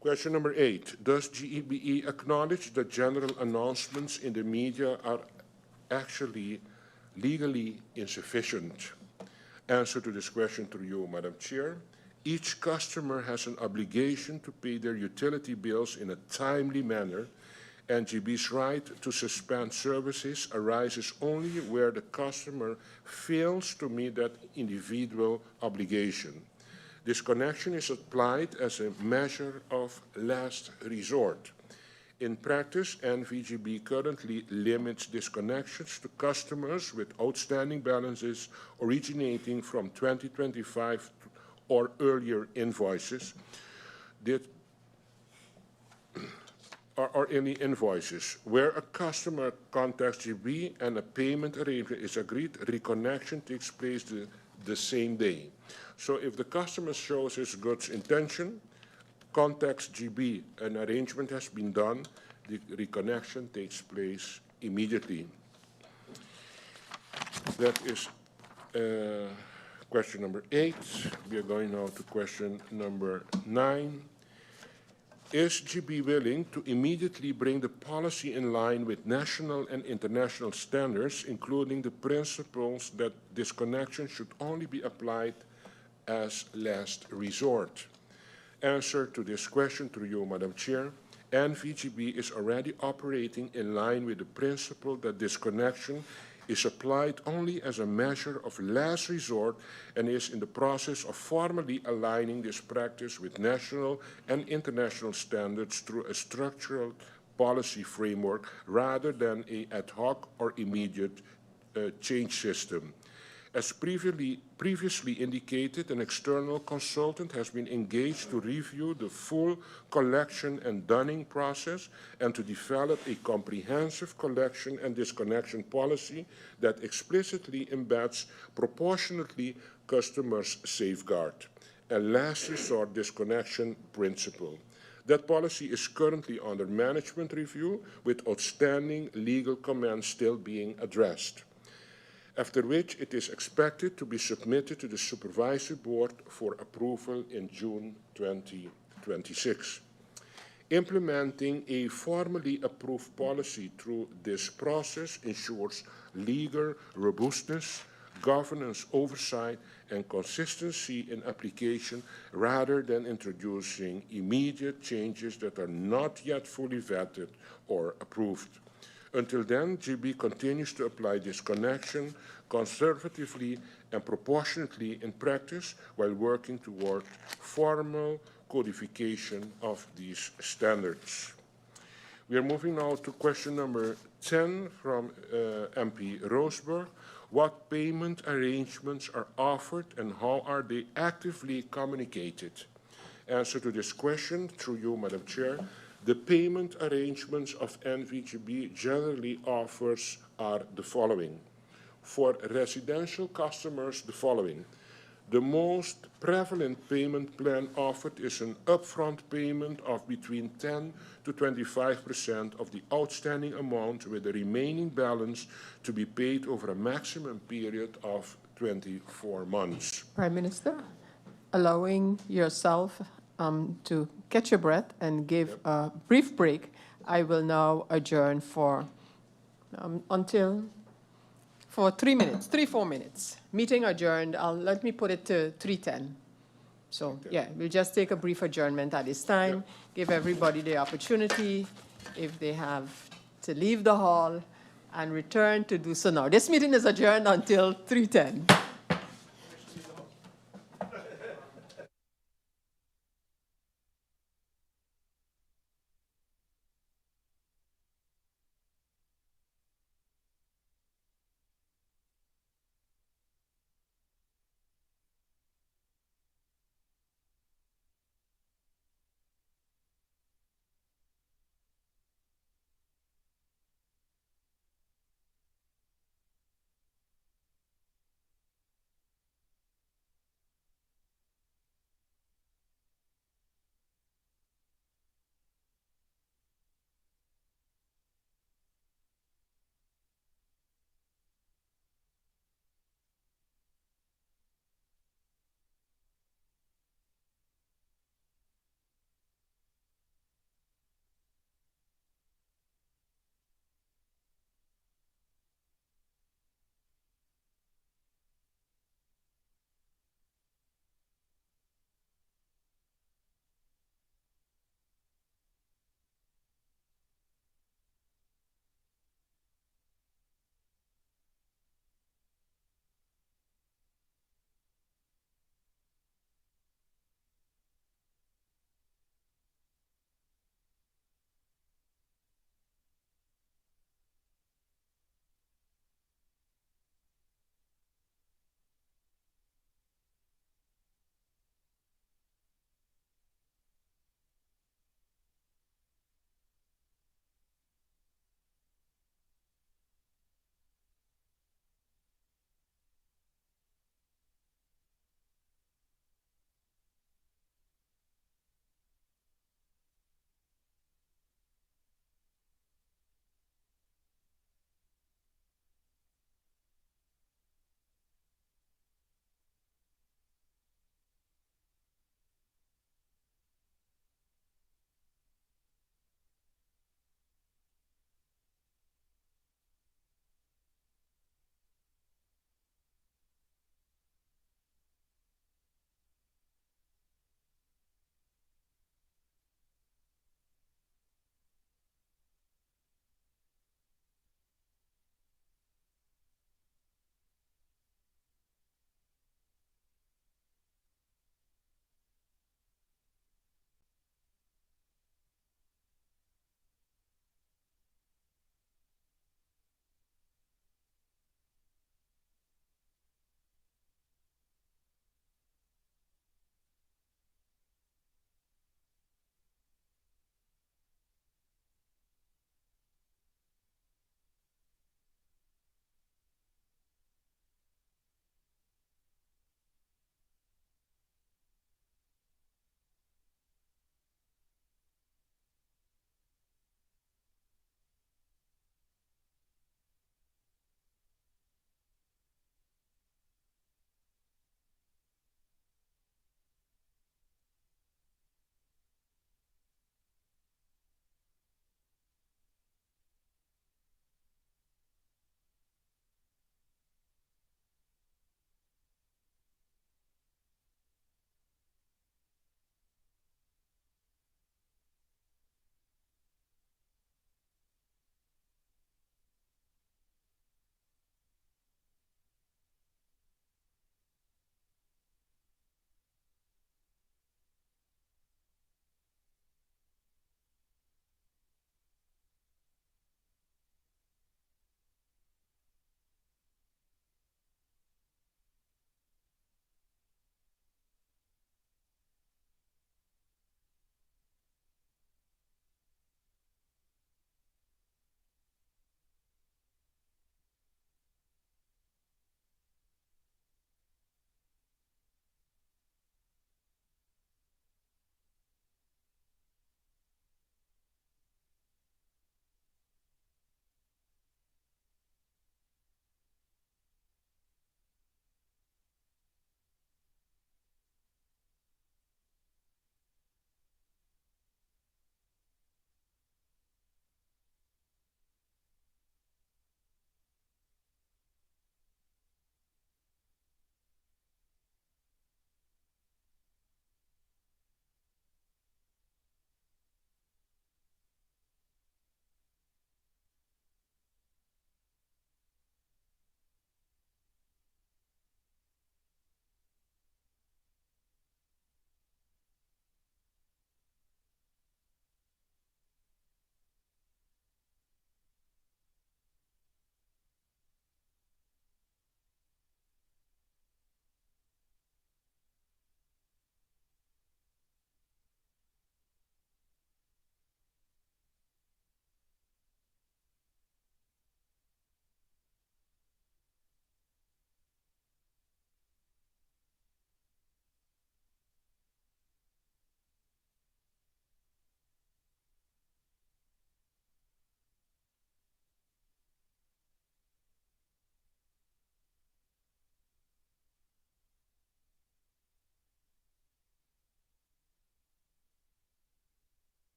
Question number 8. Does GEBE acknowledge that general announcements in the media are actually legally insufficient? Answer to this question through you, Madam Chair. Each customer has an obligation to pay their utility bills in a timely manner, and GEBE's right to suspend services arises only where the customer fails to meet that individual obligation. Disconnection is applied as a measure of last resort. In practice, NVGB currently limits disconnections to customers with outstanding balances originating from 2025 or earlier invoices, or any invoices. Where a customer contacts GEBE and a payment arrangement is agreed, reconnection takes place the same day. So if the customer shows his goods intention, contacts GEBE, an arrangement has been done, the reconnection takes place immediately. That is question number 8. We are going now to question number 9. Is GEBE willing to immediately bring the policy in line with national and international standards, including the principles that disconnection should only be applied as last resort? Answer to this question through you, Madam Chair. NVGB is already operating in line with the principle that disconnection is applied only as a measure of last resort and is in the process of formally aligning this practice with national and international standards through a structural policy framework rather than an ad hoc or immediate change system. As previously indicated, an external consultant has been engaged to review the full collection and dunning process and to develop a comprehensive collection and disconnection policy that explicitly embeds proportionately customers' safeguard, a last resort disconnection principle. That policy is currently under management review with outstanding legal comments still being addressed, after which it is expected to be submitted to the Supervisory Board for approval in June 2026. Implementing a formally approved policy through this process ensures legal robustness, governance oversight, and consistency in application rather than introducing immediate changes that are not yet fully vetted or approved. Until then, GEBE continues to apply disconnection conservatively and proportionately in practice while working toward formal codification of these standards. We are moving now to question number 10 from MP Roosburg. What payment arrangements are offered and how are they actively communicated? Answer to this question through you, Madam Chair. The payment arrangements of NVGB generally offers are the following. For residential customers, the following. The most prevalent payment plan offered is an upfront payment of between 10 to 25% of the outstanding amount, with the remaining balance to be paid over a maximum period of 24 months. Prime Minister, allowing yourself to catch your breath and give a brief break, I will now adjourn for 3 minutes, 3-4 minutes. Meeting adjourned. Let me put it to 3:10. So, yeah, we'll just take a brief adjournment at this time, give everybody the opportunity, if they have to leave the hall, and return to do so now. This meeting is adjourned until 3:10.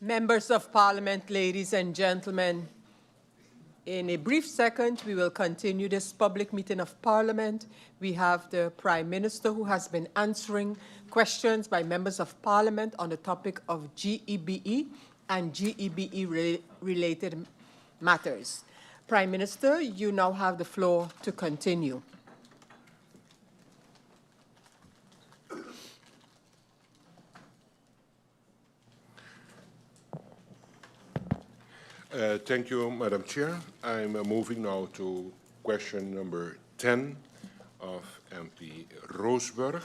Members of Parliament, ladies and gentlemen, in a brief second, we will continue this public meeting of Parliament. We have the Prime Minister who has been answering questions by members of Parliament on the topic of GEBE and GEBE-related matters. Prime Minister, you now have the floor to continue. Thank you, Madam Chair. I'm moving now to question number 10 of MP Roosburg.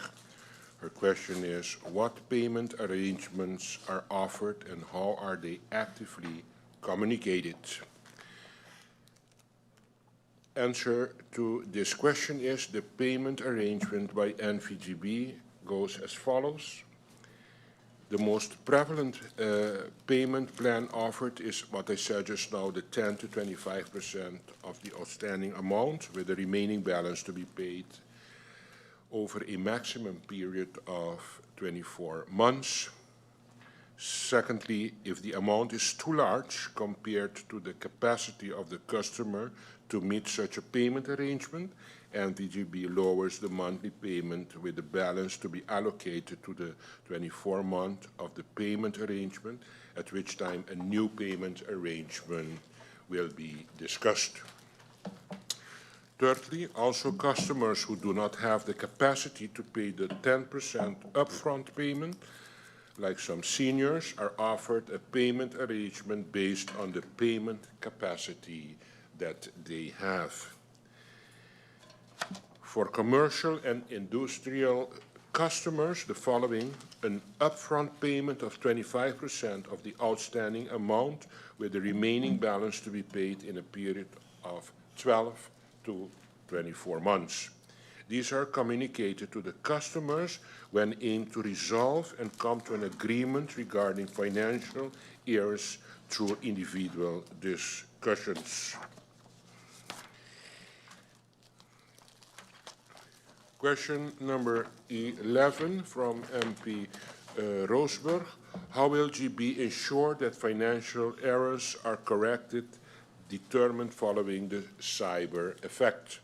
Her question is, what payment arrangements are offered and how are they actively communicated? Answer to this question is the payment arrangement by NVGB goes as follows. The most prevalent payment plan offered is what I said just now, the 10 to 25% of the outstanding amount, with the remaining balance to be paid over a maximum period of 24 months. Secondly, if the amount is too large compared to the capacity of the customer to meet such a payment arrangement, NVGB lowers the monthly payment with the balance to be allocated to the 24 months of the payment arrangement, at which time a new payment arrangement will be discussed. Thirdly, also customers who do not have the capacity to pay the 10% upfront payment, like some seniors, are offered a payment arrangement based on the payment capacity that they have. For commercial and industrial customers, the following: an upfront payment of 25% of the outstanding amount, with the remaining balance to be paid in a period of 12 to 24 months. These are communicated to the customers when aimed to resolve and come to an agreement regarding financial errors through individual discussions. Question number 11 from MP Roosburg. How will GB ensure that financial errors are corrected, determined following the cyber effect?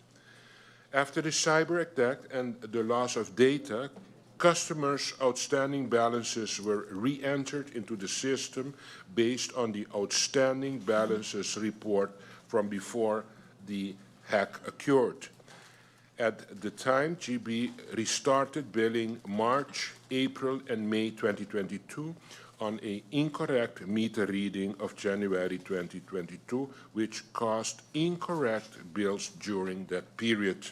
After the cyber attack and the loss of data, customers' outstanding balances were re-entered into the system based on the outstanding balances report from before the hack occurred. At the time, GB restarted billing March, April, and May 2022 on an incorrect meter reading of January 2022, which caused incorrect bills during that period.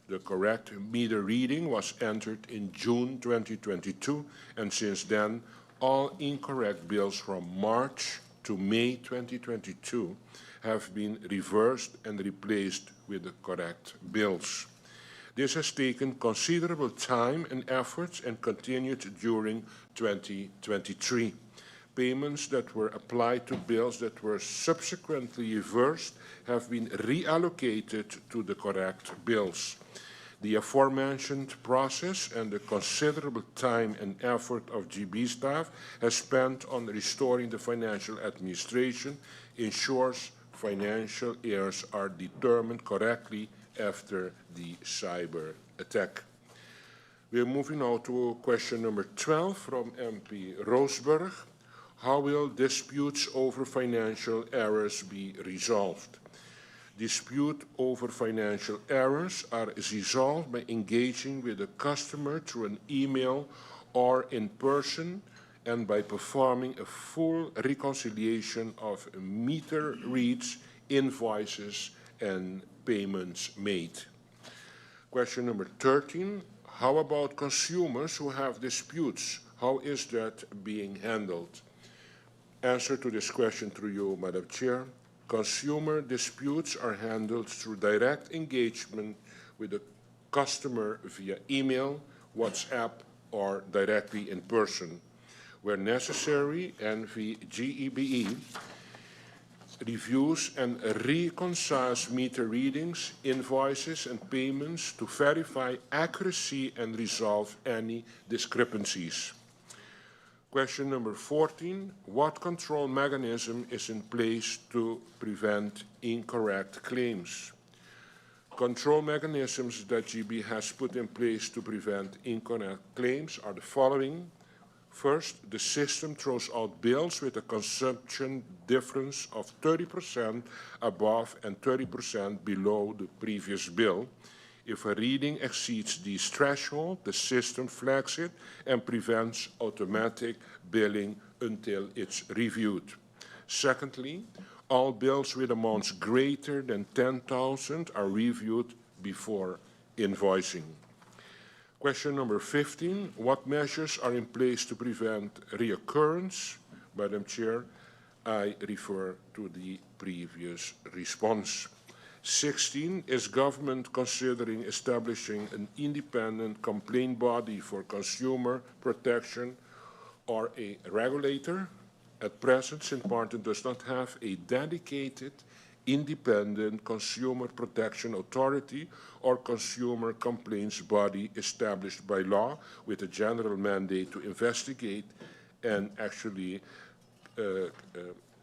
The correct meter reading was entered in June 2022, and since then, all incorrect bills from March to May 2022 have been reversed and replaced with the correct bills. This has taken considerable time and efforts and continued during 2023. Payments that were applied to bills that were subsequently reversed have been reallocated to the correct bills. The aforementioned process and the considerable time and effort of GB staff has spent on restoring the financial administration ensures financial errors are determined correctly after the cyber attack. We are moving now to question number 12 from MP Roosburg. How will disputes over financial errors be resolved? Dispute over financial errors are resolved by engaging with the customer through an email or in person, and by performing a full reconciliation of meter reads, invoices, and payments made. Question number 13, how about consumers who have disputes? How is that being handled? Answer to this question through you, Madam Chair. Consumer disputes are handled through direct engagement with the customer via email, WhatsApp, or directly in person. Where necessary, NVGEBE reviews and reconciles meter readings, invoices, and payments to verify accuracy and resolve any discrepancies. Question number 14, what control mechanism is in place to prevent incorrect claims? Control mechanisms that GB has put in place to prevent incorrect claims are the following. First, the system throws out bills with a consumption difference of 30% above and 30% below the previous bill. If a reading exceeds these thresholds, the system flags it and prevents automatic billing until it's reviewed. Secondly, all bills with amounts greater than 10,000 are reviewed before invoicing. Question number 15, what measures are in place to prevent reoccurrence? Madam Chair, I refer to the previous response. 16, is government considering establishing an independent complaint body for consumer protection or a regulator? At present, St. Martin does not have a dedicated independent consumer protection authority or consumer complaints body established by law with a general mandate to investigate and actually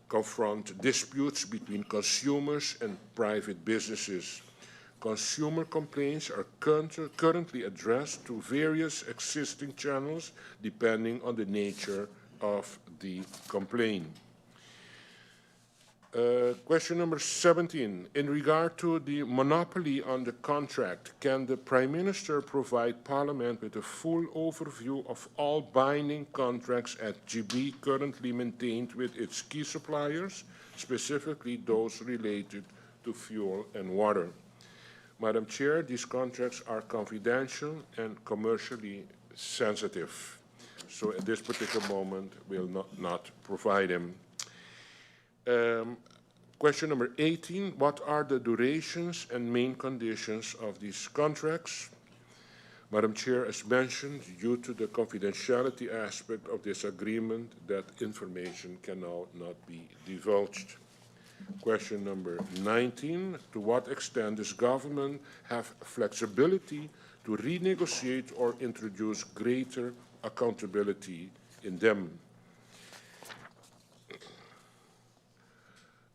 confront disputes between consumers and private businesses. Consumer complaints are currently addressed to various existing channels depending on the nature of the complaint. Question number 17. In regard to the monopoly on the contract, can the Prime Minister provide Parliament with a full overview of all binding contracts at GB currently maintained with its key suppliers, specifically those related to fuel and water? Madam Chair, these contracts are confidential and commercially sensitive. So at this particular moment, we'll not provide them. Question number 18, what are the durations and main conditions of these contracts? Madam Chair, as mentioned, due to the confidentiality aspect of this agreement, that information can now not be divulged. Question number 19, to what extent does government have flexibility to renegotiate or introduce greater accountability in them?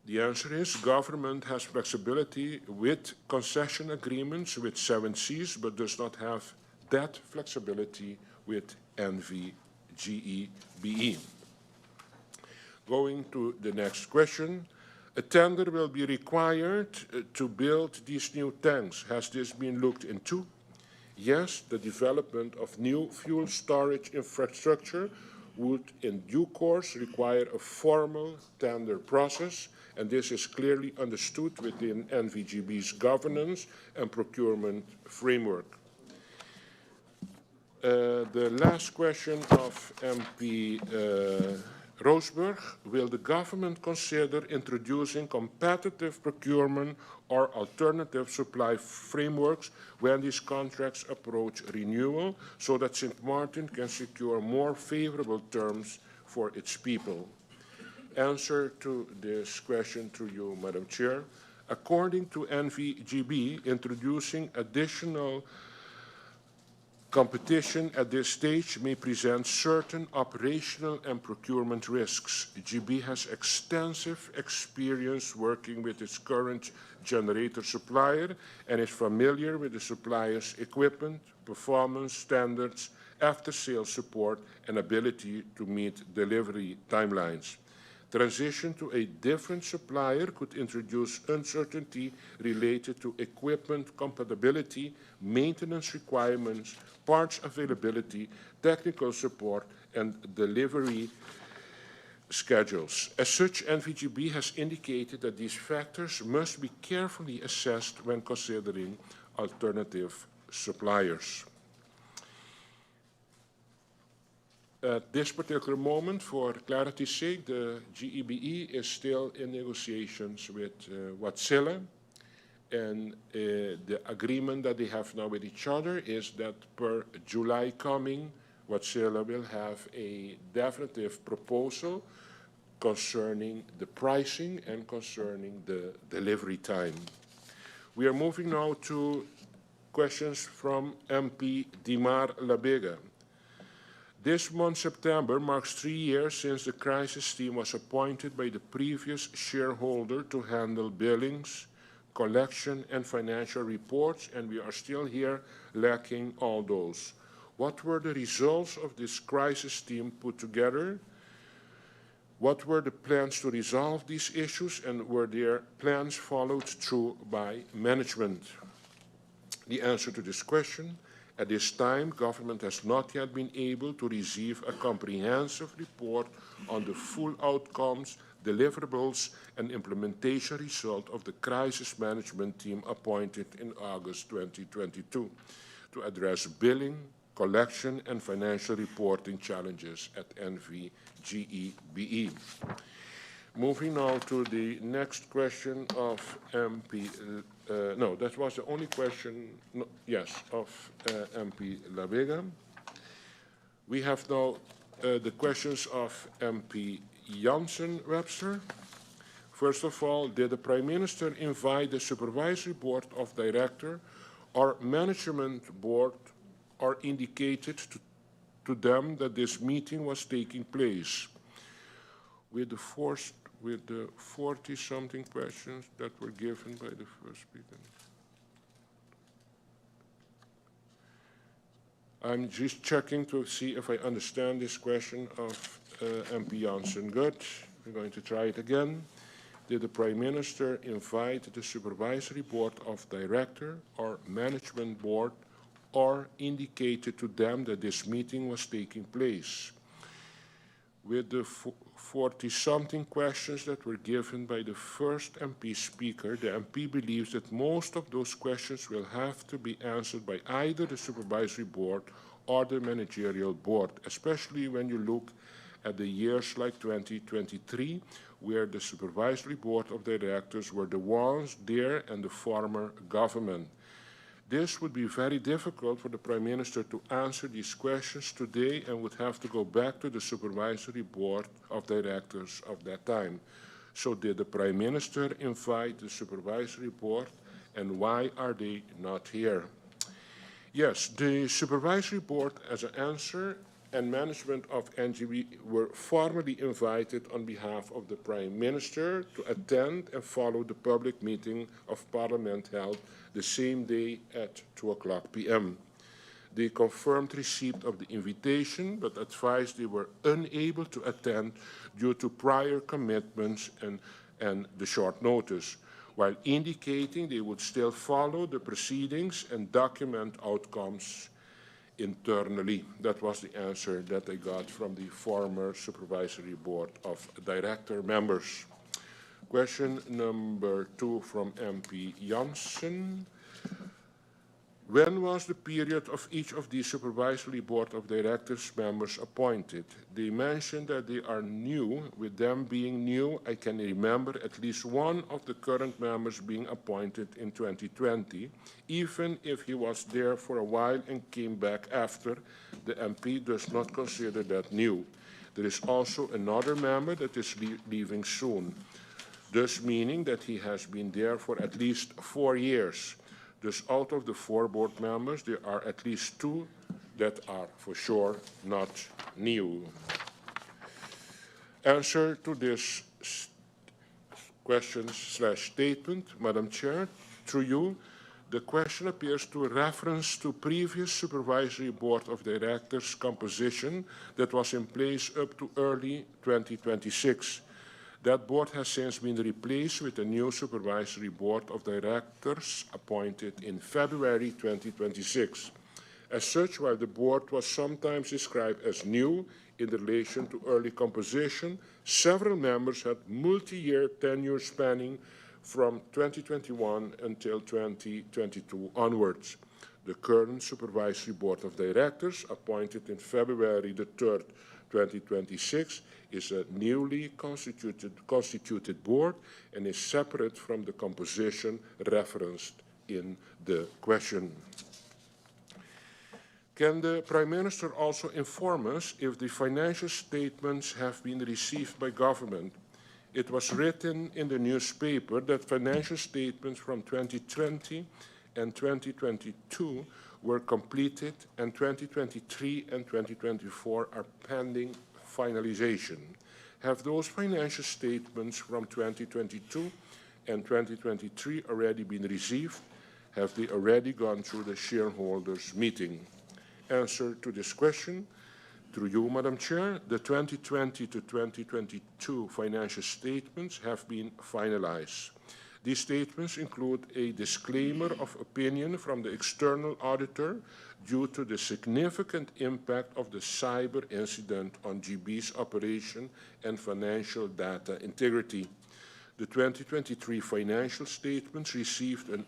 The answer is government has flexibility with concession agreements with 7 Seas, but does not have that flexibility with NV-GEBE. Going to the next question. A tender will be required to build these new tanks. Has this been looked into? Yes, the development of new fuel storage infrastructure would in due course require a formal tender process, and this is clearly understood within NVGB's governance and procurement framework. The last question of MP Roosburg, will the government consider introducing competitive procurement or alternative supply frameworks when these contracts approach renewal so that St. Martin can secure more favorable terms for its people? Answer to this question to you, Madam Chair. According to NVGB, introducing additional competition at this stage may present certain operational and procurement risks. GB has extensive experience working with its current generator supplier and is familiar with the supplier's equipment, performance standards, after-sales support, and ability to meet delivery timelines. Transition to a different supplier could introduce uncertainty related to equipment compatibility, maintenance requirements, parts availability, technical support, and delivery schedules. As such, NVGB has indicated that these factors must be carefully assessed when considering alternative suppliers. At this particular moment, for clarity's sake, the GEBE is still in negotiations with Wärtsilä, and the agreement that they have now with each other is that per July coming, Wärtsilä will have a definitive proposal concerning the pricing and concerning the delivery time. We are moving now to questions from MP Dimar Labega. This month, September, marks 3 years since the crisis team was appointed by the previous shareholder to handle billings, collection, and financial reports, and we are still here lacking all those. What were the results of this crisis team put together? What were the plans to resolve these issues, and were their plans followed through by management? The answer to this question: at this time, government has not yet been able to receive a comprehensive report on the full outcomes, deliverables, and implementation result of the crisis management team appointed in August 2022 to address billing, collection, and financial reporting challenges at NVGEBE. Moving now to the next question of MP, no, that was the only question, no, yes, of MP La Vega. We have now the questions of MP Jansen-Webster. First of all, did the Prime Minister invite the Supervisory Board of Directors or Management Board or indicated to them that this meeting was taking place? With the 40-something questions that were given by the first speaker. I'm just checking to see if I understand this question of MP Janssen. Good. We're going to try it again. Did the Prime Minister invite the Supervisory Board of Directors or Management Board or indicated to them that this meeting was taking place? With the 40-something questions that were given by the first MP speaker, the MP believes that most of those questions will have to be answered by either the Supervisory Board or the Managerial Board, especially when you look at the years like 2023, where the Supervisory Board of Directors were the ones there and the former government. This would be very difficult for the Prime Minister to answer these questions today and would have to go back to the Supervisory Board of Directors of that time. So did the Prime Minister invite the Supervisory Board, and why are they not here? Yes, the Supervisory Board, as an answer, and management of NGB were formally invited on behalf of the Prime Minister to attend and follow the public meeting of Parliament held the same day at 2:00 p.m. They confirmed receipt of the invitation, but advised they were unable to attend due to prior commitments and the short notice, while indicating they would still follow the proceedings and document outcomes internally. That was the answer that I got from the former Supervisory Board of Director members. Question number 2 from MP Janssen. When was the period of each of the Supervisory Board of Directors members appointed? They mentioned that they are new. With them being new, I can remember at least one of the current members being appointed in 2020, even if he was there for a while and came back after. The MP does not consider that new. There is also another member that is leaving soon, thus meaning that he has been there for at least 4 years. Thus, out of the 4 board members, there are at least 2 that are for sure not new. Answer to this question/statement, Madam Chair, through you. The question appears to reference to previous Supervisory Board of Directors composition that was in place up to early 2026. That board has since been replaced with a new Supervisory Board of Directors appointed in February 2026. As such, while the board was sometimes described as new in relation to early composition, several members had multi-year tenure spanning from 2021 until 2022 onwards. The current Supervisory Board of Directors, appointed in February the 3rd, 2026, is a newly constituted board and is separate from the composition referenced in the question. Can the Prime Minister also inform us if the financial statements have been received by government? It was written in the newspaper that financial statements from 2020 and 2022 were completed, and 2023 and 2024 are pending finalization. Have those financial statements from 2022 and 2023 already been received? Have they already gone through the shareholders' meeting? Answer to this question, through you, Madam Chair, the 2020 to 2022 financial statements have been finalized. These statements include a disclaimer of opinion from the external auditor due to the significant impact of the cyber incident on GB's operation and financial data integrity. The 2023 financial statements received an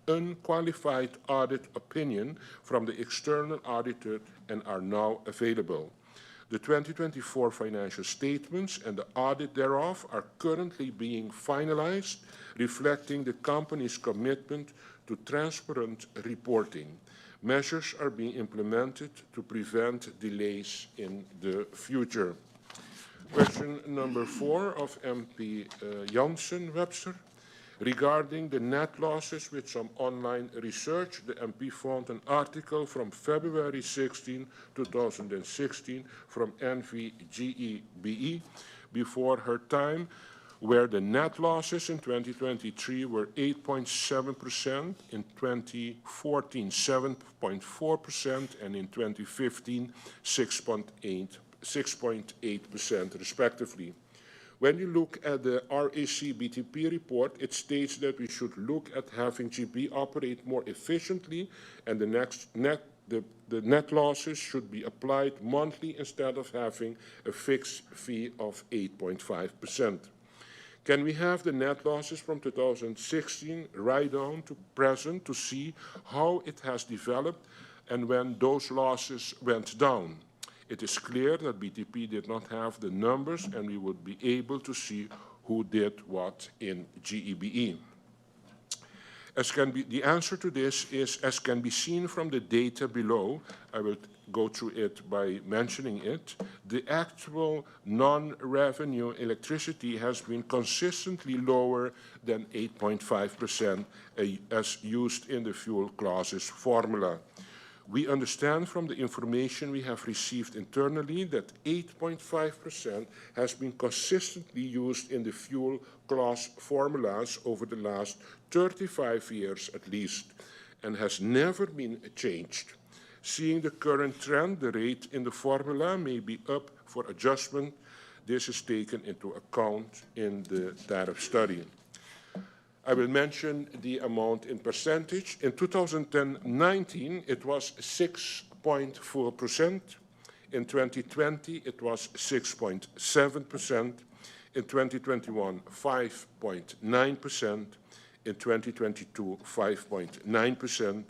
unqualified audit opinion from the external auditor and are now available. The 2024 financial statements and the audit thereof are currently being finalized, reflecting the company's commitment to transparent reporting. Measures are being implemented to prevent delays in the future. Question number 4 of MP Jansen-Webster. Regarding the net losses with some online research, the MP found an article from February 16, 2016 from NV-GEBE before her time, where the net losses in 2023 were 8.7%, in 2014 7.4%, and in 2015 6.8% respectively. When you look at the RAC BTP report, it states that we should look at having GB operate more efficiently, and the net losses should be applied monthly instead of having a fixed fee of 8.5%. Can we have the net losses from 2016 right down to present to see how it has developed and when those losses went down? It is clear that BTP did not have the numbers, and we would be able to see who did what in GEBE. The answer to this is, as can be seen from the data below, I will go through it by mentioning it, the actual non-revenue electricity has been consistently lower than 8.5% as used in the fuel clauses formula. We understand from the information we have received internally that 8.5% has been consistently used in the fuel clause formulas over the last 35 years at least, and has never been changed. Seeing the current trend, the rate in the formula may be up for adjustment. This is taken into account in the tariff study. I will mention the amount in percentage. In 2019, it was 6.4%. In 2020, it was 6.7%. In 2021, 5.9%. In 2022, 5.9%.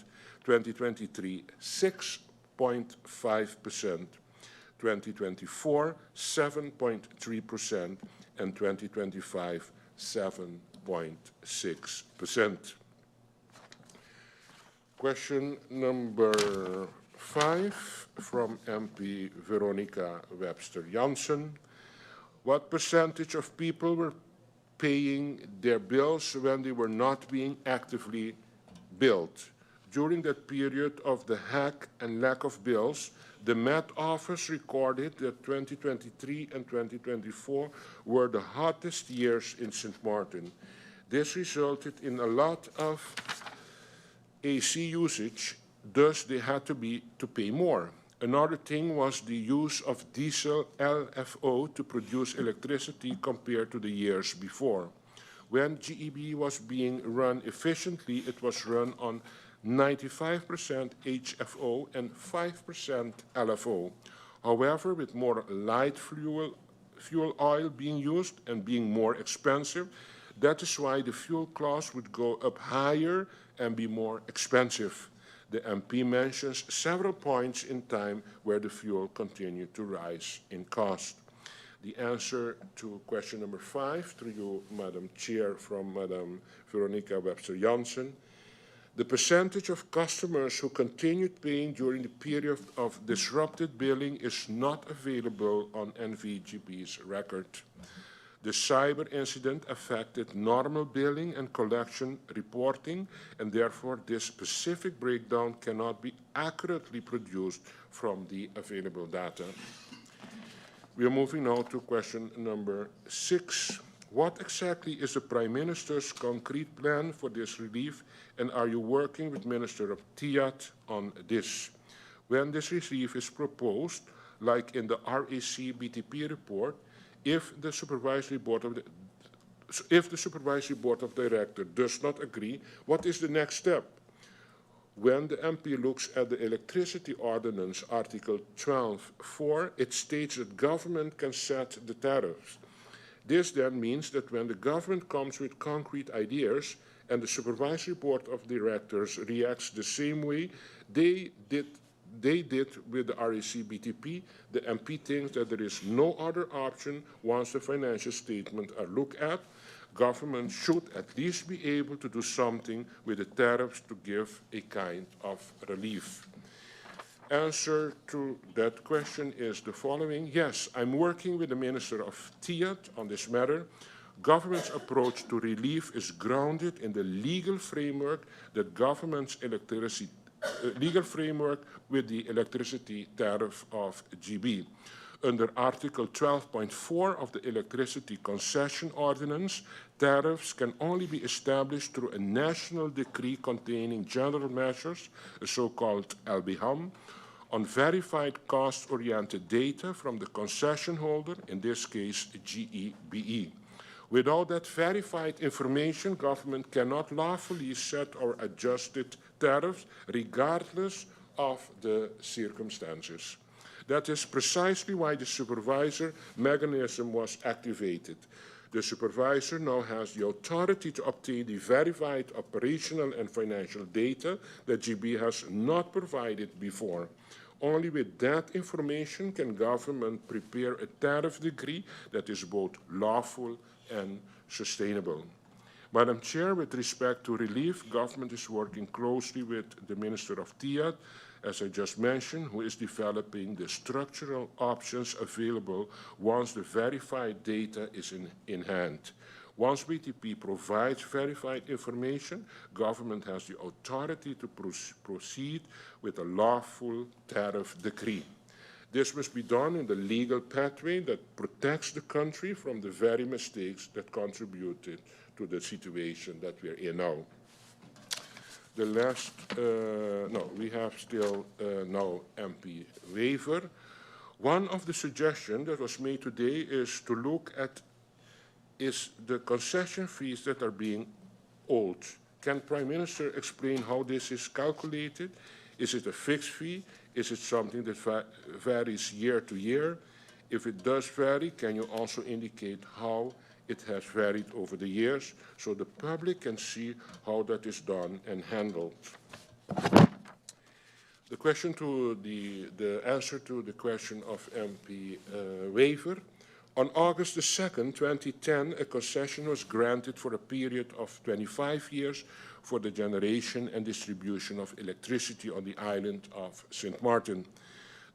2023, 6.5%. 2024, 7.3%. And 2025, 7.6%. Question number 5 from MP Veronica Webster-Jansen. What percentage of people were paying their bills when they were not being actively billed? During that period of the hack and lack of bills, the Met Office recorded that 2023 and 2024 were the hottest years in St. Martin. This resulted in a lot of AC usage, thus they had to pay more. Another thing was the use of diesel LFO to produce electricity compared to the years before. When GEB was being run efficiently, it was run on 95% HFO and 5% LFO. However, with more light fuel oil being used and being more expensive, that is why the fuel clause would go up higher and be more expensive. The MP mentions several points in time where the fuel continued to rise in cost. The answer to question number 5, through you, Madam Chair, from Madam Veronica Webster-Jansen. The percentage of customers who continued paying during the period of disrupted billing is not available on NVGB's record. The cyber incident affected normal billing and collection reporting, and therefore this specific breakdown cannot be accurately produced from the available data. We are moving now to question number 6. What exactly is the Prime Minister's concrete plan for this relief, and are you working with Minister of Tiat on this? When this relief is proposed, like in the RAC BTP report, if the Supervisory Board of Directors does not agree, what is the next step? When the MP looks at the Electricity Ordinance, Article 12.4, it states that government can set the tariffs. This then means that when the government comes with concrete ideas and the Supervisory Board of Directors reacts the same way they did with the RAC BTP, the MP thinks that there is no other option once the financial statements are looked at. Government should at least be able to do something with the tariffs to give a kind of relief. Answer to that question is the following. Yes, I'm working with the Minister of Tiat on this matter. Government's approach to relief is grounded in the legal framework that government's legal framework with the electricity tariff of GB. Under Article 12.4 of the Electricity Concession Ordinance, tariffs can only be established through a national decree containing general measures, a so-called LBHAM, on verified cost-oriented data from the concession holder, in this case GEBE. Without that verified information, government cannot lawfully set or adjust tariffs regardless of the circumstances. That is precisely why the supervisor mechanism was activated. The supervisor now has the authority to obtain the verified operational and financial data that GB has not provided before. Only with that information can government prepare a tariff decree that is both lawful and sustainable. Madam Chair, with respect to relief, government is working closely with the Minister of Tiat, as I just mentioned, who is developing the structural options available once the verified data is in hand. Once BTP provides verified information, government has the authority to proceed with a lawful tariff decree. This must be done in the legal pathway that protects the country from the very mistakes that contributed to the situation that we're in now. The last, we have still now MP waiver. One of the suggestions that was made today is to look at the concession fees that are being owed. Can Prime Minister explain how this is calculated? Is it a fixed fee? Is it something that varies year to year? If it does vary, can you also indicate how it has varied over the years so the public can see how that is done and handled? The question to the answer to the question of MP waiver. On August the 2nd, 2010, a concession was granted for a period of 25 years for the generation and distribution of electricity on the island of St. Martin.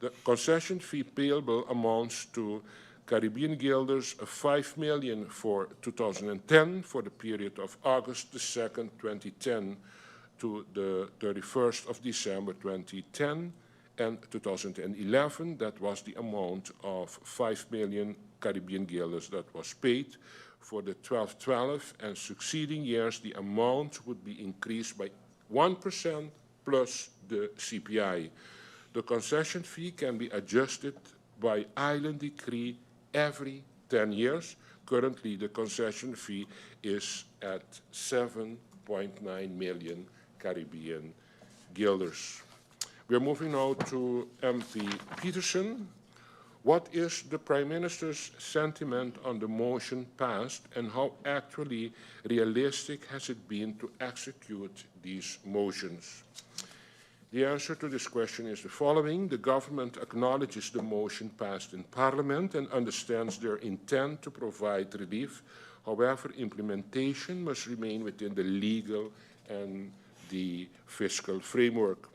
The concession fee payable amounts to Caribbean guilders of 5 million for 2010 for the period of August the 2nd, 2010 to the 31st of December 2010, and 2011, that was the amount of 5 million Caribbean guilders that was paid. For the 12 and succeeding years, the amount would be increased by 1% plus the CPI. The concession fee can be adjusted by island decree every 10 years. Currently, the concession fee is at 7.9 million Caribbean guilders. We are moving now to MP Peterson. What is the Prime Minister's sentiment on the motion passed, and how actually realistic has it been to execute these motions? The answer to this question is the following. The government acknowledges the motion passed in Parliament and understands their intent to provide relief. However, implementation must remain within the legal and the fiscal framework.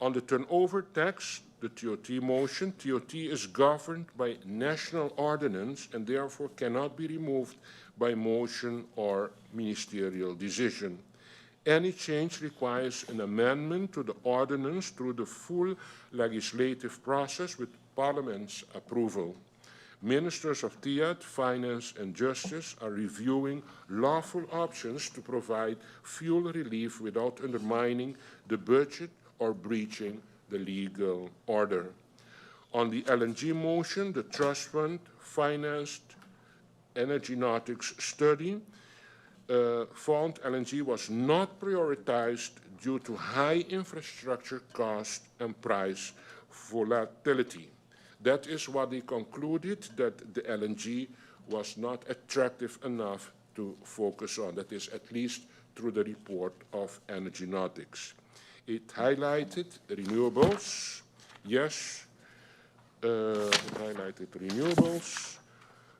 On the turnover tax, the TOT motion, TOT is governed by national ordinance and therefore cannot be removed by motion or ministerial decision. Any change requires an amendment to the ordinance through the full legislative process with Parliament's approval. Ministers of Fiat, Finance and Justice are reviewing lawful options to provide fuel relief without undermining the budget or breaching the legal order. On the LNG motion, the Trust Fund financed energy nautics study found LNG was not prioritized due to high infrastructure cost and price volatility. That is what they concluded, that the LNG was not attractive enough to focus on. That is at least through the report of Energy Nautics. It highlighted renewables. Yes, it highlighted renewables.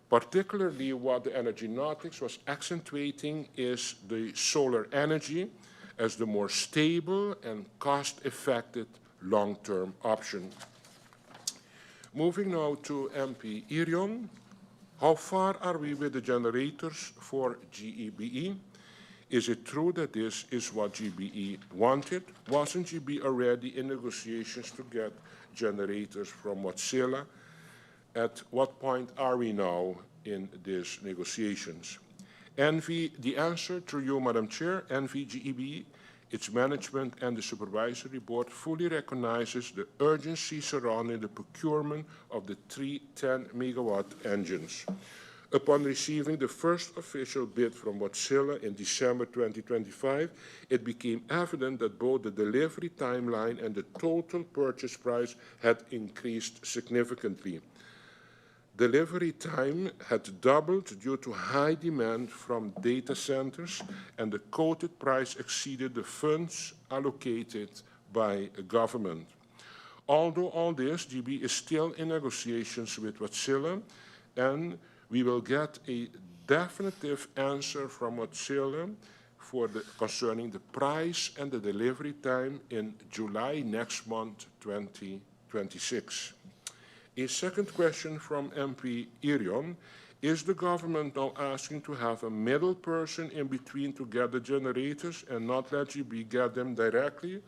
Particularly what the Energy Nautics was accentuating is the solar energy as the more stable and cost-effective long-term option. Moving now to MP Irion. How far are we with the generators for GEBE? Is it true that this is what GBE wanted? Wasn't GB already in negotiations to get generators from Wärtsilä? At what point are we now in these negotiations? The answer to you, Madam Chair, GEBE, its management and the Supervisory Board fully recognizes the urgency surrounding the procurement of the 3 10-megawatt engines. Upon receiving the first official bid from Wärtsilä in December 2025, it became evident that both the delivery timeline and the total purchase price had increased significantly. Delivery time had doubled due to high demand from data centers, and the quoted price exceeded the funds allocated by a government. Although all this, GB is still in negotiations with Wärtsilä, and we will get a definitive answer from Wärtsilä concerning the price and the delivery time in July next month, 2026. A second question from MP Irion. Is the government now asking to have a middle person in between to get the generators and not let GB get them directly?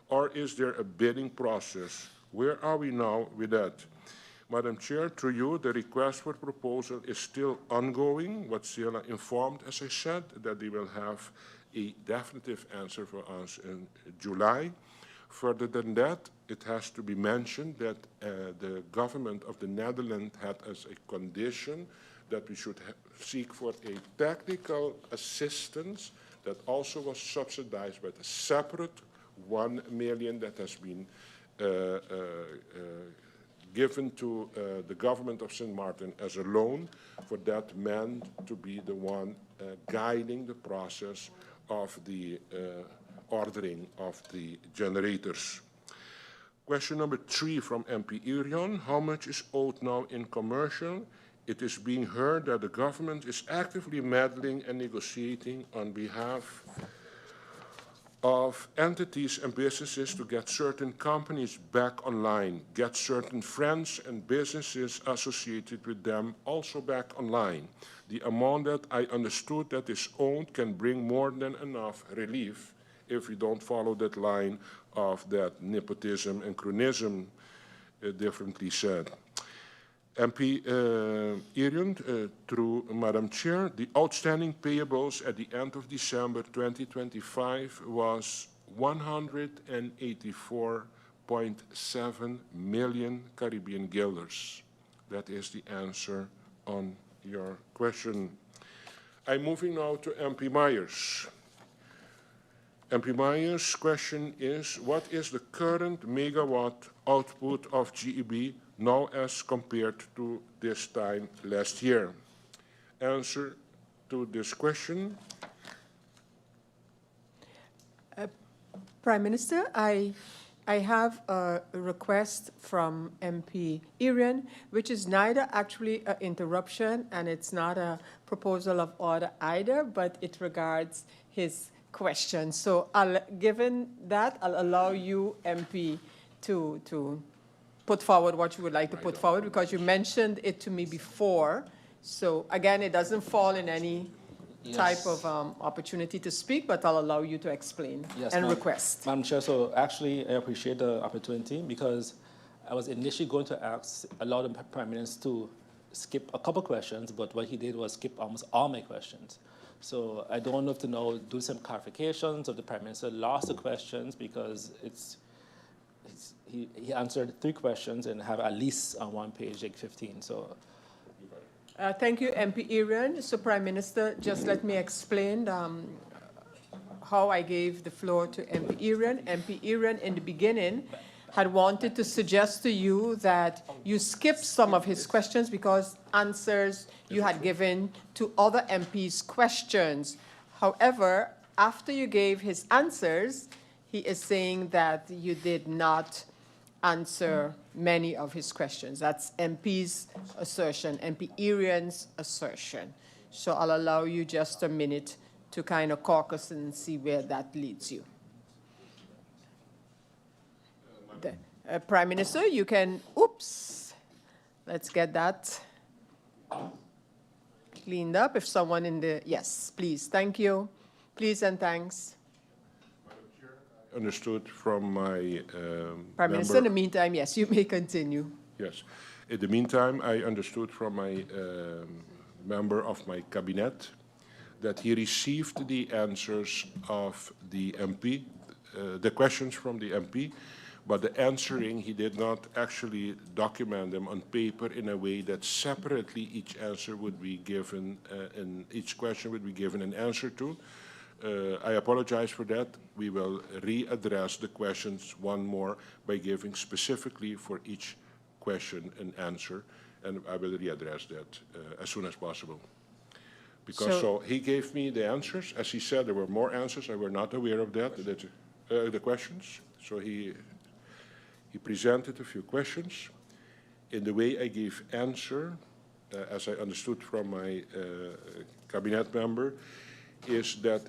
Or is there a bidding process? Where are we now with that? Madam Chair, through you, the request for proposal is still ongoing. Wärtsilä informed, as I said, that they will have a definitive answer for us in July. Further than that, it has to be mentioned that the government of the Netherlands had as a condition that we should seek for a technical assistance that also was subsidized with a separate 1 million that has been given to the government of St. Martin as a loan for that man to be the one guiding the process of the ordering of the generators. Question number 3 from MP Irion. How much is owed now in commercial? It is being heard that the government is actively meddling and negotiating on behalf of entities and businesses to get certain companies back online, get certain friends and businesses associated with them also back online. The amount that I understood that is owed can bring more than enough relief if we don't follow that line of that nepotism and cronyism, differently said. MP Irion, through Madam Chair, the outstanding payables at the end of December 2025 was 184.7 million Caribbean guilders. That is the answer on your question. I'm moving now to MP Myers. MP Myers' question is, what is the current megawatt output of GEB now as compared to this time last year? Answer to this question. Prime Minister, I have a request from MP Irion, which is neither actually an interruption and it's not a proposal of order either, but it regards his questions. So given that, I'll allow you, MP, to put forward what you would like to put forward, because you mentioned it to me before. So again, it doesn't fall in any type of opportunity to speak, but I'll allow you to explain and request. Madam Chair, so actually I appreciate the opportunity, because I was initially going to allow the Prime Minister to skip a couple questions, but what he did was skip almost all my questions. So I don't know if to now do some clarifications, or the Prime Minister lost the questions, because he answered 3 questions and have at least on one page like 15. So. Thank you, MP Irion. So, Prime Minister, just let me explain how I gave the floor to MP Irion. MP Irion, in the beginning, had wanted to suggest to you that you skip some of his questions because answers you had given to other MPs' questions. However, after you gave his answers, he is saying that you did not answer many of his questions. That's MP's assertion, MP Irion's assertion. So I'll allow you just a minute to kind of caucus and see where that leads you. Prime Minister, you can, let's get that cleaned up. If someone in the, yes, please, thank you. Please and thanks. Understood from my Prime Minister, in the meantime, yes, you may continue. Yes. In the meantime, I understood from my member of my cabinet that he received the answers of the MP, the questions from the MP, but the answering, he did not actually document them on paper in a way that separately each answer would be given, and each question would be given an answer to. I apologize for that. We will readdress the questions one more by giving specifically for each question an answer, and I will readdress that as soon as possible. Because so he gave me the answers. As he said, there were more answers. I were not aware of that, the questions. So he presented a few questions. In the way I gave answer, as I understood from my cabinet member, is that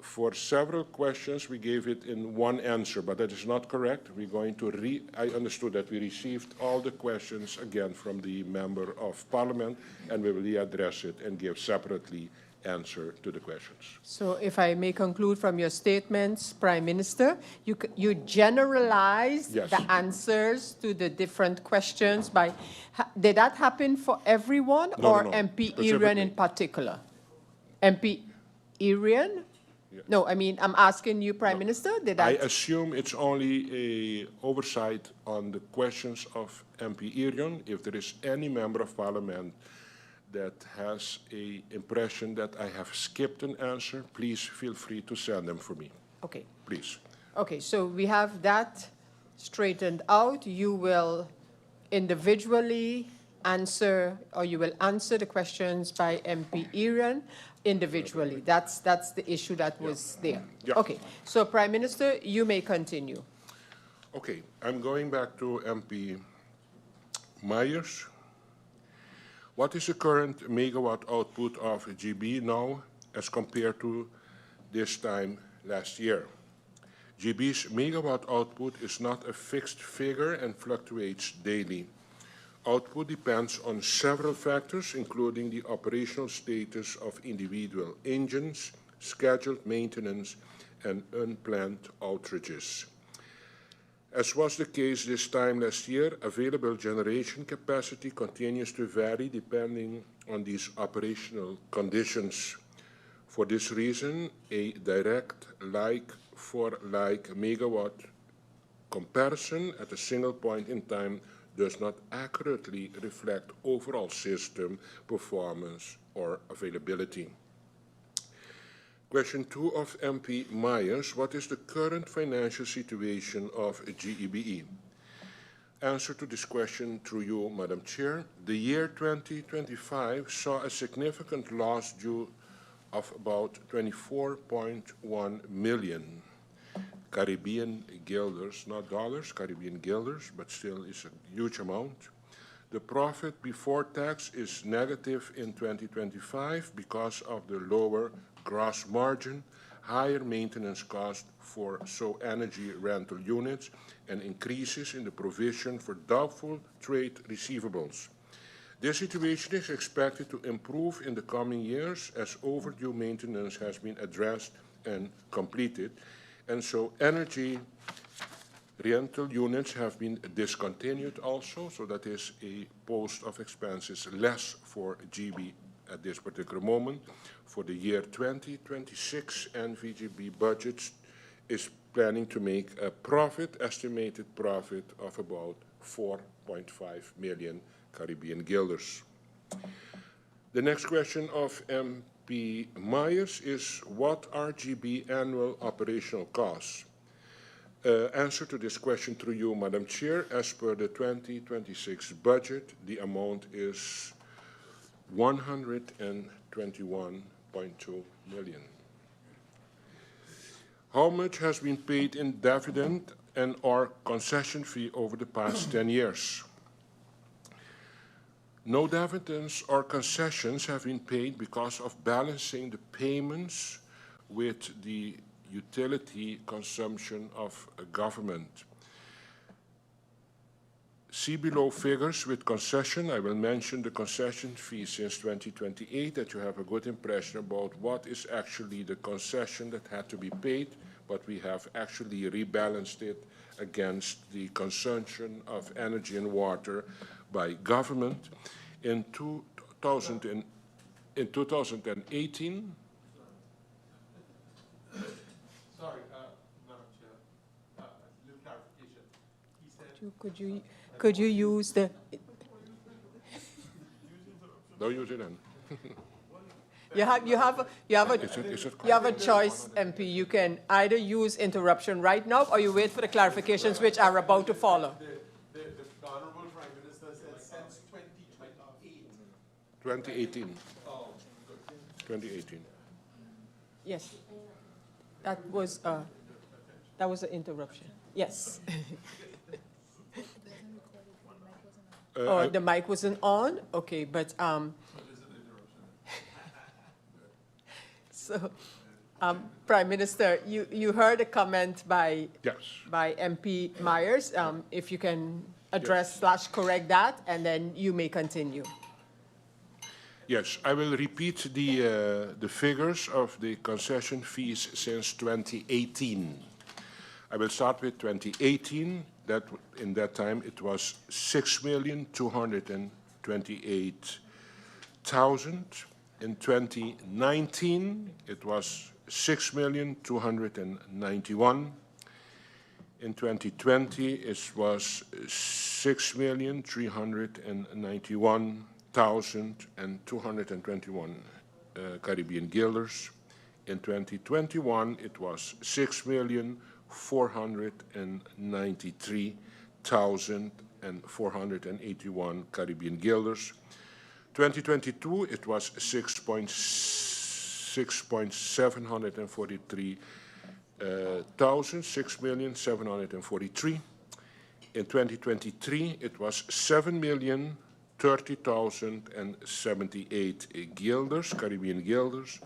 for several questions we gave it in one answer, but that is not correct. We're going to I understood that we received all the questions again from the Member of Parliament, and we will readdress it and give separately answer to the questions. So if I may conclude from your statements, Prime Minister, you generalized the answers to the different questions by, did that happen for everyone or MP Irion in particular? MP Irion? Yeah. No, I mean, I'm asking you, Prime Minister, I assume it's only a oversight on the questions of MP Irion. If there is any Member of Parliament that has an impression that I have skipped an answer, please feel free to send them for me. Okay. Please. Okay, so we have that straightened out. You will individually answer, or you will answer the questions by MP Irion individually. That's the issue that was there. Yeah. Okay, so Prime Minister, you may continue. Okay, I'm going back to MP Myers. What is the current megawatt output of GEBE now as compared to this time last year? GEBE's megawatt output is not a fixed figure and fluctuates daily. Output depends on several factors, including the operational status of individual engines, scheduled maintenance, and unplanned outages. As was the case this time last year, available generation capacity continues to vary depending on these operational conditions. For this reason, a direct like-for-like megawatt comparison at a single point in time does not accurately reflect overall system performance or availability. Question 2 of MP Myers, what is the current financial situation of GEBE? Answer to this question through you, Madam Chair. The year 2025 saw a significant loss due of about 24.1 million Caribbean guilders, not dollars, Caribbean guilders, but still is a huge amount. The profit before tax is negative in 2025 because of the lower gross margin, higher maintenance cost for energy rental units, and increases in the provision for doubtful trade receivables. This situation is expected to improve in the coming years as overdue maintenance has been addressed and completed, and so energy rental units have been discontinued also, so that is a post of expenses less for GB at this particular moment. For the year 2026, NVGB budgets is planning to make a profit, estimated profit of about 4.5 million Caribbean guilders. The next question of MP Myers is, what are GB annual operational costs? Answer to this question through you, Madam Chair. As per the 2026 budget, the amount is 121.2 million. How much has been paid in dividend and or concession fee over the past 10 years? No dividends or concessions have been paid because of balancing the payments with the utility consumption of a government. See below figures with concession. I will mention the concession fee since 2028, that you have a good impression about what is actually the concession that had to be paid, but we have actually rebalanced it against the consumption of energy and water by government. In 2018, Sorry, Madam Chair, little clarification. He said, Could you use the, don't use it then. you have a choice, MP. You can either use interruption right now, or you wait for the clarifications which are about to follow. the Honorable Prime Minister said since 2028. 2018. Oh, 2018. Yes, that was an interruption. Yes. Oh, the mic wasn't on? Okay, but, so, Prime Minister, you heard a comment by MP Myers. If you can address / correct that, and then you may continue. Yes, I will repeat the figures of the concession fees since 2018. I will start with 2018. In that time, it was 6,228,000. In 2019, it was 6,291,000. In 2020, it was 6,391,221 Caribbean guilders. In 2021, it was 6,493,481 Caribbean guilders. 2022, it was 6,743,000. In 2023, it was 7,030,078 guilders, Caribbean guilders,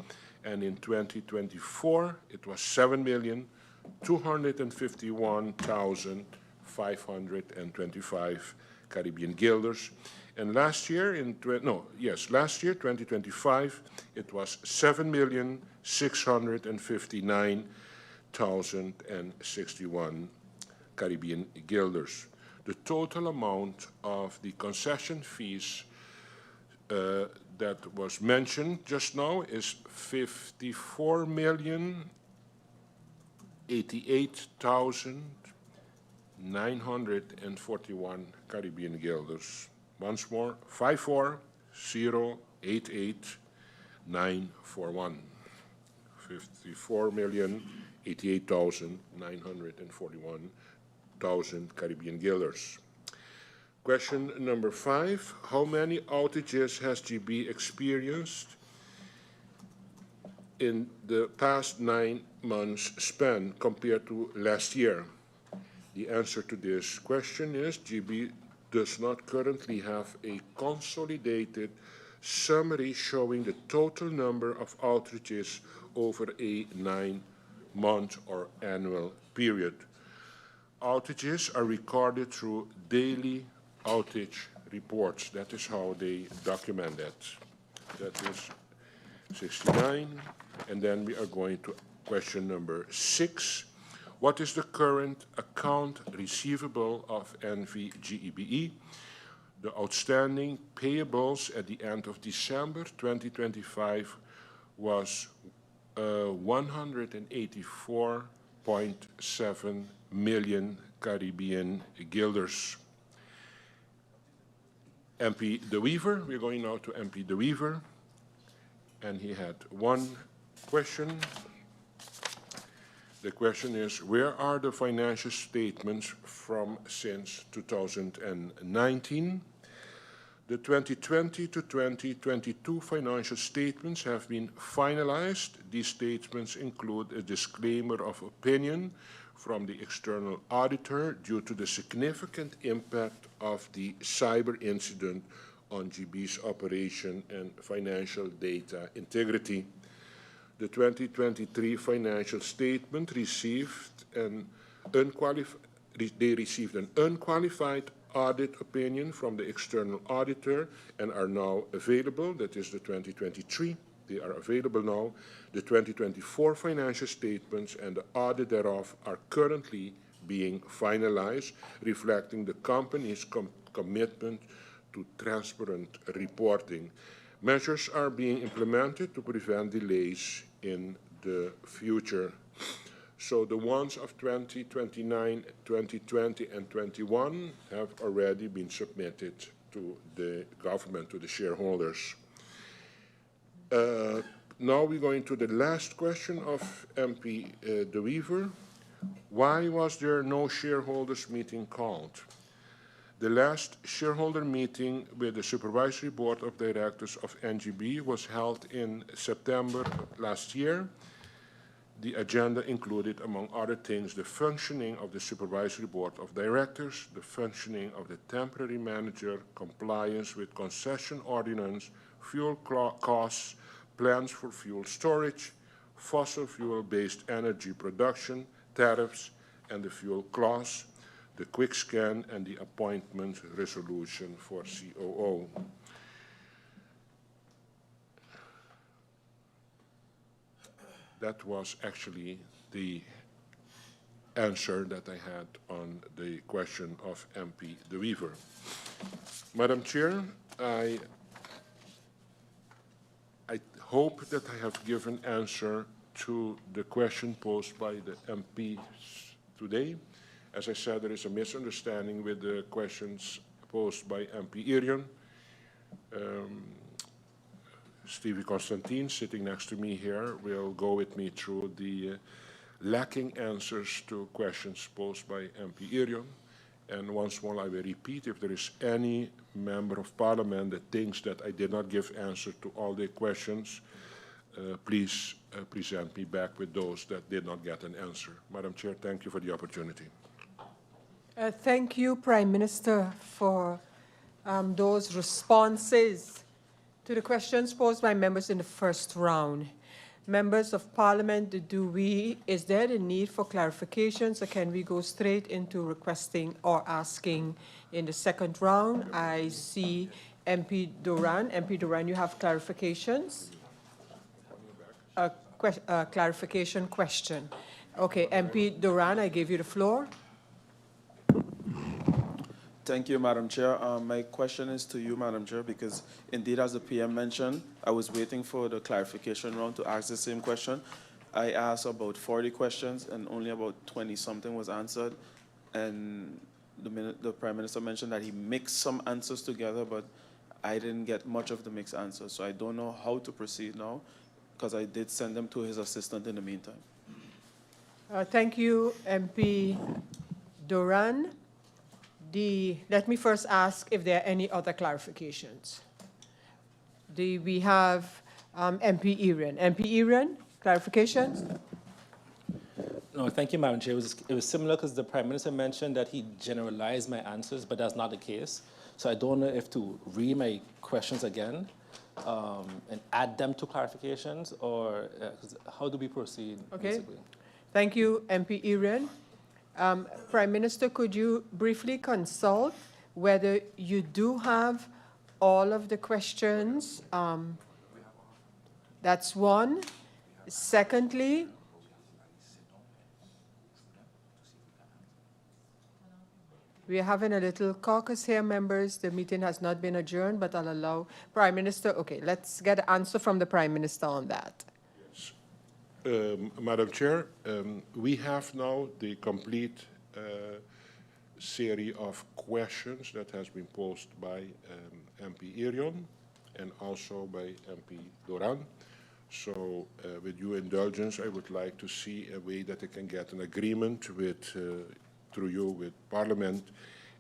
and in 2024, it was 7,251,525 Caribbean guilders. And last year, 2025, it was 7,659,061 Caribbean guilders. The total amount of the concession fees that was mentioned just now is 54,088,941 Caribbean guilders. Once more, 54,088,941. 54,088,941 Caribbean guilders. Question number 5. How many outages has GB experienced in the past 9 months span compared to last year? The answer to this question is GB does not currently have a consolidated summary showing the total number of outages over a 9-month or annual period. Outages are recorded through daily outage reports. That is how they document that. That is 69. And then we are going to question number 6. What is the current account receivable of NV-GEBE? The outstanding payables at the end of December 2025 was 184.7 million Caribbean guilders. MP De Wever, we're going now to MP De Wever, and he had one question. The question is, where are the financial statements from since 2019? The 2020 to 2022 financial statements have been finalized. These statements include a disclaimer of opinion from the external auditor due to the significant impact of the cyber incident on GB's operation and financial data integrity. The 2023 financial statement received an unqualified audit opinion from the external auditor and are now available. That is the 2023. They are available now. The 2024 financial statements and the audit thereof are currently being finalized, reflecting the company's commitment to transparent reporting. Measures are being implemented to prevent delays in the future. So the ones of 2029, 2020, and 21 have already been submitted to the government, to the shareholders. Now we're going to the last question of MP De Wever. Why was there no shareholders meeting called? The last shareholder meeting with the Supervisory Board of Directors of NGB was held in September last year. The agenda included, among other things, the functioning of the Supervisory Board of Directors, the functioning of the temporary manager, compliance with concession ordinance, fuel costs, plans for fuel storage, fossil fuel-based energy production, tariffs, and the fuel clause, the quick scan, and the appointment resolution for COO. That was actually the answer that I had on the question of MP De Wever. Madam Chair, I hope that I have given answer to the question posed by the MPs today. As I said, there is a misunderstanding with the questions posed by MP Irion. Stevie Constantine, sitting next to me here, will go with me through the lacking answers to questions posed by MP Irion. And once more, I will repeat, if there is any member of parliament that thinks that I did not give answer to all the questions, please present me back with those that did not get an answer. Madam Chair, thank you for the opportunity. Thank you, Prime Minister, for those responses to the questions posed by members in the first round. Members of Parliament, is there a need for clarifications, or can we go straight into requesting or asking in the second round? I see MP Doran. MP Doran, you have clarifications? A clarification question. Okay, MP Doran, I give you the floor. Thank you, Madam Chair. My question is to you, Madam Chair, because indeed, as the PM mentioned, I was waiting for the clarification round to ask the same question. I asked about 40 questions, and only about 20-something was answered. And the Prime Minister mentioned that he mixed some answers together, but I didn't get much of the mixed answers. So I don't know how to proceed now, because I did send them to his assistant in the meantime. Thank you, MP Doran. Let me first ask if there are any other clarifications. We have MP Irion. MP Irion, clarifications? No, thank you, Madam Chair. It was similar because the Prime Minister mentioned that he generalized my answers, but that's not the case. So I don't know if to read my questions again. and add them to clarifications, or 'cause how do we proceed, Okay. basically? Thank you, MP Irion. Prime Minister, could you briefly consult whether you do have all of the questions? That's one. Secondly, we are having a little caucus here, members. The meeting has not been adjourned, but I'll allow Prime Minister. Okay, let's get an answer from the Prime Minister on that. Madam Chair, we have now the complete series of questions that has been posed by MP Irion and also by MP Doran. So with your indulgence, I would like to see a way that I can get an agreement with, through you, with Parliament,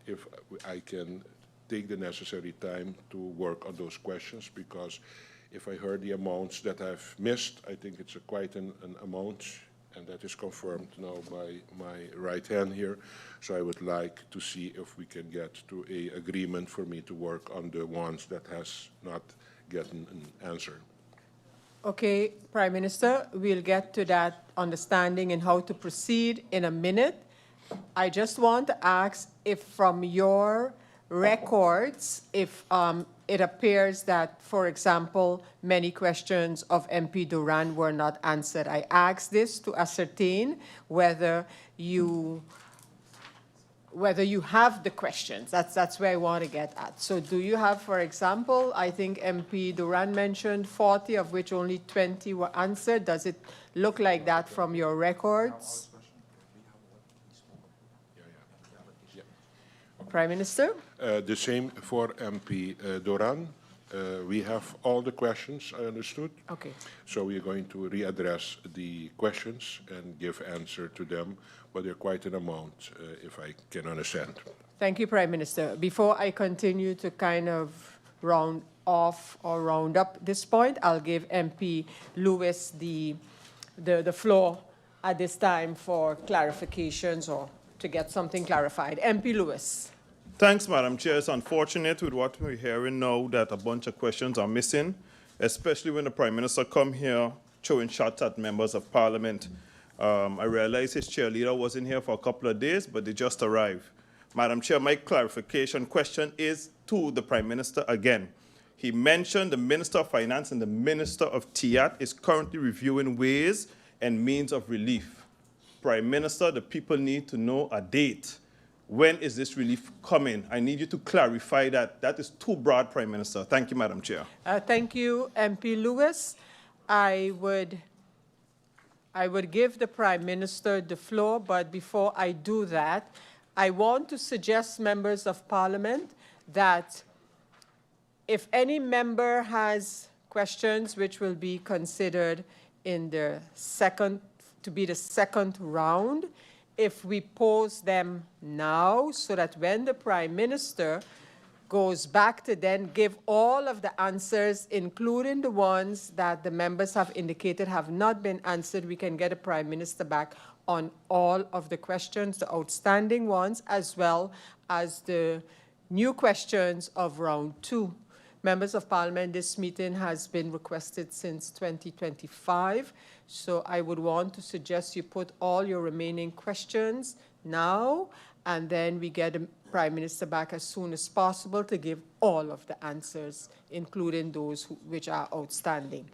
if I can take the necessary time to work on those questions, because if I heard the amounts that I've missed, I think it's quite an amount, and that is confirmed now by my right hand here. So I would like to see if we can get to an agreement for me to work on the ones that has not gotten an answer. Okay, Prime Minister, we'll get to that understanding and how to proceed in a minute. I just want to ask if from your records, if it appears that, for example, many questions of MP Doran were not answered. I asked this to ascertain whether you have the questions. That's where I want to get at. So do you have, for example, I think MP Doran mentioned 40, of which only 20 were answered. Does it look like that from your records? Prime Minister? The same for MP Doran. We have all the questions, I understood. Okay. So we are going to readdress the questions and give answer to them, but they're quite an amount, if I can understand. Thank you, Prime Minister. Before I continue to kind of round off or round up this point, I'll give MP Lewis the floor at this time for clarifications or to get something clarified. MP Lewis. Thanks, Madam Chair. It's unfortunate with what we're hearing now that a bunch of questions are missing, especially when the Prime Minister come here throwing shots at members of Parliament. I realize his cheerleader wasn't here for a couple of days, but they just arrived. Madam Chair, my clarification question is to the Prime Minister again. He mentioned the Minister of Finance and the Minister of TIAT is currently reviewing ways and means of relief. Prime Minister, the people need to know a date. When is this relief coming? I need you to clarify that. That is too broad, Prime Minister. Thank you, Madam Chair. Thank you, MP Lewis. I would give the Prime Minister the floor, but before I do that, I want to suggest, members of Parliament, that if any member has questions which will be considered in the second round, if we pose them now so that when the Prime Minister goes back to then give all of the answers, including the ones that the members have indicated have not been answered, we can get the Prime Minister back on all of the questions, the outstanding ones, as well as the new questions of round 2. Members of Parliament, this meeting has been requested since 2025, so I would want to suggest you put all your remaining questions now, and then we get the Prime Minister back as soon as possible to give all of the answers, including those which are outstanding.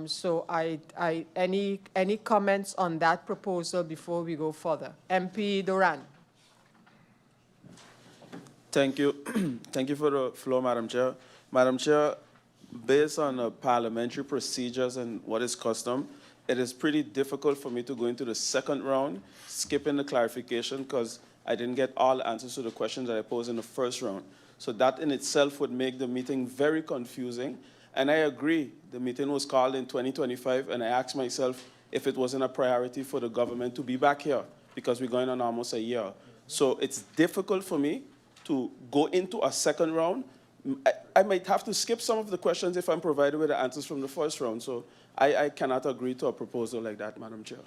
So any comments on that proposal before we go further? MP Doran. Thank you. Thank you for the floor, Madam Chair. Madam Chair, based on parliamentary procedures and what is custom, it is pretty difficult for me to go into the second round, skipping the clarification because I didn't get all answers to the questions that I posed in the first round. So that in itself would make the meeting very confusing. And I agree, the meeting was called in 2025, and I asked myself if it wasn't a priority for the government to be back here because we're going on almost a year. So it's difficult for me to go into a second round. I might have to skip some of the questions if I'm provided with the answers from the first round. So I cannot agree to a proposal like that, Madam Chair.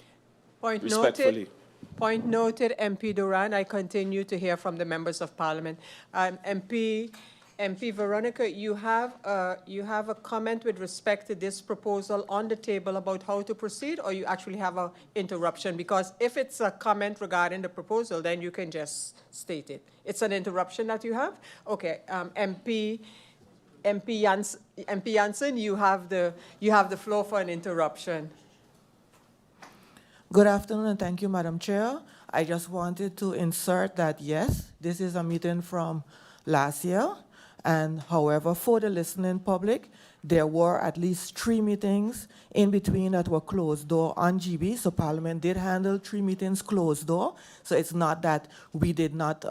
Point respectfully. noted. Point noted, MP Doran. I continue to hear from the members of Parliament. MP MP Veronica, you have a comment with respect to this proposal on the table about how to proceed, or you actually have an interruption? Because if it's a comment regarding the proposal, then you can just state it. It's an interruption that you have? Okay, MP Jansen, you have the floor for an interruption. Good afternoon, and thank you, Madam Chair. I just wanted to insert that, yes, this is a meeting from last year, and however, for the listening public, there were at least 3 meetings in between that were closed door on GB, so Parliament did handle 3 meetings closed door, so it's not that we did not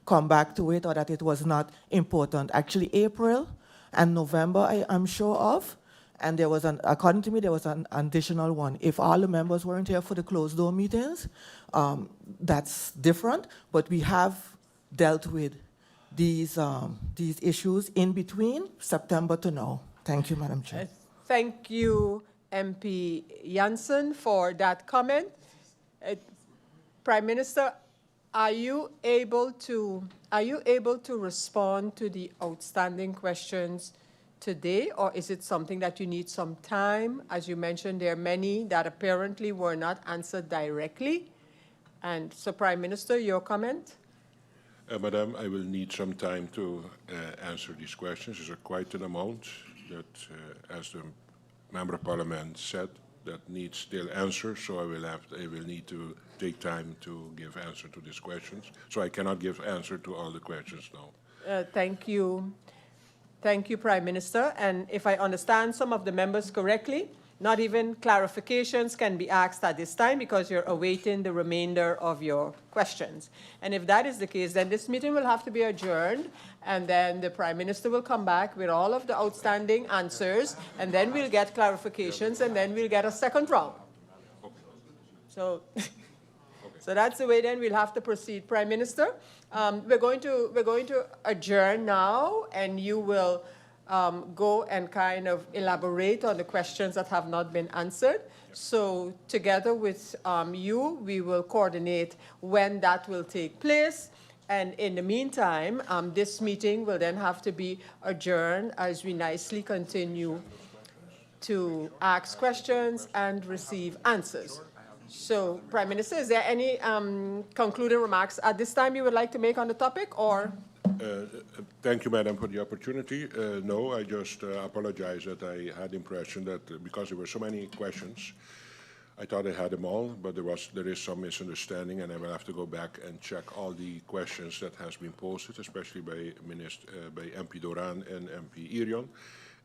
come back to it or that it was not important. Actually, April and November, I'm sure of, and there was according to me, there was an additional one. If all the members weren't here for the closed door meetings, that's different, but we have dealt with these issues in between September to now. Thank you, Madam Chair. Thank you, MP Jansen, for that comment. Prime Minister, are you able to respond to the outstanding questions today, or is it something that you need some time? As you mentioned, there are many that apparently were not answered directly. And so, Prime Minister, your comment? Madam, I will need some time to answer these questions. There's quite an amount that, as the Member of Parliament said, that needs still answers, so I will need to take time to give answer to these questions. So I cannot give answer to all the questions now. Thank you. Thank you, Prime Minister. And if I understand some of the members correctly, not even clarifications can be asked at this time because you're awaiting the remainder of your questions. And if that is the case, then this meeting will have to be adjourned, and then the Prime Minister will come back with all of the outstanding answers, and then we'll get clarifications, and then we'll get a second round. So, so that's the way then we'll have to proceed. Prime Minister, we're going to adjourn now, and you will go and kind of elaborate on the questions that have not been answered. So together with you, we will coordinate when that will take place. And in the meantime, this meeting will then have to be adjourned as we nicely continue to ask questions and receive answers. So, Prime Minister, is there any concluding remarks at this time you would like to make on the topic, or? Thank you, Madam, for the opportunity. No, I just apologize that I had the impression that because there were so many questions, I thought I had them all, but there is some misunderstanding, and I will have to go back and check all the questions that has been posted, especially by MP Doran and MP Irion,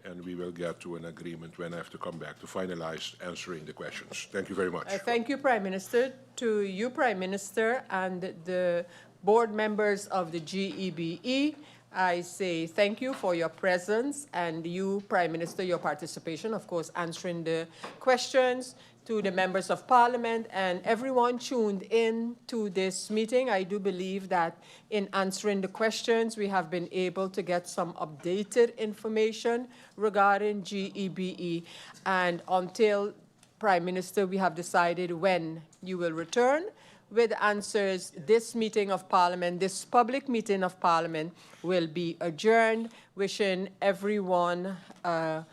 and we will get to an agreement when I have to come back to finalize answering the questions. Thank you very much. Thank you, Prime Minister. To you, Prime Minister, and the board members of the GEBE, I say thank you for your presence, and you, Prime Minister, your participation, of course, answering the questions. To the members of Parliament and everyone tuned in to this meeting, I do believe that in answering the questions, we have been able to get some updated information regarding GEBE. And until, Prime Minister, we have decided when you will return with answers, this meeting of Parliament, this public meeting of Parliament will be adjourned. Wishing everyone a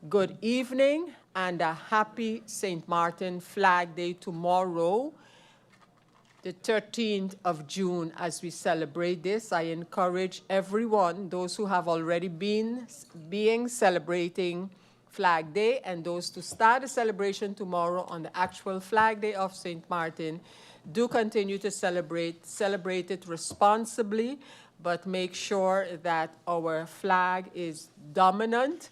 good evening and a happy St. Martin Flag Day tomorrow, the 13th of June, as we celebrate this. I encourage everyone, those who have already been celebrating Flag Day and those to start the celebration tomorrow on the actual Flag Day of St. Martin, do continue to celebrate it responsibly, but make sure that our flag is dominant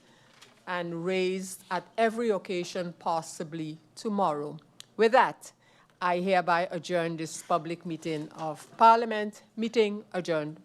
and raised at every occasion possibly tomorrow. With that, I hereby adjourn this public meeting of Parliament. Meeting adjourned.